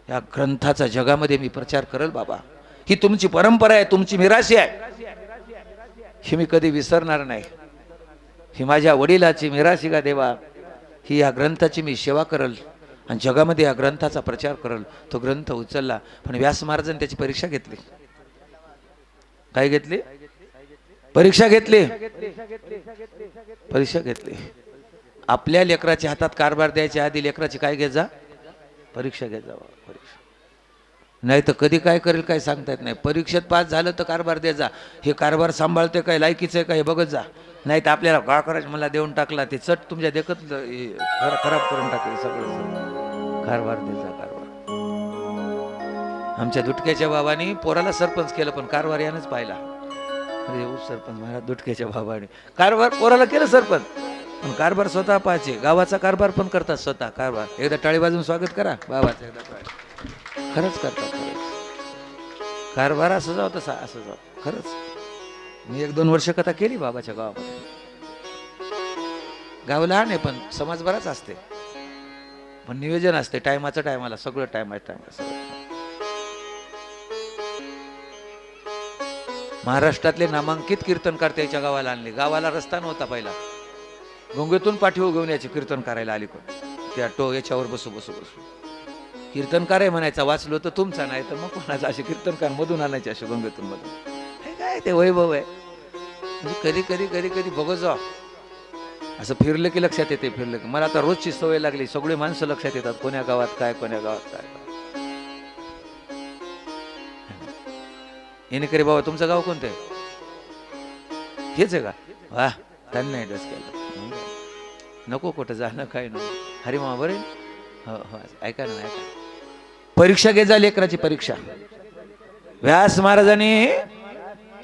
या ग्रंथाचा जगामध्ये मी प्रचार करेल बाबा. ही तुमची परंपरा आहे, तुमची मिराशी आहे, ही मी कधी विसरणार नाही. ही माझ्या वडिलाची मिराशी का देवा. ही या ग्रंथाची मी सेवा करल आणि जगामध्ये या ग्रंथाचा प्रचार करल. तो ग्रंथ उचलला. पण व्यास महाराजांनी त्याची परीक्षा घेतली. काय घेतली? परीक्षा घेतली. परीक्षा घेतली. आपल्या लेकराच्या हातात कारभार द्यायच्या आधी लेकराची काय घेत जा? परीक्षा घेत जा. परीक्षा नाही तर कधी काय करेल काय सांगता येत नाही. परीक्षेत पास झालं तर कारभार द्यायचा जा. हे कारभार सांभाळते काय, लायकीचं आहे काय हे बघत जा. नाही तर आपल्याला का करायचं मला देऊन टाकला ते चट तुमच्या देखत खराब करून टाकले सगळं. कारभार द्यायचा कारभार. आमच्या दुटक्याच्या बाबांनी पोराला सरपंच केलं पण कारभार यानंच पाहिला. अरे उपसरपंच महाराज दुटक्याच्या बाबाने कारभार पोराला केलं सरपंच पण कारभार स्वतः पाहायचे. गावाचा कारभार पण करतात स्वतः कारभार. एकदा टाळी वाजून स्वागत करा बाबाचं. एकदा टाळी खरंच करतात. खरंच कारभार असं जाऊ तसा असं जाऊ. खरंच मी 1-2 वर्ष कथा केली बाबाच्या गावामध्ये. गाव लहान आहे पण समाज बराच असते. पण नियोजन असते टायमाचं टायमाला सगळं टायमाला सगळं. महाराष्ट्रातले नामांकित कीर्तनकार त्याच्या गावाला आणले. गावाला रस्ता नव्हता पहिला. गंगेतून पाठीवर घेऊन याचे कीर्तन करायला आली. कोण त्या याच्यावर बसू बसू बसू कीर्तनकार आहे म्हणायचा. वाचलो तर तुमचा नाही तर मग कोणाचा. असे कीर्तनकार मधून आणायचे असे गंगेतून मधून. हे काय ते वैभव आहे. म्हणजे कधी कधी कधी कधी बघत जा. असं फिरलं की लक्षात येते. फिरलं की मला आता रोजची सवय लागली. सगळे माणसं लक्षात येतात. कोण्या गावात काय कोण्या गावात काय. येणे करे बाबा तुमचं गाव कोणतं आहे? हेच आहे का? वा त्यांनी नाही डस केलं. नको कुठं जाणं काय नको. हरे मामा बरे हो हो ऐका ना ऐका. परीक्षा घे जा लेकराची परीक्षा. व्यास महाराजांनी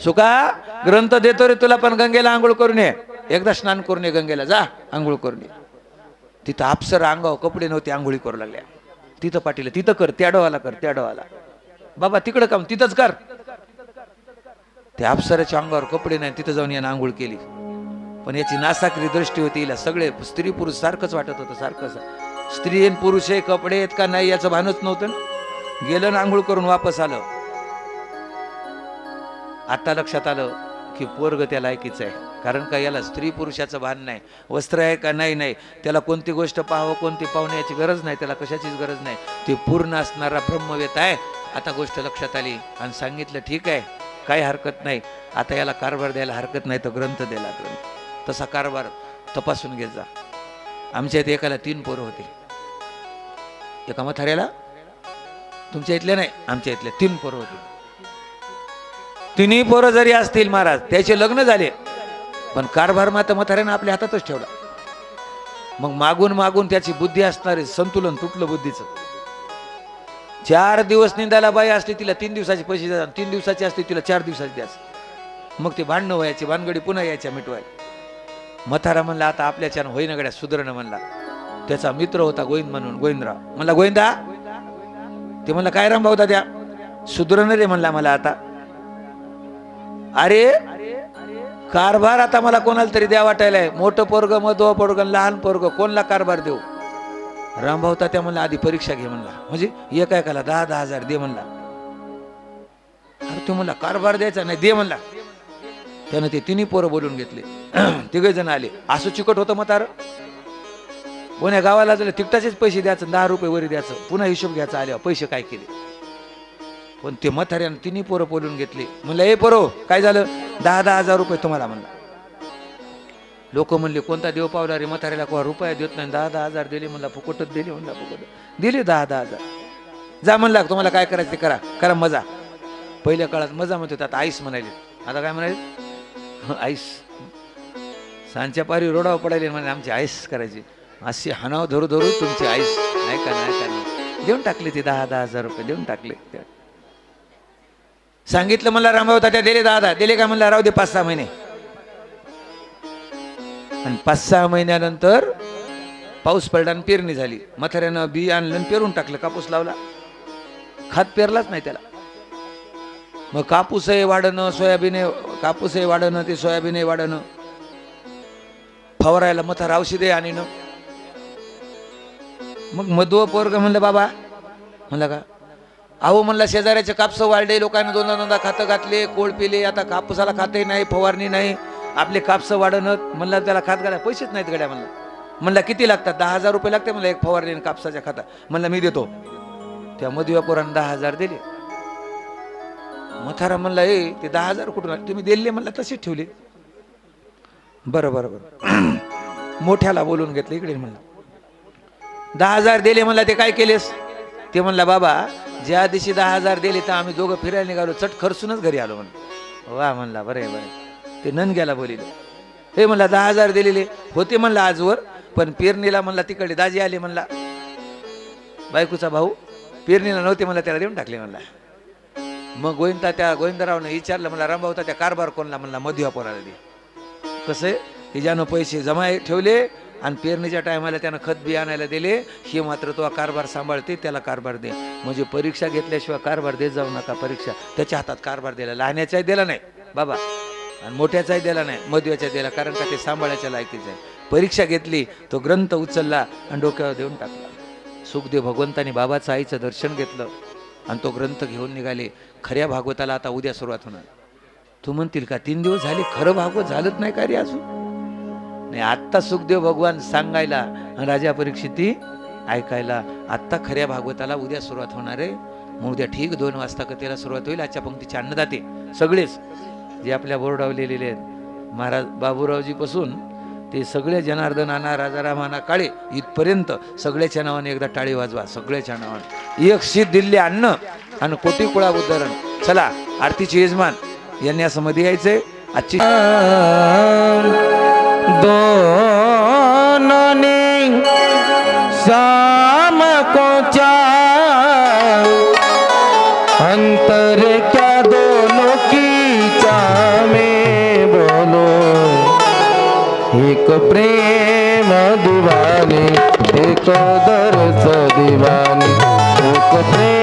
सुका ग्रंथ देतो रे तुला पण गंगेला आंघोळ करून ये. एकदा स्नान करून ये गंगेला जा आंघोळ करून ये. तिथं अप्सर अंगावर कपडे नव्हते आंघोळी करू लागल्या. तिथं पाटील तिथं कर त्या डोवाला कर त्या डोवाला. बाबा तिकडं काम तिथंच कर. त्या अप्सराच्या अंगावर कपडे नाही तिथं जाऊन यानं आंघोळ केली. पण याची नासाकरी दृष्टी होती. हिला सगळे स्त्री पुरुष सारखंच वाटत होतं. सारखंच स्त्री आणि पुरुष हे कपडे आहेत का नाही याचं भानच नव्हतं. गेलं ना आंघोळ करून वापस आलं. आता लक्षात आलं की पोरग त्या लायकीचं आहे. कारण का याला स्त्री पुरुषाचं भान नाही. वस्त्र आहे का नाही. त्याला कोणती गोष्ट पाहावं कोणती पाहण्याची गरज नाही. त्याला कशाचीच गरज नाही. ते पूर्ण असणारा ब्रह्मवेत आहे. आता गोष्ट लक्षात आली आणि सांगितलं ठीक आहे काही हरकत नाही. आता याला कारभार द्यायला हरकत नाही तर ग्रंथ द्यायला ग्रंथ. तसा कारभार तपासून घेत जा. आमच्या इथे एकाला 3 पोरं होते. एका म्हाताऱ्याला तुमच्या इथल्या नाही आमच्या इथल्या 3 पोरं होते. 3ही पोरं जरी असतील महाराज त्याचे लग्न झाले पण कारभार मात्र म्हाताऱ्यानं आपल्या हातातच ठेवला. मग मागून मागून त्याची बुद्धी असणारे संतुलन तुटलं बुद्धीचं. 4 दिवस निंदायला बाई असली तिला 3 दिवसाचे पैसे द्यायचे. 3 दिवसाची असते तिला 4 दिवसाचे द्यायचं. मग ते भांडणं व्हायचे. भानगडी पुन्हा यायच्या मिटवायला. म्हातारा म्हणला आता आपल्याच्यानं होईना गड्या सुधरणं म्हणला. त्याचा मित्र होता गोविंद म्हणून गोविंदराव. म्हणला गोविंदा ते म्हणला काय राम भाऊ द्या सुधरण रे म्हणला मला आता. अरे कारभार आता मला कोणाला तरी द्या वाटायलाय. मोठं पोरग मधव पोरग लहान पोरग कोणला कारभार देऊ. रामभाऊ त्या म्हणला आधी परीक्षा घे म्हणला. म्हणजे एका एकाला 10-10 हजार दे म्हणला. अरे तो म्हणला कारभार द्यायचा नाही दे म्हणला. त्यानं ते 3ही पोरं बोलून घेतले. 3घे जण आले. असं चिकट होतं म्हातारं. कोण्या गावाला झालं तिकटाचेच पैसे द्यायचं 10 रुपये वरी द्यायचं. पुन्हा हिशोब घ्यायचा आल्यावर पैसे काय केले. पण ते म्हाताऱ्यानं 3ही पोरं बोलून घेतले. म्हणलं ए पोरो काय झालं 10-10 हजार रुपये तुम्हाला म्हणला. लोक म्हणले कोणता देव पावला रे म्हाताऱ्याला कोणा रुपया देत नाही. 10-10 हजार दिले म्हणला. फुकटच दिले म्हणला. फुकट दिले 10-10 हजार. जा म्हणला तुम्हाला काय करायचं ते करा करा मजा. पहिल्या काळात मजा म्हणते आता आईस म्हणाले. आता काय म्हणाले आईस. सांच्या पारी रोडावर पडायले म्हणे आमची आईस करायची. अशी हानाव धरू धरू तुमची आईस नाही का नाही देऊन टाकले. ते 10-10 हजार रुपये देऊन टाकले. सांगितलं मला रामभाऊ त्या दिले 10-10 दिले का म्हणला राहू दे 5-6 महिने. आणि 5-6 महिन्यानंतर पाऊस पडला आणि पेरणी झाली. म्हाताऱ्यानं बी आणलं पेरून टाकलं. कापूस लावला. खात पेरलाच नाही त्याला. मग कापूस आहे वाढणं, सोयाबीन आहे, कापूस आहे वाढणं, ते सोयाबीन आहे वाढणं, फवारायला मथार औषधे आणणं. मग मधुव पोरग म्हणलं बाबा, म्हणलं का अहो म्हणला शेजाऱ्याचे कापसं वाढले, लोकांना दोनदा दोनदा खातं घातले, कोळ पिले, आता कापूसाला खाते नाही, फवारणी नाही, आपले कापसं वाढणं. म्हणलं त्याला खात घाला पैसेच नाहीत गड्या. म्हणला किती लागतात? 10,000 रुपये लागते मला एक फवारणी कापसाच्या खाता. म्हणलं मी देतो. त्या मधुया पोरानं 10,000 दिले. मथारा म्हणला ए ते 10,000 कुठून आले? तुम्ही दिले? म्हणला तसेच ठेवले. बरं बरं बरं मोठ्याला बोलून घेतलं इकडे. म्हणलं 10,000 दिले. म्हणला ते काय केलेस? ते म्हणला बाबा ज्या दिवशी 10,000 दिले तर आम्ही दोघं फिरायला निघालो, चट खर्चूनच घरी आलो. म्हणलं वा. म्हणला बरं आहे बरं. ते नंग्याला बोलिलं हे म्हणला 10,000 दिलेले होते म्हणलं आजवर, पण पेरणीला म्हणला तिकडे दाजी आले म्हणला, बायकोचा भाऊ पेरणीला नव्हते म्हणला, त्याला देऊन टाकले म्हणला. मग त्या गोविंदरावनं विचारलं म्हणला रामभाऊता त्या कारभार कोणला? म्हणला मधुया पोराला दे. कसं आहे हिच्यानं पैसे जमा ठेवले आणि पेरणीच्या टायमाला त्यानं खत बी आणायला दिले, हे मात्र तो कारभार सांभाळते, त्याला कारभार दे. म्हणजे परीक्षा घेतल्याशिवाय कारभार देत जाऊ नका. परीक्षा त्याच्या हातात कारभार दिला, लहान्याचाही दिला नाही बाबा आणि मोठ्याचाही दिला नाही, मधुयाचा दिला, कारण का ते सांभाळायच्या लायकीच आहे. परीक्षा घेतली, तो ग्रंथ उचलला आणि डोक्यावर देऊन टाकला. सुखदेव भगवंतानी बाबाचं आईचं दर्शन घेतलं आणि तो ग्रंथ घेऊन निघाले. खऱ्या भागवताला आता उद्या सुरुवात होणार. तू म्हणतील का 3 दिवस झाले खरं भागवत झालंच नाही का रे अजून? नाही, आत्ता सुखदेव भगवान सांगायला आणि राजा परीक्षिती ऐकायला. आत्ता खऱ्या भागवताला उद्या सुरुवात होणार आहे. मग उद्या ठीक 2 वाजता कथेला सुरुवात होईल. आजच्या पंक्तीचे अन्नदाते सगळेच जे आपल्या बोर्डावर लिहिलेले आहेत, महाराज बाबूरावजी पासून ते सगळे जनार्दन आणा, राजाराम आणा, काळे इथपर्यंत सगळ्याच्या नावाने एकदा टाळी वाजवा. सगळ्याच्या नावाने एक शीत दिल्ली अन्न आणि कोटी कुळा उद्धरण. चला आरतीचे यजमान यांनी असं मध्ये यायचंय. आजची दोनों शाम को चाह अंतर क्या दोनों की चाह में बोलो, एक प्रेम दीवानी एक दर्द दीवानी, एक प्रेम